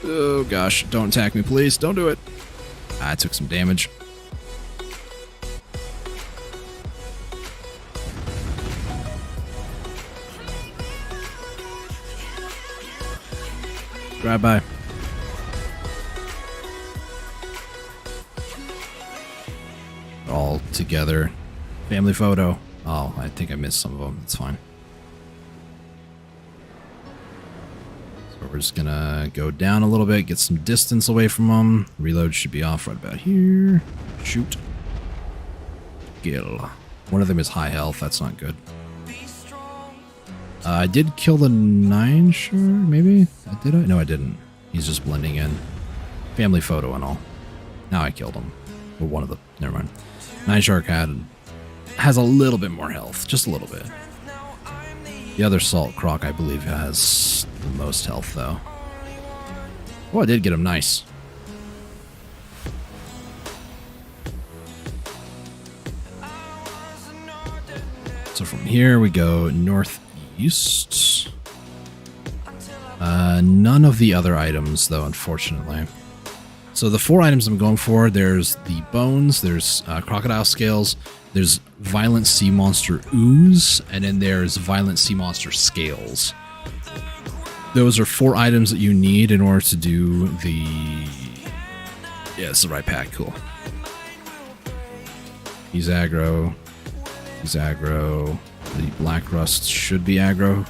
Oh gosh, don't attack me, please. Don't do it. I took some damage. Drive by. All together. Family photo. Oh, I think I missed some of them. It's fine. So we're just gonna go down a little bit, get some distance away from them. Reload should be off right about here. Shoot. Kill. One of them is high health. That's not good. I did kill the 9 shark, maybe? Did I? No, I didn't. He's just blending in. Family photo and all. Now I killed him. Well, one of the... Never mind. 9 shark has a little bit more health. Just a little bit. The other salt croc, I believe, has the most health, though. Oh, I did get him. Nice. So from here, we go northeast. None of the other items, though, unfortunately. So the 4 items I'm going for, there's the bones, there's crocodile scales, there's violent sea monster ooze, and then there's violent sea monster scales. Those are 4 items that you need in order to do the... Yeah, it's the right pack. Cool. He's aggro. He's aggro. The black rust should be aggro.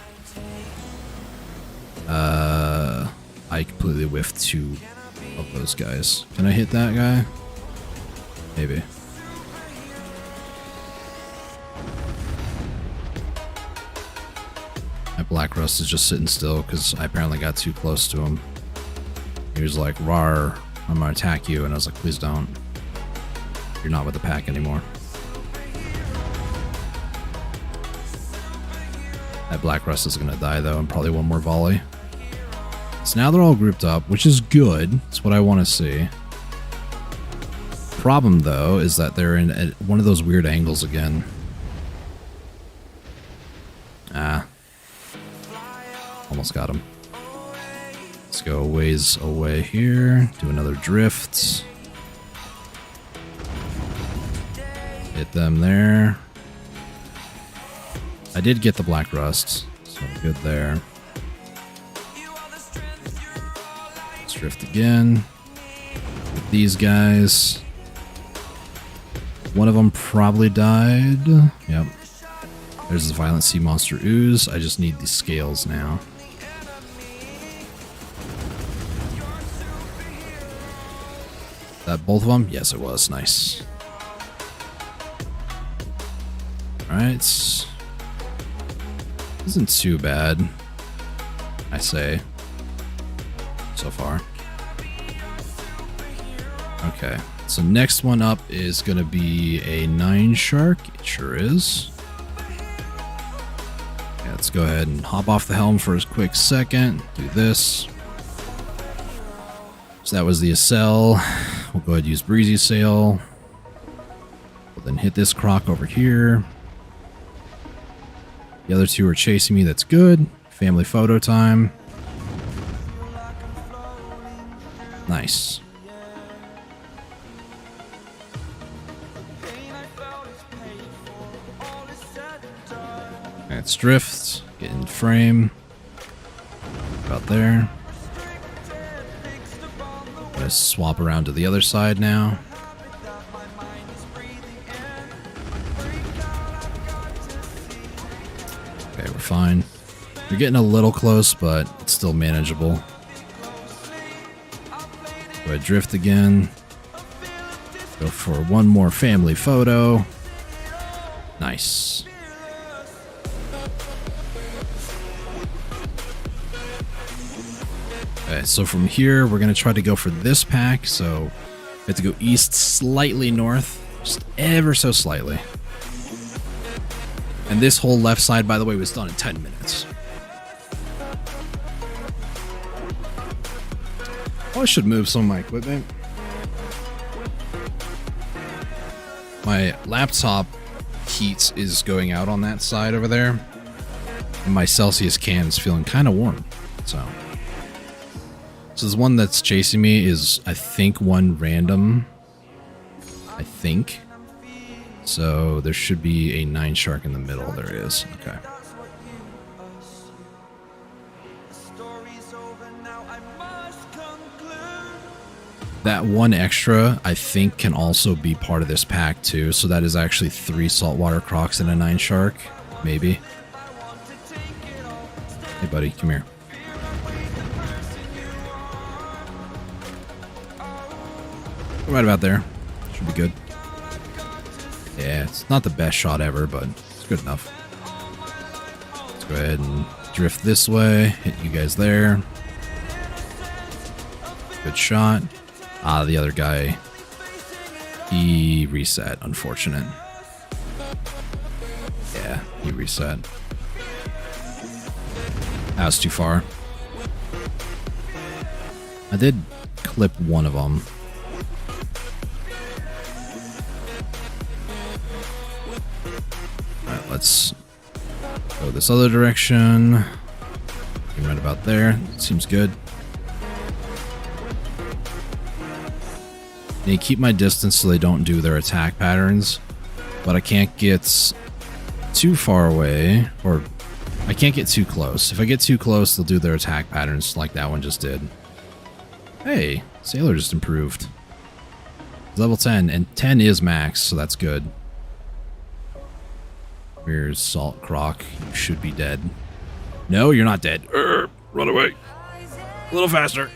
I completely whiffed 2 of those guys. Can I hit that guy? Maybe. My black rust is just sitting still because I apparently got too close to him. He was like, "Rawr, I'm gonna attack you," and I was like, "Please don't. You're not with the pack anymore." That black rust is gonna die though, and probably one more volley. So now they're all grouped up, which is good. It's what I want to see. Problem though is that they're in one of those weird angles again. Ah. Almost got him. Let's go a ways away here. Do another drift. Hit them there. I did get the black rust, so I'm good there. Let's drift again. With these guys. One of them probably died. Yep. There's the violent sea monster ooze. I just need the scales now. That both of them? Yes, it was. Nice. Alright. Isn't too bad, I say, so far. Okay, so next one up is going to be a 9 shark. It sure is. Okay, let's go ahead and hop off the helm for a quick second. Do this. So that was the Accel. We'll go ahead and use Breezy Sail. We'll then hit this croc over here. The other 2 are chasing me. That's good. Family photo time. Nice. Let's drift. Get in frame. About there. Gonna swap around to the other side now. Okay, we're fine. We're getting a little close, but it's still manageable. Go ahead, drift again. Go for one more family photo. Nice. Okay, so from here, we're going to try to go for this pack. So we have to go east, slightly north, just ever so slightly. And this whole left side, by the way, was done in 10 minutes. Oh, I should move some of my equipment. My laptop heat is going out on that side over there. And my Celsius can is feeling kind of warm. So this one that's chasing me is, I think, one random. I think. So there should be a 9 shark in the middle. There is. Okay. That one extra, I think, can also be part of this pack too. So that is actually 3 saltwater crocs and a 9 shark. Maybe. Hey buddy, come here. Right about there. Should be good. Yeah, it's not the best shot ever, but it's good enough. Let's go ahead and drift this way. Hit you guys there. Good shot. Ah, the other guy, he reset, unfortunate. Yeah, he reset. That was too far. I did clip one of them. Alright, let's go this other direction. Right about there. Seems good. They keep my distance so they don't do their attack patterns, but I can't get too far away, or I can't get too close. If I get too close, they'll do their attack patterns like that one just did. Hey, Sailor just improved. Level 10, and 10 is max, so that's good. Here's Salt Croc. You should be dead. No, you're not dead. Run away. A little faster.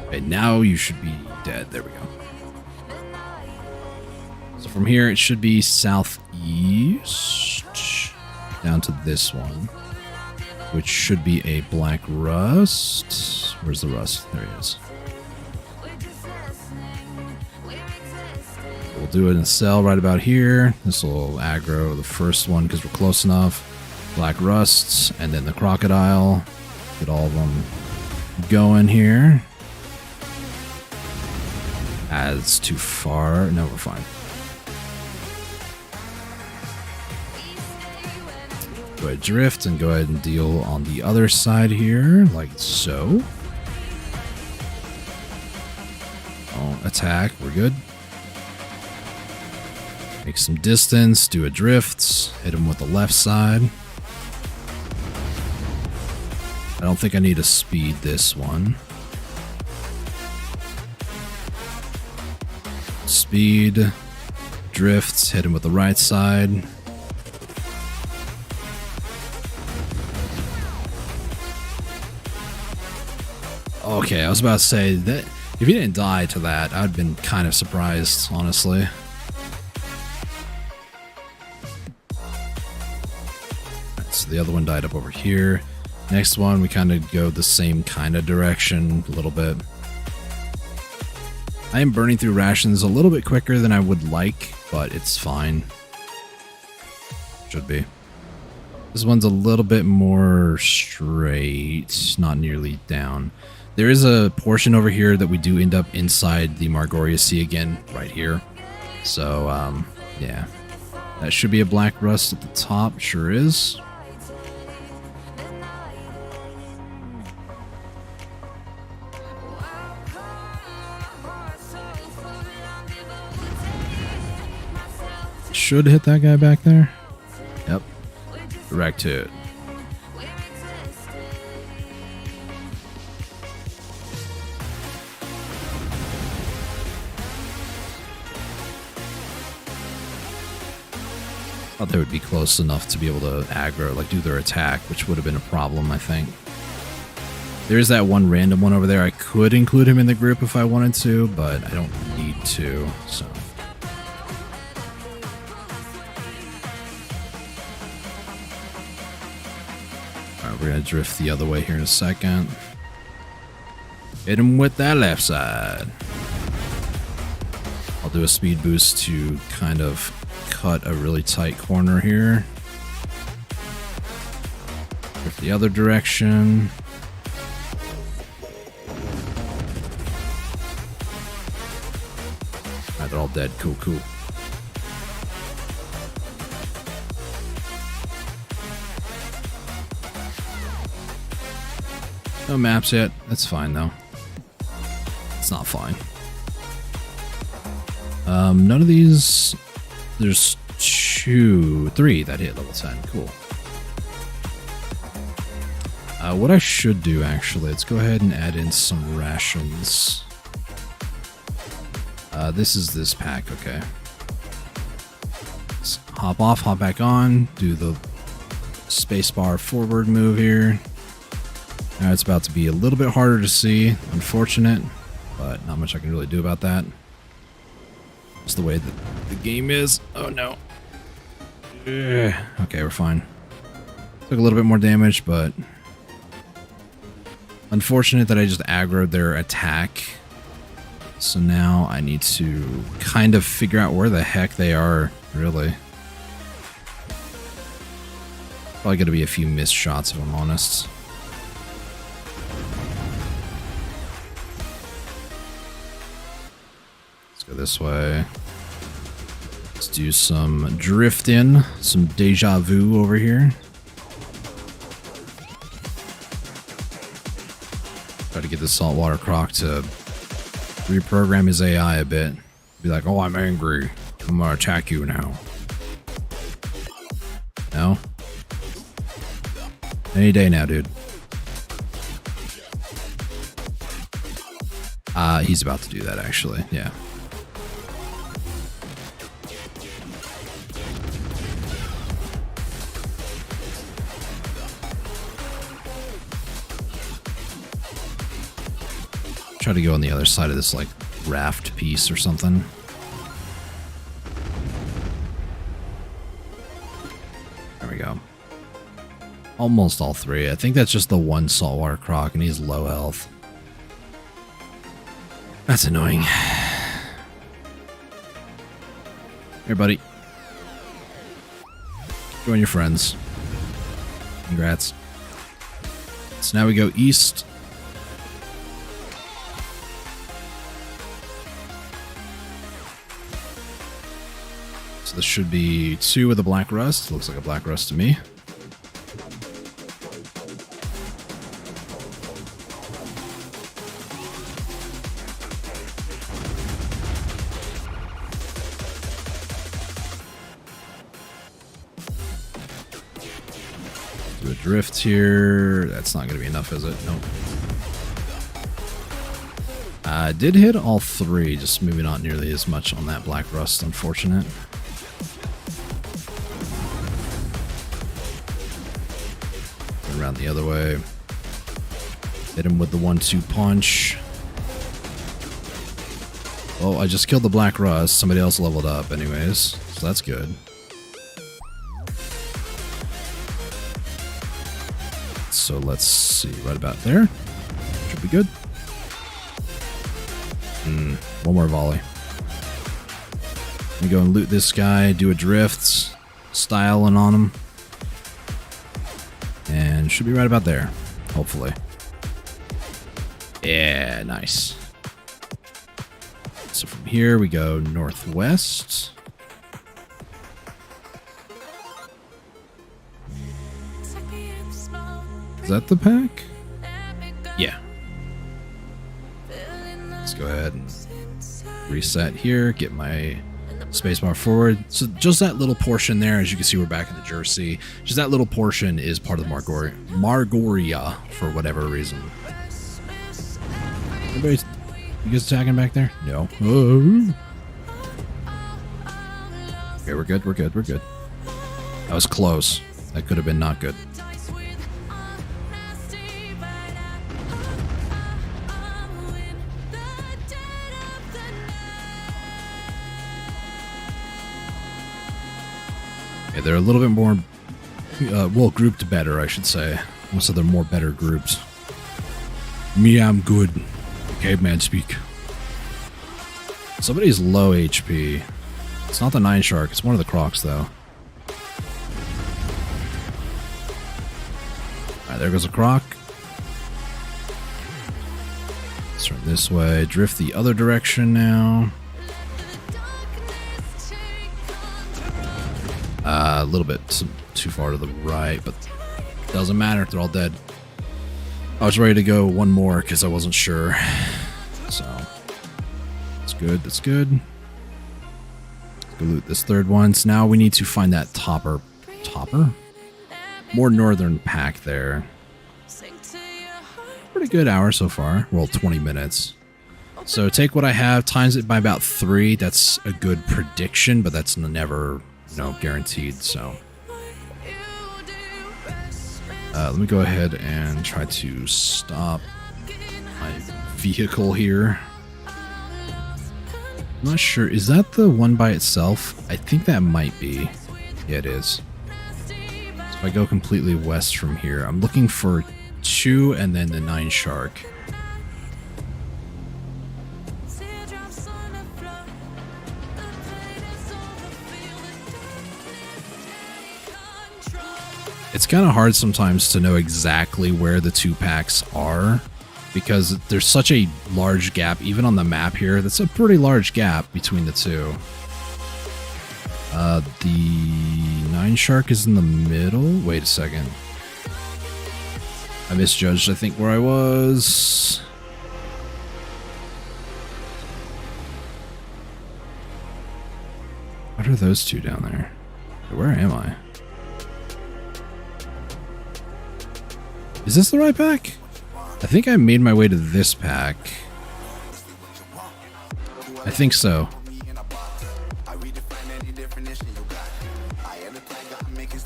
Okay, now you should be dead. There we go. So from here, it should be southeast down to this one, which should be a black rust. Where's the rust? There he is. We'll do it in a cell right about here. This will aggro the first one because we're close enough. Black rusts, and then the crocodile. Get all of them going here. That's too far. No, we're fine. Go ahead, drift, and go ahead and deal on the other side here, like so. Oh, attack. We're good. Make some distance. Do a drift. Hit him with the left side. I don't think I need to speed this one. Speed, drifts, hit him with the right side. Okay, I was about to say that if he didn't die to that, I'd been kind of surprised, honestly. So the other one died up over here. Next one, we kind of go the same kind of direction a little bit. I am burning through rations a little bit quicker than I would like, but it's fine. Should be. This one's a little bit more straight, not nearly down. There is a portion over here that we do end up inside the Margoria Sea again, right here. So, yeah. That should be a black rust at the top, sure is. Should hit that guy back there. Yep. Direct hit. Thought they would be close enough to be able to aggro, like do their attack, which would have been a problem, I think. There's that one random one over there. I could include him in the group if I wanted to, but I don't need to, so. Alright, we're going to drift the other way here in a second. Hit him with that left side. I'll do a speed boost to kind of cut a really tight corner here. With the other direction. Alright, they're all dead. Cool, cool. No maps yet. That's fine, though. It's not fine. None of these... There's 3 that hit level 10. Cool. What I should do, actually, let's go ahead and add in some rations. This is this pack, okay. Let's hop off, hop back on, do the spacebar forward move here. Now it's about to be a little bit harder to see, unfortunate, but not much I can really do about that. It's the way that the game is. Oh no. Ugh. Okay, we're fine. Took a little bit more damage, but unfortunate that I just aggroed their attack. So now I need to kind of figure out where the heck they are, really. Probably going to be a few missed shots, if I'm honest. Let's go this way. Let's do some drifting, some deja vu over here. Try to get the saltwater croc to reprogram his AI a bit. Be like, oh, I'm angry. I'm gonna attack you now. No? Any day now, dude. He's about to do that, actually. Yeah. Try to go on the other side of this, like, raft piece or something. There we go. Almost all 3. I think that's just the one saltwater croc, and he's low health. That's annoying. Here, buddy. Join your friends. Congrats. So now we go east. So this should be 2 with a black rust. Looks like a black rust to me. Do a drift here. That's not going to be enough, is it? Nope. Did hit all 3, just maybe not nearly as much on that black rust, unfortunate. Around the other way. Hit him with the 1-2 punch. Oh, I just killed the black rust. Somebody else leveled up anyways, so that's good. So let's see, right about there. Should be good. One more volley. Let me go and loot this guy, do a drift, styling on him. And should be right about there, hopefully. Yeah, nice. So from here we go northwest. Is that the pack? Yeah. Let's go ahead and reset here, get my spacebar forward. So just that little portion there, as you can see, we're back in the Jersey. Just that little portion is part of the Margoria for whatever reason. Everybody, you guys attacking back there? No. Oh. Okay, we're good, we're good, we're good. That was close. That could have been not good. Okay, they're a little bit more, well, grouped better, I should say. So they're more better groups. Me, I'm good. Caveman speak. Somebody's low HP. It's not the 9 shark, it's one of the crocs though. Alright, there goes a croc. Let's turn this way. Drift the other direction now. A little bit too far to the right, but doesn't matter. They're all dead. I was ready to go one more because I wasn't sure. So, that's good. That's good. Let's go loot this third one. So now we need to find that topper. Topper? More northern pack there. Pretty good hour so far. Well, 20 minutes. So take what I have, times it by about 3. That's a good prediction, but that's never, guaranteed. So let me go ahead and try to stop my vehicle here. I'm not sure. Is that the one by itself? I think that might be. Yeah, it is. So if I go completely west from here, I'm looking for 2 and then the 9 shark. It's kind of hard sometimes to know exactly where the 2 packs are because there's such a large gap, even on the map here. That's a pretty large gap between the 2. The 9 shark is in the middle. Wait a second. I misjudged, I think, where I was. What are those 2 down there? Where am I? Is this the right pack? I think I made my way to this pack. I think so.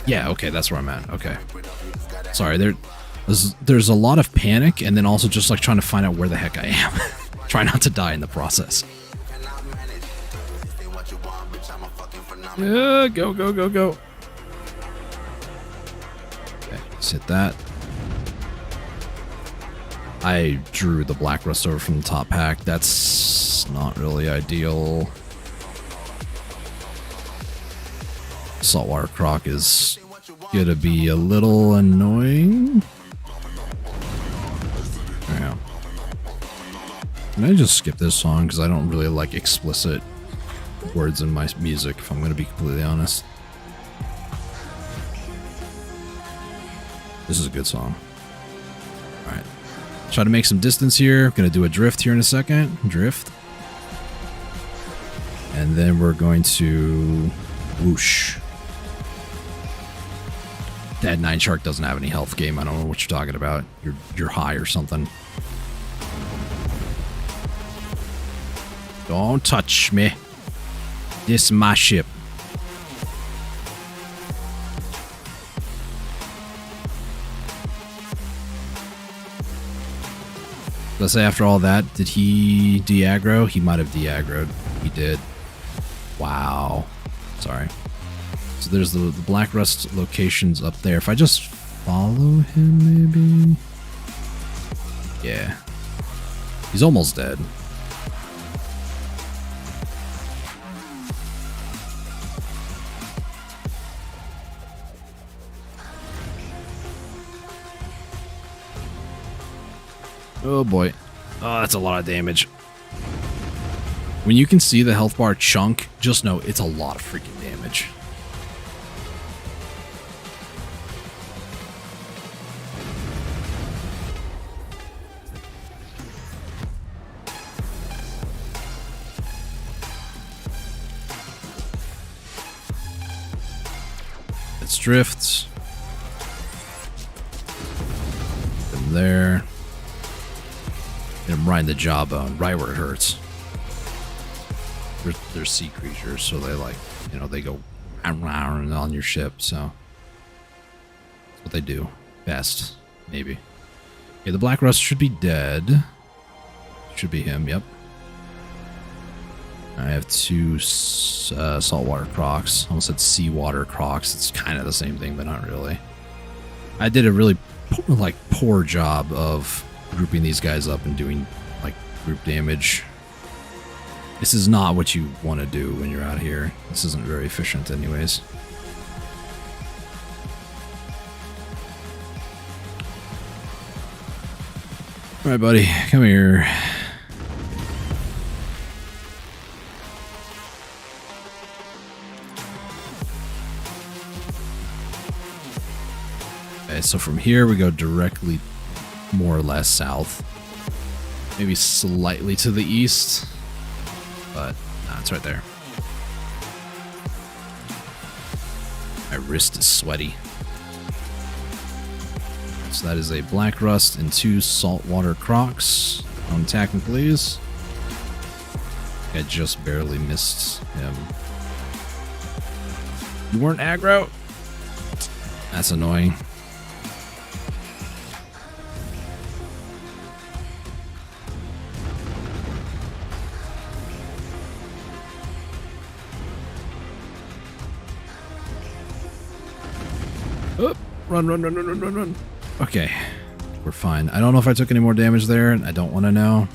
Yeah, okay, that's where I'm at. Okay. Sorry, there's a lot of panic and then also just like trying to find out where the heck I am. Try not to die in the process. Yeah, go, go, go, go. Okay, let's hit that. I drew the black rust over from the top pack. That's not really ideal. Saltwater croc is gonna be a little annoying. Yeah. Can I just skip this song? Because I don't really like explicit words in my music, if I'm gonna be completely honest. This is a good song. Alright. Try to make some distance here. Gonna do a drift here in a second. Drift. And then we're going to whoosh. That 9 shark doesn't have any health game. I don't know what you're talking about. You're high or something. Don't touch me. This is my ship. Let's say after all that, did he de-aggro? He might have de-aggroed. He did. Wow. Sorry. So there's the Black Rust locations up there. If I just follow him, maybe? Yeah. He's almost dead. Oh boy. Oh, that's a lot of damage. When you can see the health bar chunk, just know it's a lot of freaking damage. Let's drift. From there. Hit him right in the jawbone, right where it hurts. They're sea creatures, so they like, they go on your ship, so that's what they do best, maybe. Okay, the Black Rust should be dead. Should be him, yep. I have 2 saltwater crocs. Almost said seawater crocs. It's kind of the same thing, but not really. I did a really poor job of grouping these guys up and doing like group damage. This is not what you want to do when you're out here. This isn't very efficient anyways. All right, buddy, come here. Okay, so from here we go directly more or less south. Maybe slightly to the east, but nah, it's right there. My wrist is sweaty. So that is a black rust and 2 saltwater crocs. On attack me, please. I just barely missed him. You weren't aggro? That's annoying. Oh, run. Okay, we're fine. I don't know if I took any more damage there. I don't want to know.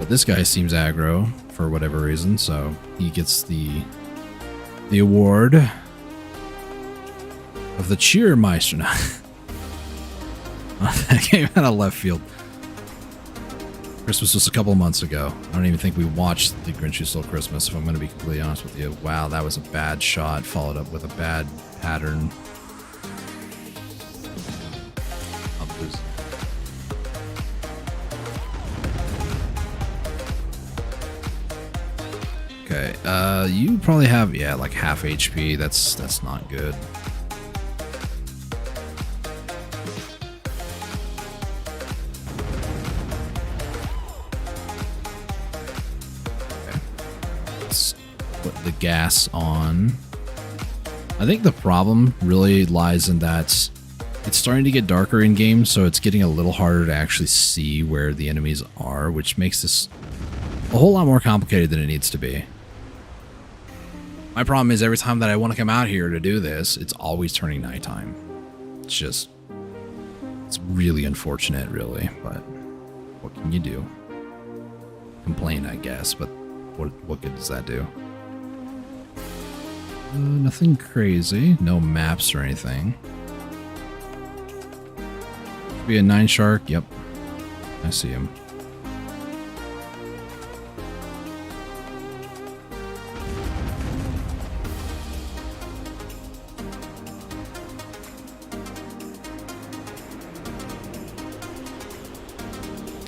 But this guy seems aggro for whatever reason, so he gets the award of the Cheermeister. That came out of left field. Christmas was a couple of months ago. I don't even think we watched The Grinch Who Stole Christmas, if I'm going to be completely honest with you. Wow, that was a bad shot, followed up with a bad pattern. I'm losing. Okay, you probably have, yeah, like half HP. That's not good. The gas on. I think the problem really lies in that it's starting to get darker in game, so it's getting a little harder to actually see where the enemies are, which makes this a whole lot more complicated than it needs to be. My problem is every time that I want to come out here to do this, it's always turning nighttime. It's really unfortunate, really, but what can you do? Complain, I guess, but what good does that do? Nothing crazy. No maps or anything. Be a 9 shark. Yep. I see him.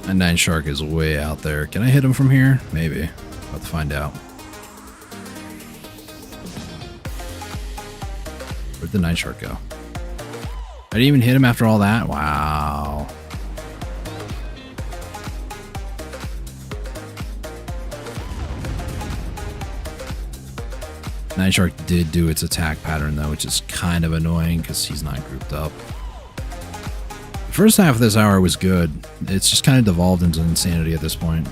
A 9 shark is way out there. Can I hit him from here? Maybe. I'll have to find out. Where'd the 9 shark go? I didn't even hit him after all that? Wow. Nine Shark did do its attack pattern though, which is kind of annoying because he's not grouped up. The first half of this hour was good. It's just kind of devolved into insanity at this point.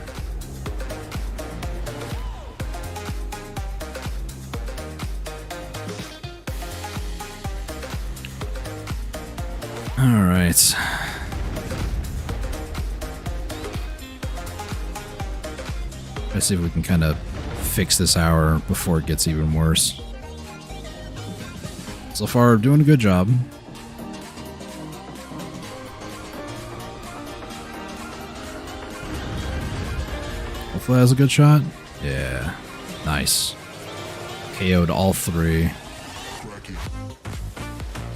All right. Let's see if we can kind of fix this hour before it gets even worse. So far, doing a good job. Hopefully that was a good shot. Yeah. Nice. KO'd all 3.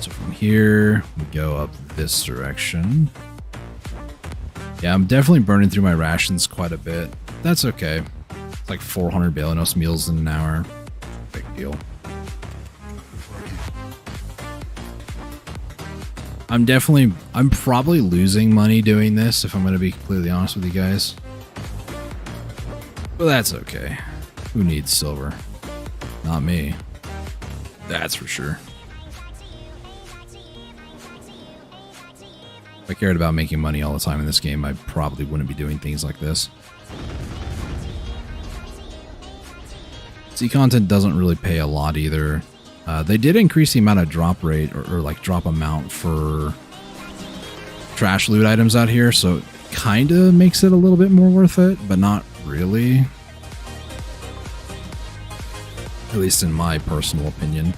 So from here, we go up this direction. Yeah, I'm definitely burning through my rations quite a bit. That's okay. It's like 400 Balenos meals in an hour. Big deal. I'm probably losing money doing this, if I'm going to be completely honest with you guys. But that's okay. Who needs silver? Not me. That's for sure. If I cared about making money all the time in this game, I probably wouldn't be doing things like this. C content doesn't really pay a lot either. They did increase the amount of drop rate or like drop amount for trash loot items out here, so it kind of makes it a little bit more worth it, but not really. At least in my personal opinion.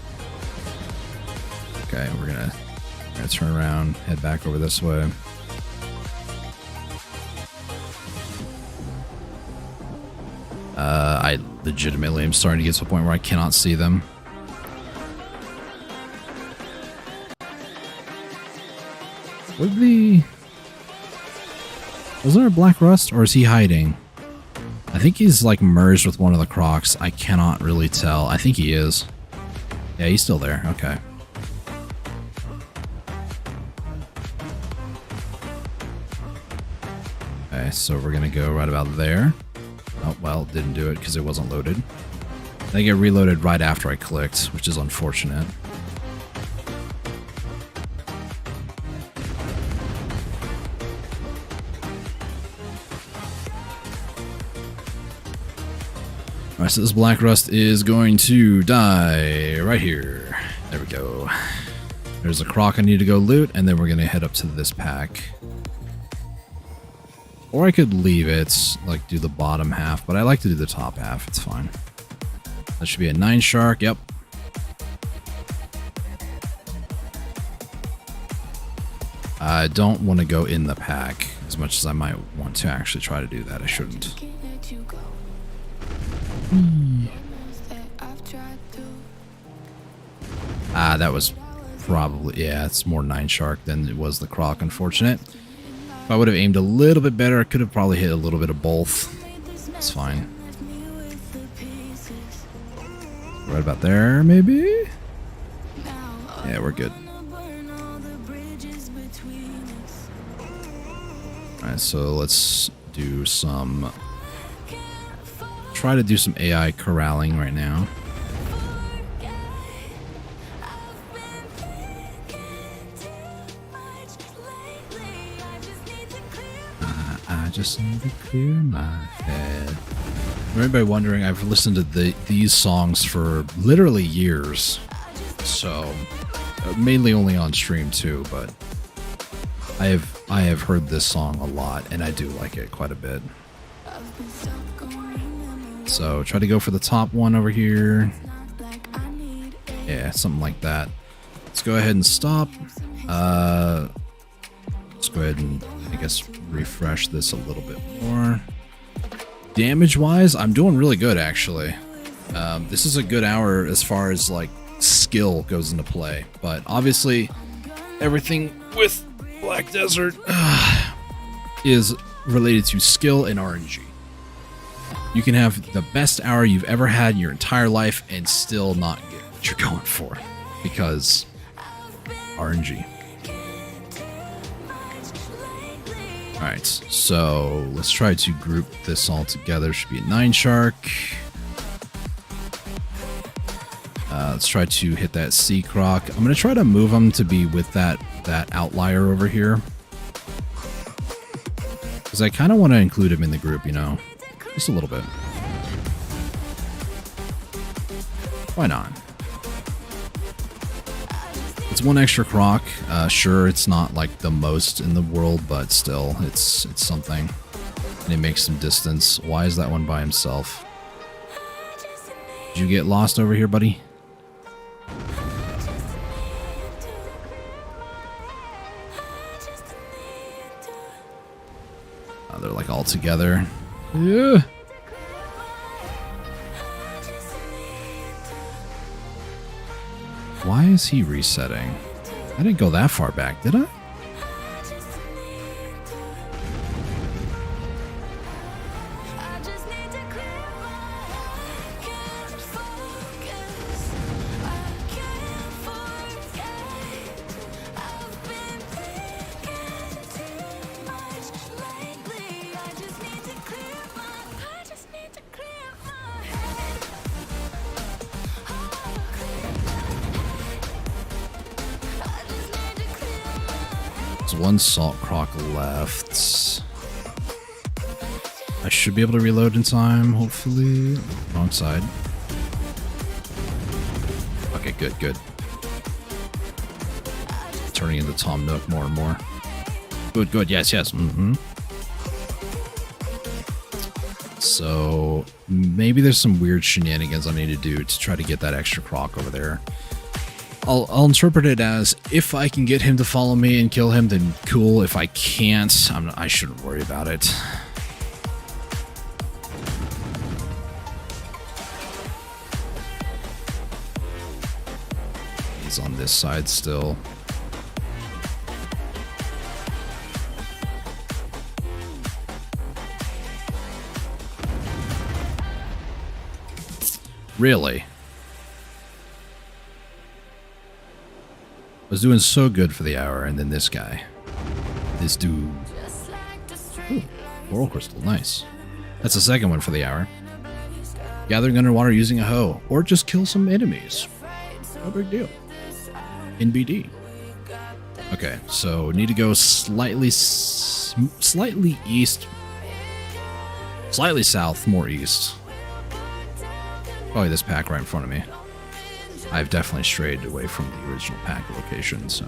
Okay, we're gonna turn around, head back over this way. I legitimately am starting to get to a point where I cannot see them. Wasn't there a black rust, or is he hiding? I think he's like merged with one of the crocs. I cannot really tell. I think he is. Yeah, he's still there. Okay. Okay, so we're gonna go right about there. Oh, well, didn't do it because it wasn't loaded. They get reloaded right after I clicked, which is unfortunate. Alright, so this black rust is going to die right here. There we go. There's a croc I need to go loot, and then we're going to head up to this pack. Or I could leave it, like do the bottom half, but I like to do the top half. It's fine. That should be a 9 shark. Yep. I don't want to go in the pack as much as I might want to actually try to do that. I shouldn't. That was probably, yeah, it's more 9 shark than it was the croc, unfortunate. If I would have aimed a little bit better, I could have probably hit a little bit of both. It's fine. Right about there, maybe? Yeah, we're good. Alright, so let's do some... try to do some AI corralling right now. I just need to clear my head. For anybody wondering, I've listened to these songs for literally years. So, mainly only on stream too, but I have heard this song a lot, and I do like it quite a bit. So, try to go for the top one over here. Yeah, something like that. Let's go ahead and stop. Let's go ahead and, I guess, refresh this a little bit more. Damage-wise, I'm doing really good, actually. This is a good hour as far as, like, skill goes into play. But, obviously, everything with Black Desert is related to skill and RNG. You can have the best hour you've ever had in your entire life and still not get what you're going for. Because RNG. Alright, so let's try to group this all together. Should be a 9 shark. Let's try to hit that sea croc. I'm going to try to move them to be with that outlier over here. Because I kind of want to include him in the group, you know. Just a little bit. Why not? It's one extra croc. Sure, it's not like the most in the world, but still, it's something. And it makes some distance. Why is that one by himself? Did you get lost over here, buddy? Oh, they're like all together. Yeah. Why is he resetting? I didn't go that far back, did I? There's one salt croc left. I should be able to reload in time, hopefully. Wrong side. Okay, good. Turning into Tom Nook more and more. Good, good. Yes, yes. So maybe there's some weird shenanigans I need to do to try to get that extra croc over there. I'll interpret it as if I can get him to follow me and kill him, then cool. If I can't, I shouldn't worry about it. He's on this side still. Really? Was doing so good for the hour, and then this guy. This dude. Ooh, coral crystal, nice. That's the second one for the hour. Gathering underwater using a hoe, or just kill some enemies. No big deal. NBD. Okay, so need to go slightly east, slightly south, more east. Probably this pack right in front of me. I've definitely strayed away from the original pack location, so.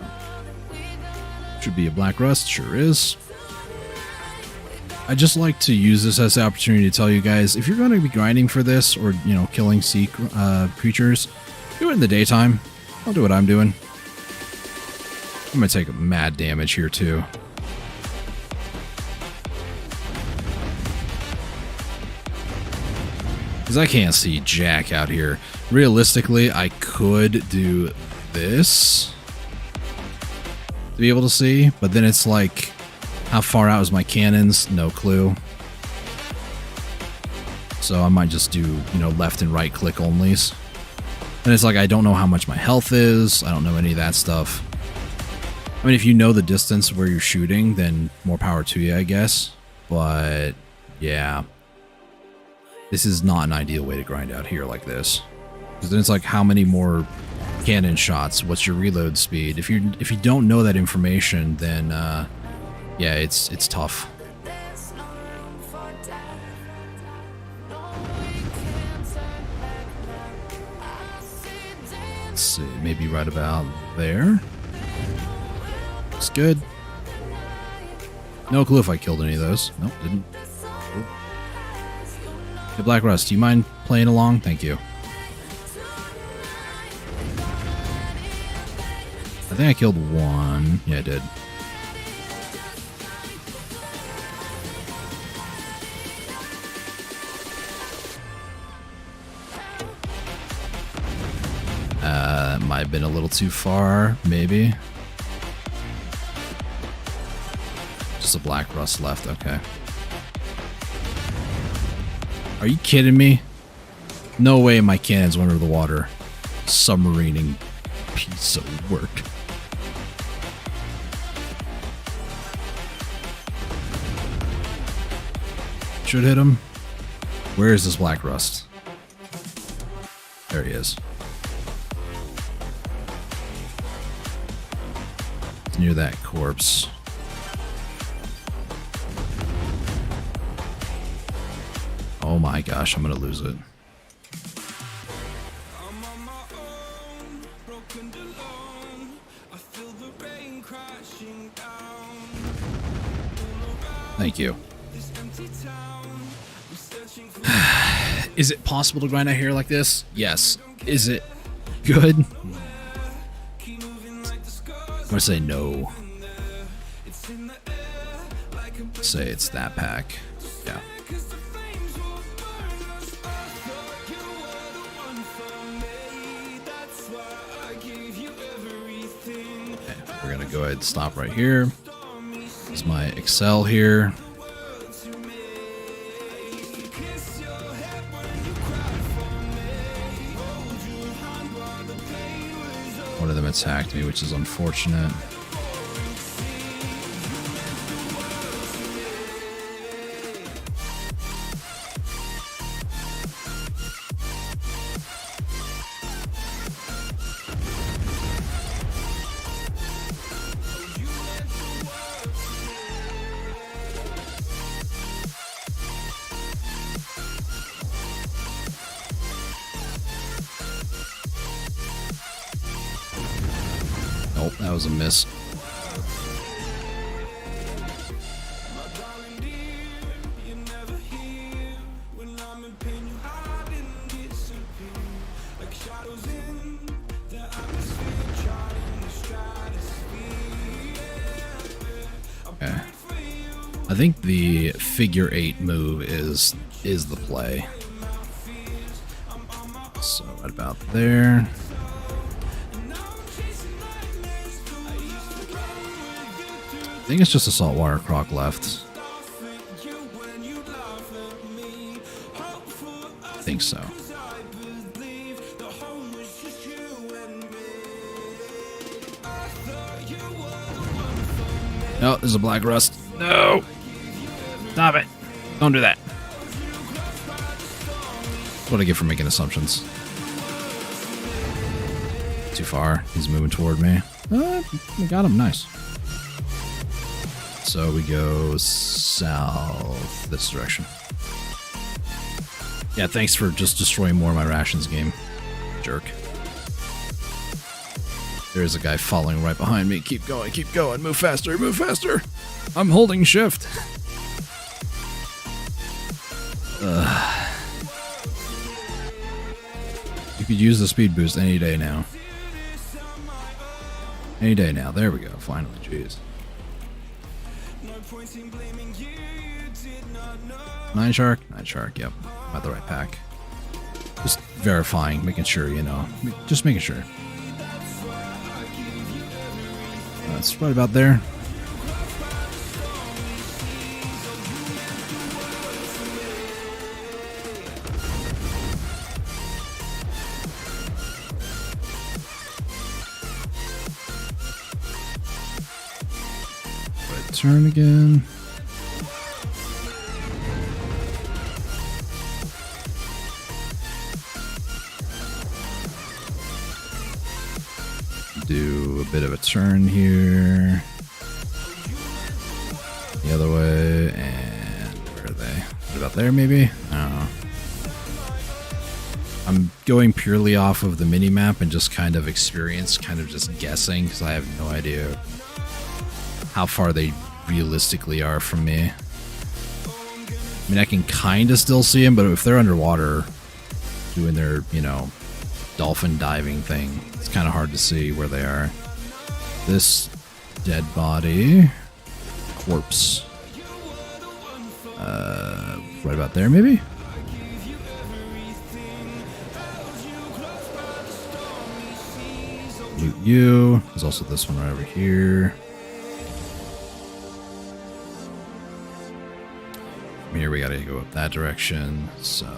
Should be a black rust, sure is. I just like to use this as the opportunity to tell you guys, if you're going to be grinding for this, or, you know, killing sea creatures, do it in the daytime. I'll do what I'm doing. I'm going to take mad damage here, too. Because I can't see jack out here. Realistically, I could do this to be able to see, but then it's like, how far out is my cannons? No clue. So I might just do, you know, left and right click onlys. And it's like, I don't know how much my health is. I don't know any of that stuff. I mean, if you know the distance where you're shooting, then more power to you, I guess. But, yeah. This is not an ideal way to grind out here like this. Because then it's like, how many more cannon shots? What's your reload speed? If you don't know that information, then yeah, it's tough. Let's see, maybe right about there. It's good. No clue if I killed any of those. Nope, didn't. Hey, Black Rust, do you mind playing along? Thank you. I think I killed one. Yeah, I did. That might have been a little too far, maybe. Just a Black Rust left, okay. Are you kidding me? No way my cannons went under the water. Submarining piece of work. Should hit him. Where is this Black Rust? There he is. It's near that corpse. Oh my gosh, I'm gonna lose it. Thank you. Is it possible to grind out here like this? Yes. Is it good? I'm gonna say no. Say it's that pack. Yeah. Okay, we're gonna go ahead and stop right here. This is my Excel here. One of them attacked me, which is unfortunate. Nope, that was a miss. Okay. I think the figure 8 move is the play. So right about there. I think it's just a saltwater croc left. I think so. No, there's a black rust. No! Stop it. Don't do that. That's what I get for making assumptions. Too far. He's moving toward me. We got him. Nice. So we go south this direction. Yeah, thanks for just destroying more of my rations, game. Jerk. There's a guy following right behind me. Keep going, move faster, move faster. I'm holding shift. You could use the speed boost any day now. Any day now. There we go. Finally, jeez. Nine shark, yep. I'm at the right pack. Just verifying, making sure, you know. Just making sure. That's right about there. Right turn again. Do a bit of a turn here. The other way, and where are they? What about there, maybe? I don't know. I'm going purely off of the mini-map and just kind of experience, kind of just guessing, because I have no idea how far they realistically are from me. I mean, I can kind of still see them, but if they're underwater doing their, you know, dolphin diving thing, it's kind of hard to see where they are. This dead body, corpse, right about there, maybe. Loot you. There's also this one right over here. From here we gotta go up that direction. So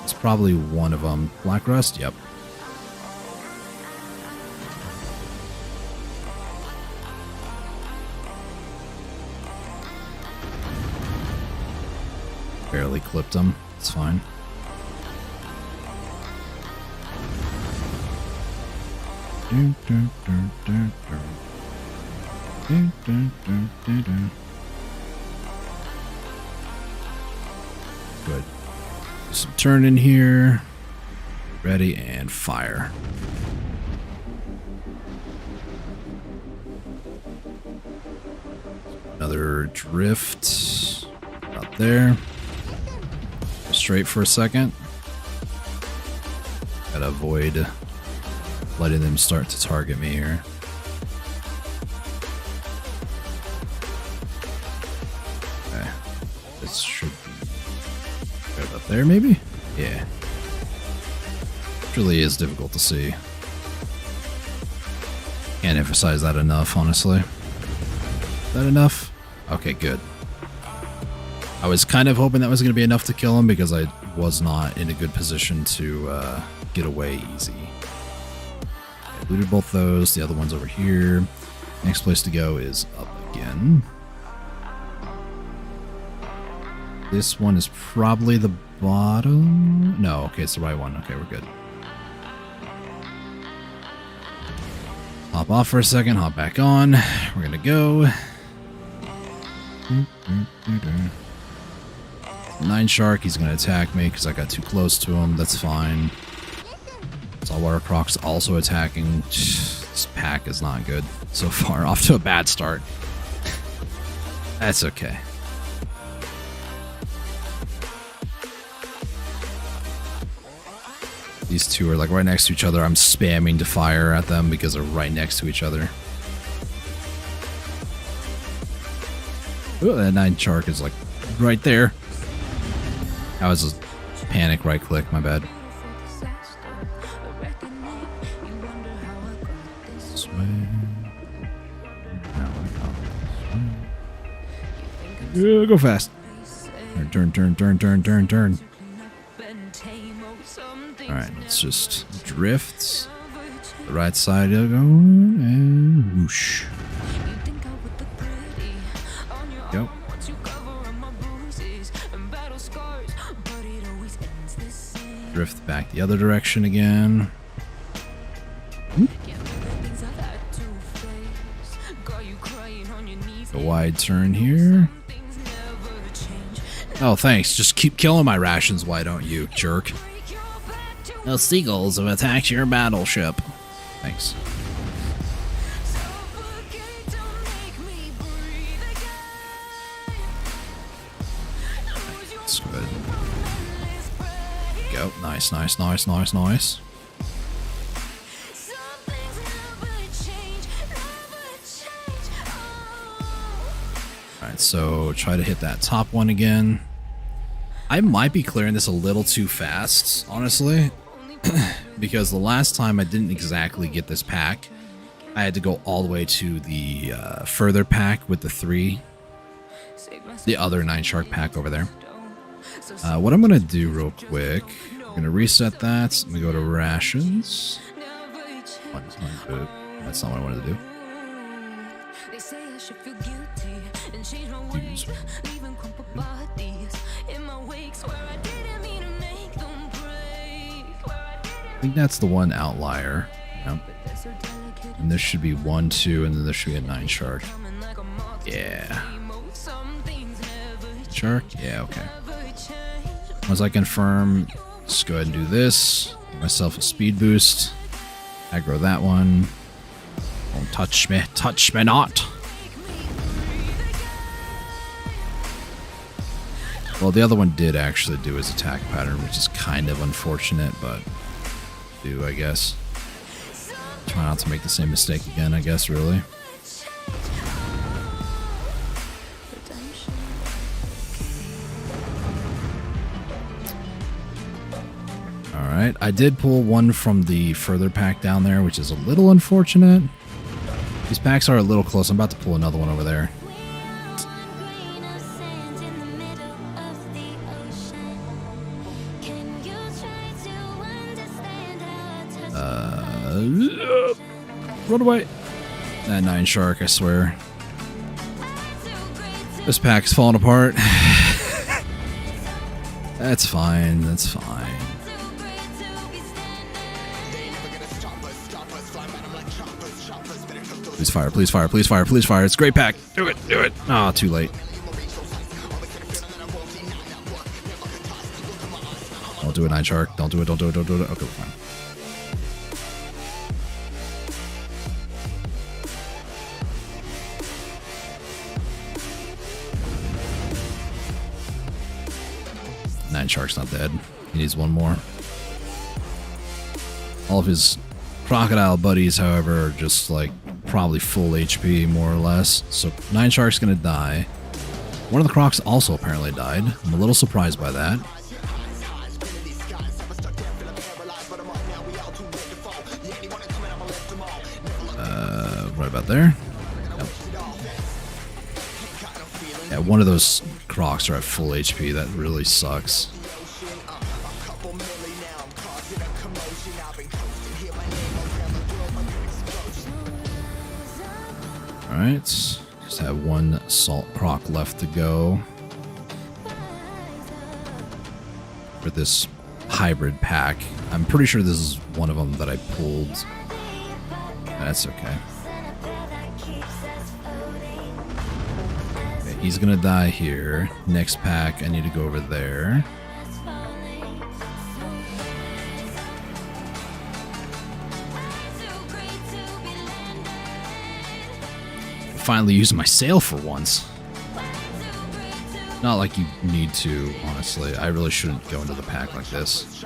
it's probably one of them. Black rust? Yep. Barely clipped him. It's fine. Good. Some turn in here. Ready and fire. Another drift out there. Straight for a second. Gotta avoid letting them start to target me here. Okay. This should be right about there, maybe? Yeah. It really is difficult to see. Can't emphasize that enough, honestly. Is that enough? Okay, good. I was kind of hoping that was going to be enough to kill him because I was not in a good position to get away easy. I looted both those. The other one's over here. Next place to go is up again. This one is probably the bottom. No, okay, it's the right one. Okay, we're good. Hop off for a second, hop back on. We're gonna go. Nine shark, he's gonna attack me because I got too close to him. That's fine. Saltwater croc's also attacking. This pack is not good so far. Off to a bad start. That's okay. These two are like right next to each other. I'm spamming to fire at them because they're right next to each other. Oh, that 9 shark is like right there. That was a panic right click, my bad. This way. Now I go this way. Yeah, go fast. Turn. Alright, let's just drift. The right side go and whoosh. Go. Drift back the other direction again. A wide turn here. Oh, thanks. Just keep killing my rations, why don't you, jerk? The seagulls have attacked your battleship. Thanks. That's good. Go. Nice. Alright, so try to hit that top one again. I might be clearing this a little too fast, honestly. Because the last time I didn't exactly get this pack. I had to go all the way to the further pack with the other 9 shark pack over there. What I'm going to do real quick, I'm going to reset that. I'm going to go to rations. That's not what I wanted to do. I think that's the one outlier. Yep. And this should be 1, 2, and then there should be a 9 shark. Yeah. Shark? Yeah, okay. Once I confirm, let's go ahead and do this. Give myself a speed boost. Aggro that one. Don't touch me. Touch me not. Well, the other one did actually do his attack pattern, which is kind of unfortunate, but I guess. Try not to make the same mistake again, I guess, really. Alright, I did pull one from the further pack down there, which is a little unfortunate. These packs are a little close. I'm about to pull another one over there. Run away. That 9 shark, I swear. This pack's falling apart. That's fine. That's fine. Please fire, please fire, please fire, please fire. It's a great pack. Do it, do it. Ah, oh, too late. Don't do it, 9 shark. Don't do it, don't do it, don't do it. Okay, we're fine. Shark's not dead. He needs one more. All of his crocodile buddies, however, are just like probably full HP more or less. So 9 shark's gonna die. One of the crocs also apparently died. I'm a little surprised by that. Right about there. Yep. Yeah, one of those crocs are at full HP. That really sucks. Alright, just have one salt croc left to go for this hybrid pack. I'm pretty sure this is one of them that I pulled. That's okay. Okay, he's gonna die here. Next pack, I need to go over there. Finally use my sail for once. Not like you need to, honestly. I really shouldn't go into the pack like this.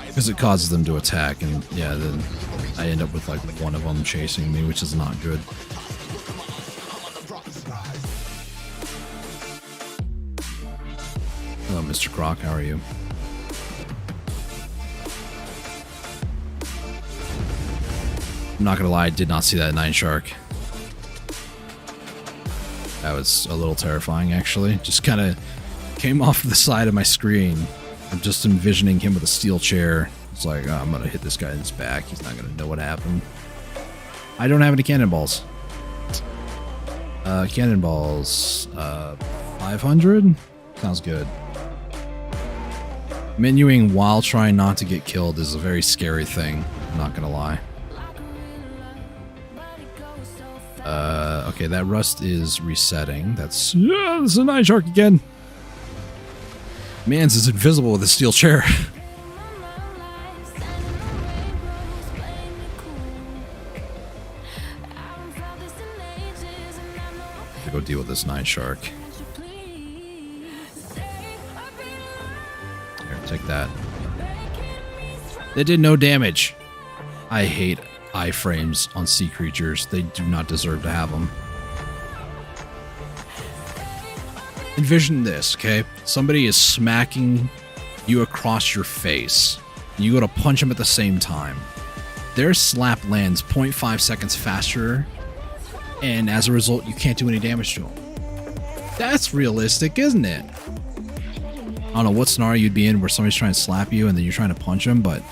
Because it causes them to attack, and yeah, then I end up with like one of them chasing me, which is not good. Mr. Croc? How are you? I'm not gonna lie, I did not see that 9 shark. That was a little terrifying, actually. Just kind of came off the side of my screen. I'm just envisioning him with a steel chair. It's like, oh, I'm gonna hit this guy in his back. He's not gonna know what happened. I don't have any cannonballs. Cannonballs. 500? Sounds good. Menuing while trying not to get killed is a very scary thing. I'm not gonna lie. Okay, that rust is resetting. That's... Yeah, this is a 9 shark again. Mans is invisible with a steel chair. To go deal with this 9 shark. Here, take that. They did no damage. I hate iframes on sea creatures. They do not deserve to have them. Envision this, okay? Somebody is smacking you across your face. You go to punch them at the same time. Their slap lands 0.5 seconds faster, and as a result, you can't do any damage to them. That's realistic, isn't it? I don't know what scenario you'd be in where somebody's trying to slap you and then you're trying to punch them, but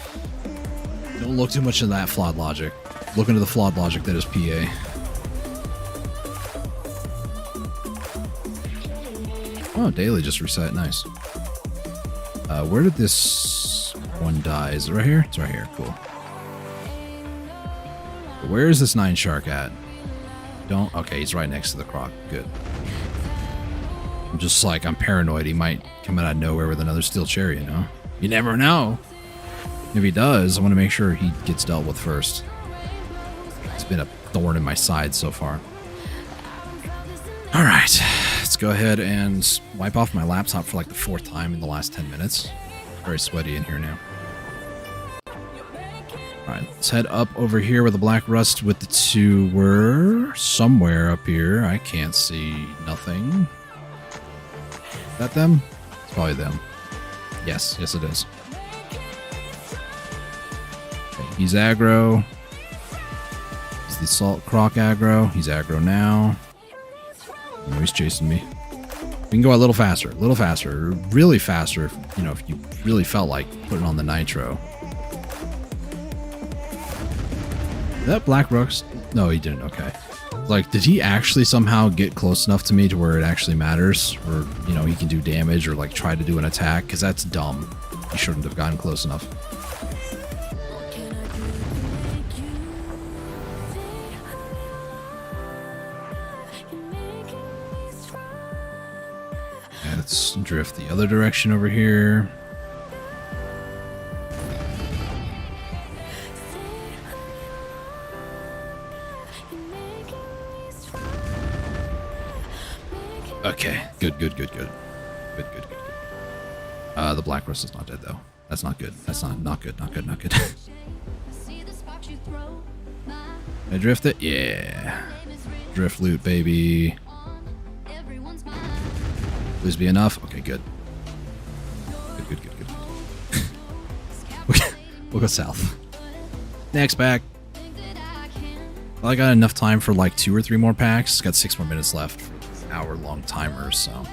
don't look too much into that flawed logic. Look into the flawed logic that is PA. Oh, daily just reset. Nice. Where did this one die? Is it right here? It's right here. Cool. Where is this 9 shark at? Don't... Okay, he's right next to the croc. Good. I'm just like, I'm paranoid. He might come out of nowhere with another steel chair, you know? You never know. If he does, I want to make sure he gets dealt with first. It's been a thorn in my side so far. Alright, let's go ahead and wipe off my laptop for like the 4th time in the last 10 minutes. Very sweaty in here now. Alright, let's head up over here where the black rust with the 2 were. Somewhere up here. I can't see nothing. Is that them? It's probably them. Yes, yes it is. Okay, he's aggro. Is the salt croc aggro? He's aggro now. No, he's chasing me. We can go a little faster, really faster, if, you know, if you really felt like putting on the nitro. That black rust? No, he didn't. Okay. Like, did he actually somehow get close enough to me to where it actually matters? Or, you know, he can do damage or, like, try to do an attack? Because that's dumb. He shouldn't have gotten close enough. Let's drift the other direction over here. Okay, good. The black rust is not dead though. That's not good. That's not good. I drift it? Yeah. Drift loot, baby. Please be enough. Okay, good. Good. We'll go south. Next pack. Well, I got enough time for like 2 or 3 more packs. Got 6 more minutes left for this hour-long timer, so.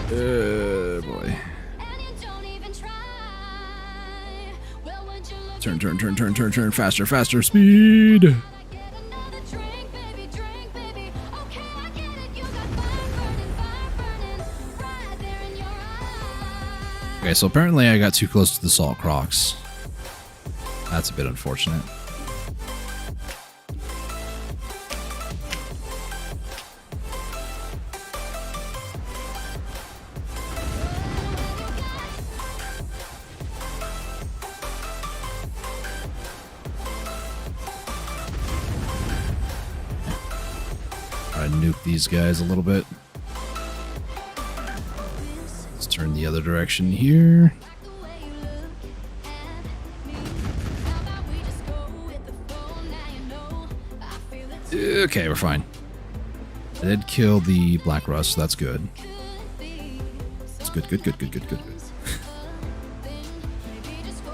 Boy. Turn, faster, speed! Okay, so apparently I got too close to the salt crocs. That's a bit unfortunate. Nuke these guys a little bit. Let's turn the other direction here. Okay, we're fine. I did kill the black rust, so that's good. It's good.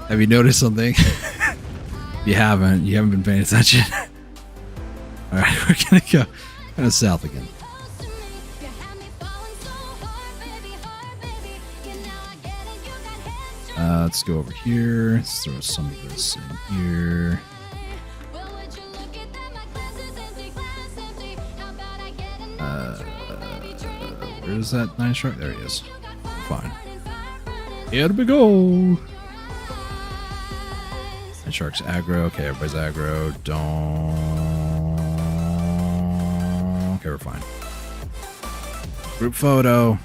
Have you noticed something? You haven't been paying attention. Alright, we're gonna go south again. Let's go over here. Let's throw some of this in here. Where's that nine shark? There he is. Fine. Here we go. Nine shark's aggro. Okay, everybody's aggro. Don't. Okay, we're fine. Group photo.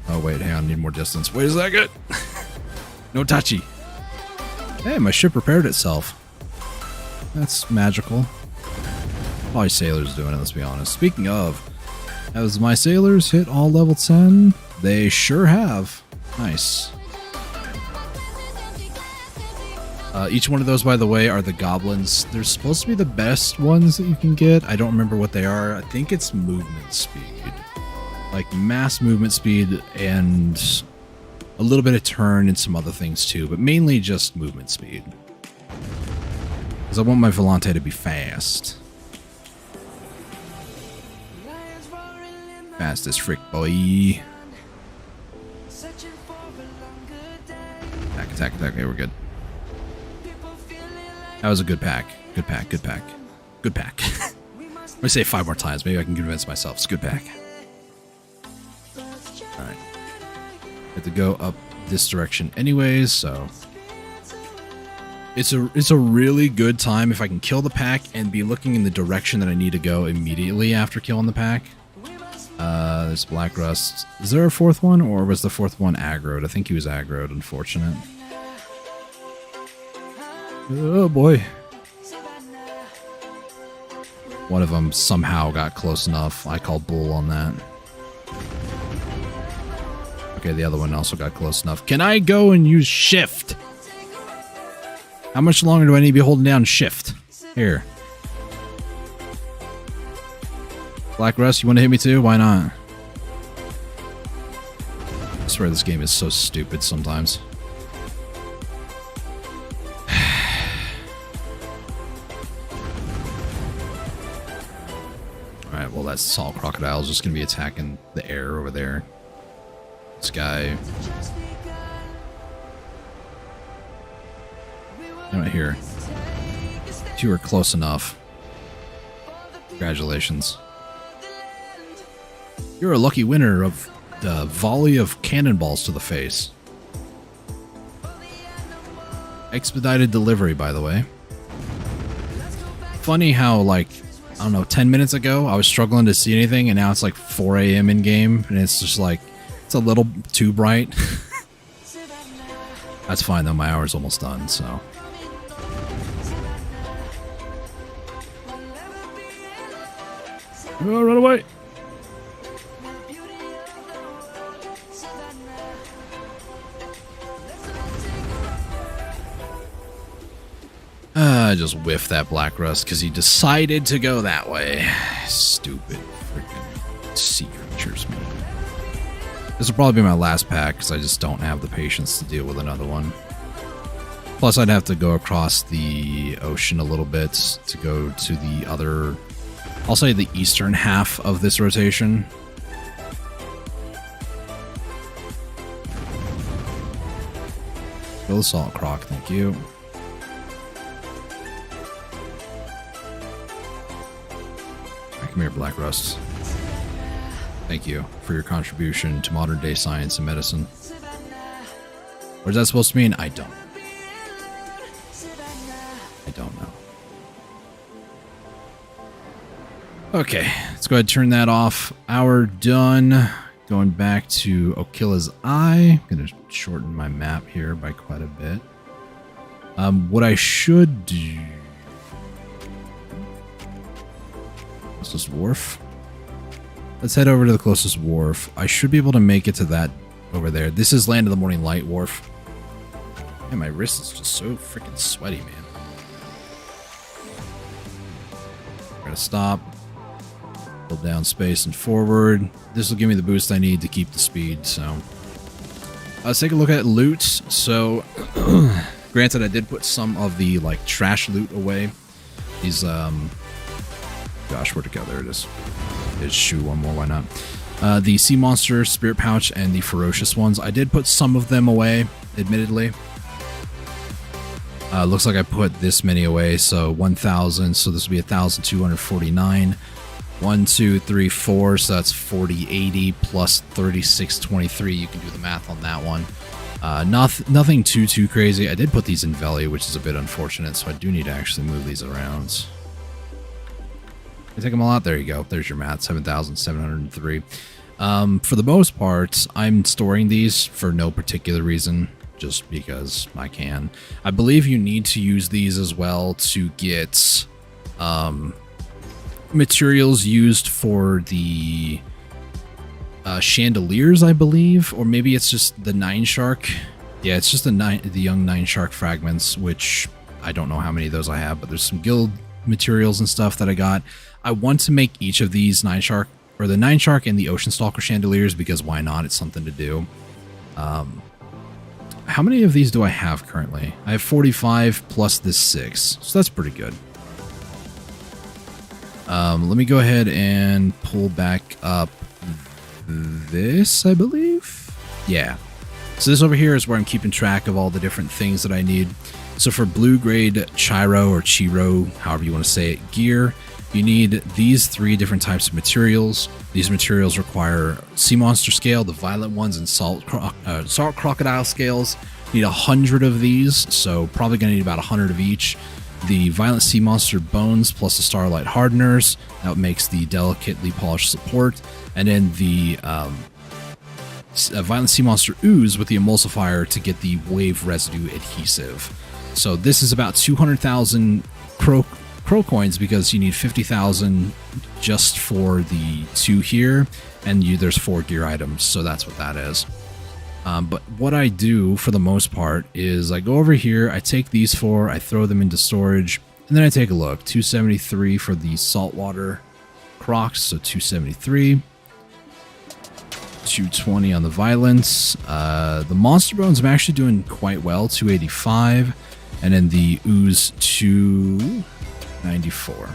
Oh wait, hang on. Need more distance. Wait a second. No touchy. Hey, my ship repaired itself. That's magical. Probably sailors doing it, let's be honest. Speaking of, has my sailors hit all level 10? They sure have. Nice. Each one of those, by the way, are the goblins. They're supposed to be the best ones that you can get. I don't remember what they are. I think it's movement speed. Like mass movement speed and a little bit of turn and some other things too, but mainly just movement speed. Because I want my Valentine to be fast. Fast as frick, boy. Attack. Okay, we're good. That was a good pack. Good pack. Let me say it 5 more times. Maybe I can convince myself. It's a good pack. Alright. Have to go up this direction anyways, so it's a really good time if I can kill the pack and be looking in the direction that I need to go immediately after killing the pack. There's Black Rust. Is there a fourth one, or was the fourth one aggroed? I think he was aggroed, unfortunate. Oh boy. One of them somehow got close enough. I called bull on that. Okay, the other one also got close enough. Can I go and use shift? How much longer do I need to be holding down shift? Here. Black Rust, you want to hit me too? Why not? I swear this game is so stupid sometimes. Alright, well that Salt Crocodile is just going to be attacking the air over there. This guy. Right here. You were close enough. Congratulations. You're a lucky winner of the volley of cannonballs to the face. Expedited delivery, by the way. Funny how, like, I don't know, 10 minutes ago, I was struggling to see anything, and now it's like 4 a.m. in game, and it's just like, it's a little too bright. That's fine, though. My hour's almost done, so. Oh, run away! I just whiffed that Black Rust because he decided to go that way. Stupid freaking sea creatures, man. This will probably be my last pack because I just don't have the patience to deal with another one. Plus, I'd have to go across the ocean a little bit to go to the other, I'll say the eastern half of this rotation. Kill the Salt Croc, thank you. Come here, Black Rust. Thank you for your contribution to modern day science and medicine. What is that supposed to mean? I don't know. Okay, let's go ahead and turn that off. Hour done. Going back to Okila's Eye. I'm going to shorten my map here by quite a bit. What I should do... Closest wharf. Let's head over to the closest wharf. I should be able to make it to that over there. This is Land of the Morning Light wharf. Man, my wrist is just so freaking sweaty, man. We're gonna stop. Hold down space and forward. This will give me the boost I need to keep the speed, so. Let's take a look at loot. So, granted, I did put some of the, like, trash loot away. These, gosh, where'd it go? There it is. Just shoot one more, why not? The Sea Monster, Spirit Pouch, and the Ferocious ones. I did put some of them away, admittedly. Looks like I put this many away, so 1,000, so this will be 1,249. 1, 2, 3, 4, so that's 4080 plus 3623. You can do the math on that one. Nothing too crazy. I did put these in Veli, which is a bit unfortunate, so I do need to actually move these around. I take them all out. There you go. There's your math. 7,703. For the most part, I'm storing these for no particular reason, just because I can. I believe you need to use these as well to get materials used for the chandeliers, I believe, or maybe it's just the 9 shark. Yeah, it's just the young 9 shark fragments, which I don't know how many of those I have, but there's some guild materials and stuff that I got. I want to make each of these 9 shark, or the 9 shark and the ocean stalker chandeliers, because why not? It's something to do. How many of these do I have currently? I have 45 plus this 6, so that's pretty good. Let me go ahead and pull back up this, I believe. Yeah. So this over here is where I'm keeping track of all the different things that I need. So for blue grade Chiro or Chiro, however you want to say it, gear, you need these 3 different types of materials. These materials require sea monster scale, the violet ones, and salt crocodile scales. You need 100 of these, so probably going to need about 100 of each. The violent sea monster bones plus the starlight hardeners, that makes the delicately polished support. And then the violent sea monster ooze with the emulsifier to get the wave residue adhesive. So this is about 200,000 crow coins, because you need 50,000 just for the 2 here, and there's 4 gear items, so that's what that is. But what I do for the most part is I go over here, I take these 4, I throw them into storage, and then I take a look. 273 for the saltwater crocs, so 273. 220 on the violence. The monster bones I'm actually doing quite well, 285. And then the ooze 294.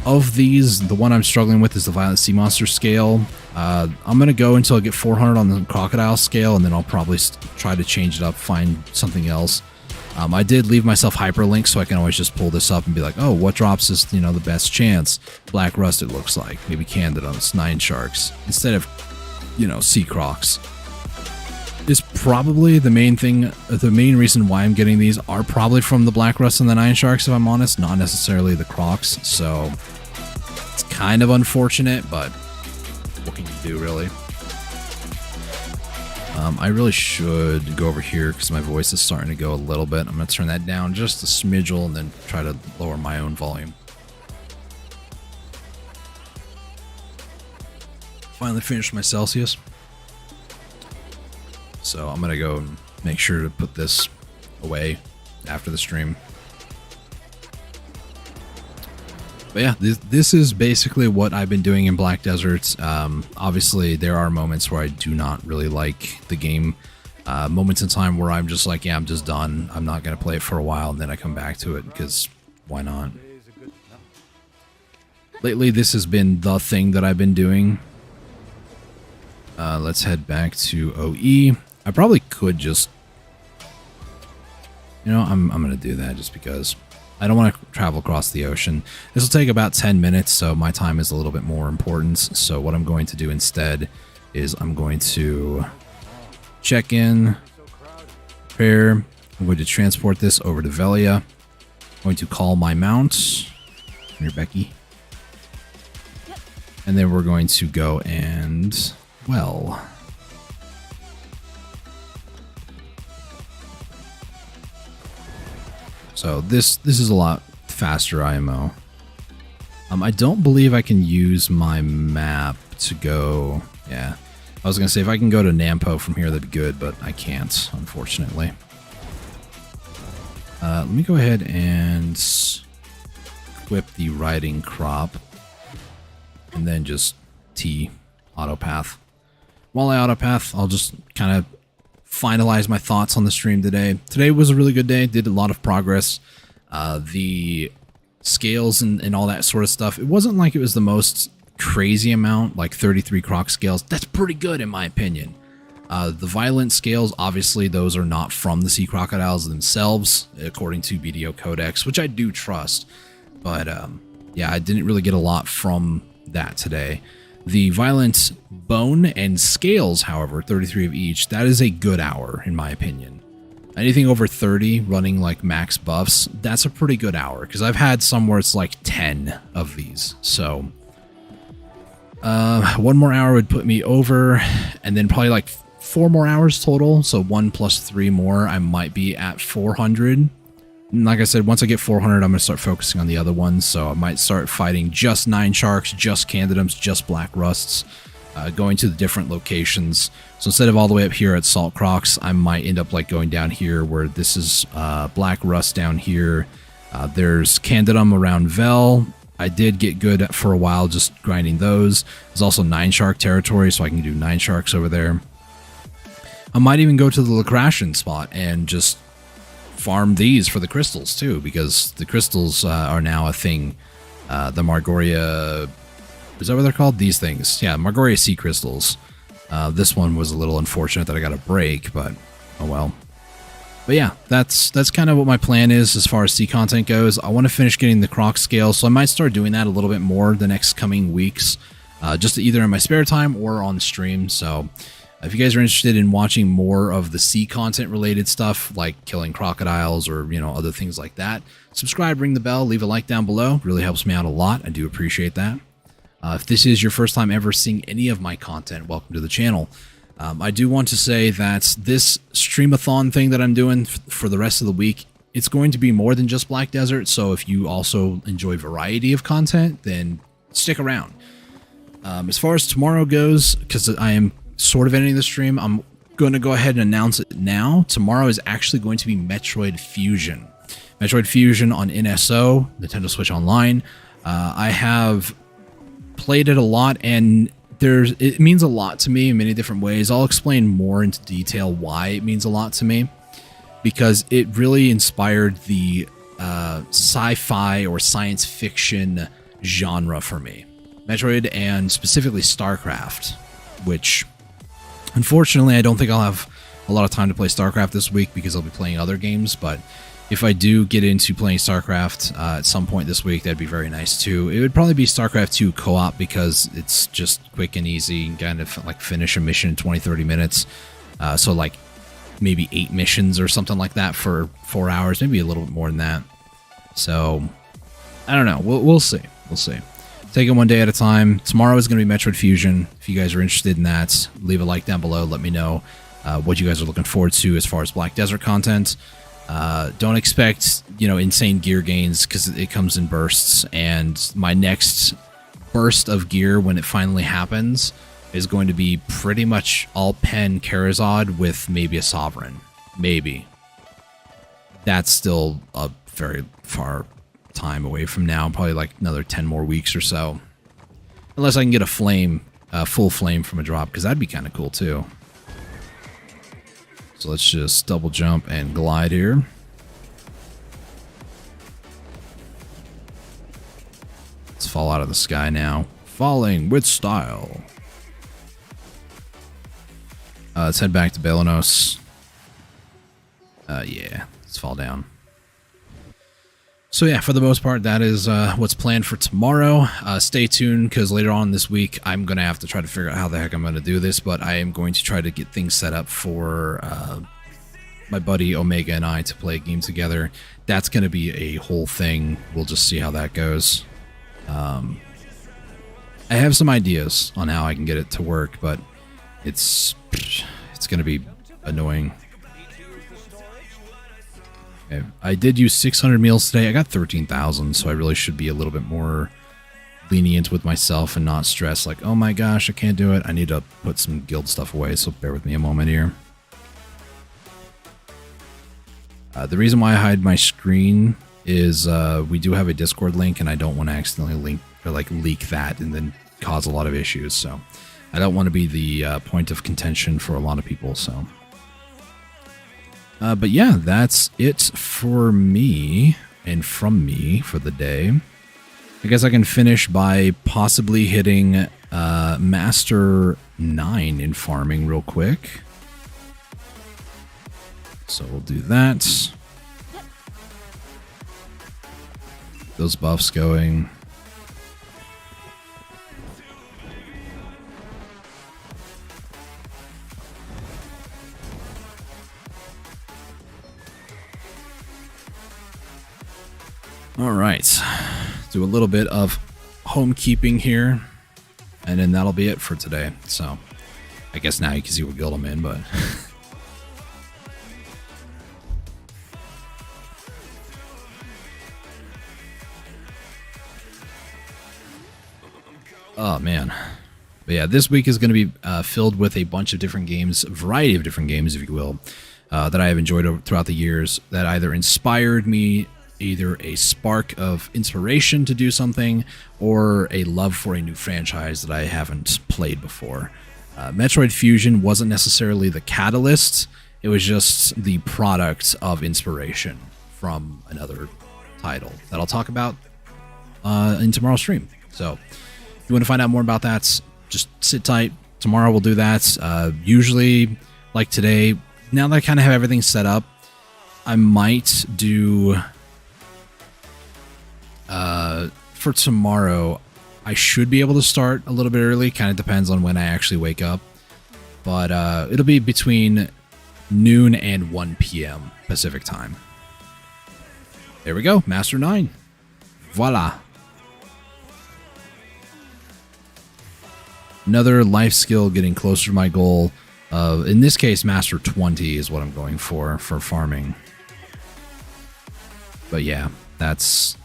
Of these, the one I'm struggling with is the violent sea monster scale. I'm going to go until I get 400 on the crocodile scale, and then I'll probably try to change it up, find something else. I did leave myself hyperlinks, so I can always just pull this up and be like, oh, what drops is, the best chance? Black rust, it looks like. Maybe Candidates, 9 sharks. Instead of, sea crocs. Is probably the main thing, the main reason why I'm getting these are probably from the black rust and the 9 sharks, if I'm honest, not necessarily the crocs. So it's kind of unfortunate, but what can you do, really? I really should go over here because my voice is starting to go a little bit. I'm going to turn that down just a smidgel and then try to lower my own volume. Finally finished my Celsius. So I'm going to go and make sure to put this away after the stream. But yeah, this is basically what I've been doing in Black Desert. Obviously, there are moments where I do not really like the game. Moments in time where I'm just like, yeah, I'm just done. I'm not going to play it for a while, and then I come back to it, because why not? Lately, this has been the thing that I've been doing. Let's head back to OE. I probably could just... I'm going to do that just because... I don't want to travel across the ocean. This will take about 10 minutes, so my time is a little bit more important. So what I'm going to do instead is I'm going to check in, prepare. I'm going to transport this over to Velia. I'm going to call my mount. Come here, Becky. And then we're going to go and, well... So this is a lot faster IMO. I don't believe I can use my map to go... Yeah, I was going to say if I can go to Nampo from here, that'd be good, but I can't, unfortunately. Let me go ahead and equip the riding crop. and then just T auto path. While I auto path, I'll just kind of finalize my thoughts on the stream today. Today was a really good day. Did a lot of progress. The scales and all that sort of stuff. It wasn't like it was the most crazy amount, like 33 croc scales. That's pretty good in my opinion. The violent scales, obviously, those are not from the sea crocodiles themselves, according to BDO Codex, which I do trust. But yeah, I didn't really get a lot from that today. The violent bone and scales, however, 33 of each, that is a good hour, in my opinion. Anything over 30 running like max buffs, that's a pretty good hour, because I've had some where it's like 10 of these. So one more hour would put me over, and then probably like 4 more hours total. So 1 plus 3 more, I might be at 400. And like I said, once I get 400, I'm going to start focusing on the other ones. So I might start fighting just 9 sharks, just candidums, just black rusts, going to the different locations. So instead of all the way up here at Salt Crocs, I might end up like going down here where this is black rust down here. There's candidum around Vel. I did get good for a while just grinding those. There's also 9 shark territory, so I can do 9 sharks over there. I might even go to the Lacrashian spot and just farm these for the crystals too, because the crystals are now a thing. The Margoria, is that what they're called? These things. Yeah, Margoria sea crystals. This one was a little unfortunate that I got a break, but oh well. But yeah, that's kind of what my plan is as far as sea content goes. I want to finish getting the croc scale, so I might start doing that a little bit more the next coming weeks, just either in my spare time or on stream. So if you guys are interested in watching more of the sea content related stuff, like killing crocodiles or, you know, other things like that, subscribe, ring the bell, leave a like down below. Really helps me out a lot. I do appreciate that. If this is your first time ever seeing any of my content, welcome to the channel. I do want to say that this Stream-A-Thon thing that I'm doing for the rest of the week, it's going to be more than just Black Desert. So if you also enjoy variety of content, then stick around. As far as tomorrow goes, because I am sort of ending the stream, I'm going to go ahead and announce it now. Tomorrow is actually going to be Metroid Fusion. Metroid Fusion on NSO, Nintendo Switch Online. I have played it a lot, and it means a lot to me in many different ways. I'll explain more into detail why it means a lot to me, because it really inspired the sci-fi or science fiction genre for me. Metroid, and specifically StarCraft, which unfortunately I don't think I'll have a lot of time to play StarCraft this week because I'll be playing other games, but if I do get into playing StarCraft at some point this week, that'd be very nice too. It would probably be StarCraft 2 co-op because it's just quick and easy and kind of like finish a mission in 20-30 minutes. So like maybe 8 missions or something like that for 4 hours, maybe a little bit more than that. So I don't know. We'll see. We'll see. Take it one day at a time. Tomorrow is going to be Metroid Fusion. If you guys are interested in that, leave a like down below. Let me know what you guys are looking forward to as far as Black Desert content. Don't expect, you know, insane gear gains because it comes in bursts. And my next burst of gear, when it finally happens, is going to be pretty much all Pen Karazad with maybe a Sovereign. Maybe. That's still a very far time away from now, probably like another 10 more weeks or so, unless I can get a flame, full flame from a drop, because that'd be kind of cool too. So let's just double jump and glide here. Let's fall out of the sky now, falling with style. Let's head back to Belenos. Yeah, let's fall down. So yeah, for the most part, that is what's planned for tomorrow. Stay tuned, because later on this week, I'm going to have to try to figure out how the heck I'm going to do this, but I am going to try to get things set up for my buddy Omega and I to play a game together. That's going to be a whole thing. We'll just see how that goes. I have some ideas on how I can get it to work, but it's going to be annoying. Okay. I did use 600 meals today. I got 13,000, so I really should be a little bit more lenient with myself and not stress like, oh my gosh, I can't do it. I need to put some guild stuff away, so bear with me a moment here. The reason why I hide my screen is we do have a Discord link, and I don't want to accidentally link or like leak that and then cause a lot of issues. So I don't want to be the point of contention for a lot of people. So, but yeah, that's it for me and from me for the day. I guess I can finish by possibly hitting Master 9 in farming real quick. So we'll do that. Those buffs going. All right. Do a little bit of homekeeping here, and then that'll be it for today. So I guess now you can see what guild I'm in, but oh man. But yeah, this week is going to be filled with a bunch of different games, a variety of different games, if you will, that I have enjoyed throughout the years that either inspired me, either a spark of inspiration to do something, or a love for a new franchise that I haven't played before. Metroid Fusion wasn't necessarily the catalyst, it was just the product of inspiration from another title that I'll talk about in tomorrow's stream. So if you want to find out more about that, just sit tight. Tomorrow we'll do that. Usually, like today, now that I kind of have everything set up, I might do... for tomorrow, I should be able to start a little bit early. Kind of depends on when I actually wake up. But it'll be between noon and 1 p.m. Pacific time. There we go. Master 9. Voila. Another life skill getting closer to my goal. In this case, Master 20 is what I'm going for farming. But yeah, that's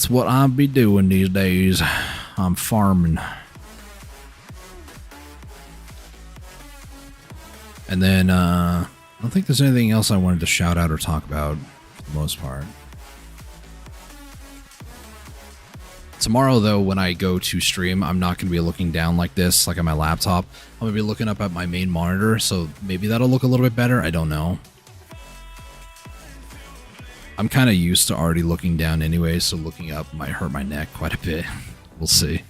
what I'll be doing these days. I'm farming. And then, I don't think there's anything else I wanted to shout out or talk about for the most part. Tomorrow, though, when I go to stream, I'm not going to be looking down like this, like on my laptop. I'm going to be looking up at my main monitor, so maybe that'll look a little bit better. I don't know. I'm kind of used to already looking down anyway, so looking up might hurt my neck quite a bit. We'll see.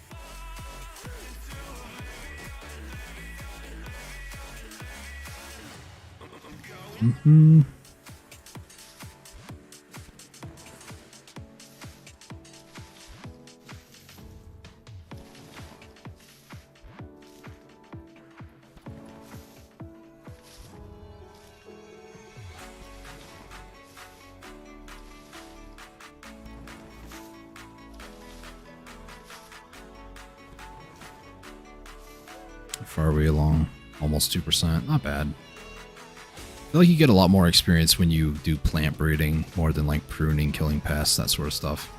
How far are we along? Almost 2%. Not bad. I feel like you get a lot more experience when you do plant breeding more than like pruning, killing pests, that sort of stuff.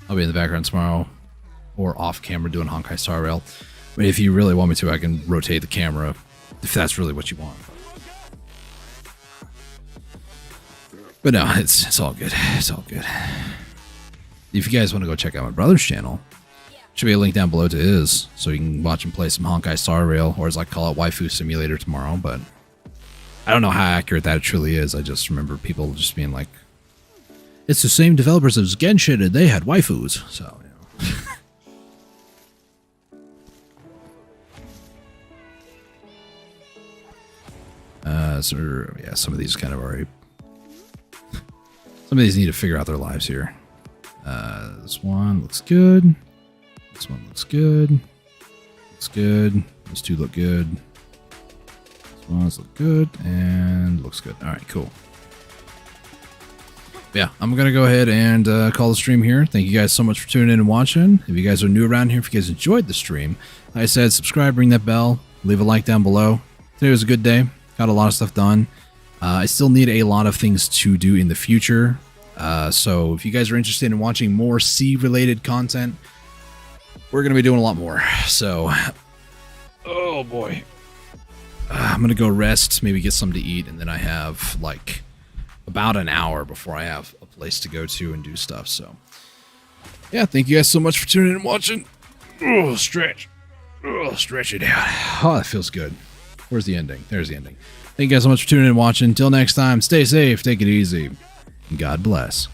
I'll be in the background tomorrow or off camera doing Honkai Star Rail. I mean, if you really want me to, I can rotate the camera if that's really what you want. But no, it's all good. It's all good. If you guys want to go check out my brother's channel, should be a link down below to his, so you can watch him play some Honkai Star Rail, or as I call it, Waifu Simulator tomorrow. But I don't know how accurate that truly is. I just remember people just being like, it's the same developers as Genshin, and they had waifus. So, you know. So yeah, some of these kind of already. Some of these need to figure out their lives here. This one looks good. This one looks good. Looks good. Those two look good. This Those look good and looks good. All right, cool. Yeah, I'm going to go ahead and call the stream here. Thank you guys so much for tuning in and watching. If you guys are new around here, if you guys enjoyed the stream, like I said, subscribe, ring that bell, leave a like down below. Today was a good day. Got a lot of stuff done. I still need a lot of things to do in the future. So if you guys are interested in watching more sea-related content, we're going to be doing a lot more. So, oh boy. I'm going to go rest, maybe get something to eat, and then I have like about an hour before I have a place to go to and do stuff. So, yeah, thank you guys so much for tuning in and watching. Oh, stretch. Oh, stretch it out. Oh, that feels good. Where's the ending? There's the ending. Thank you guys so much for tuning in and watching. Until next time, stay safe, take it easy, and God bless.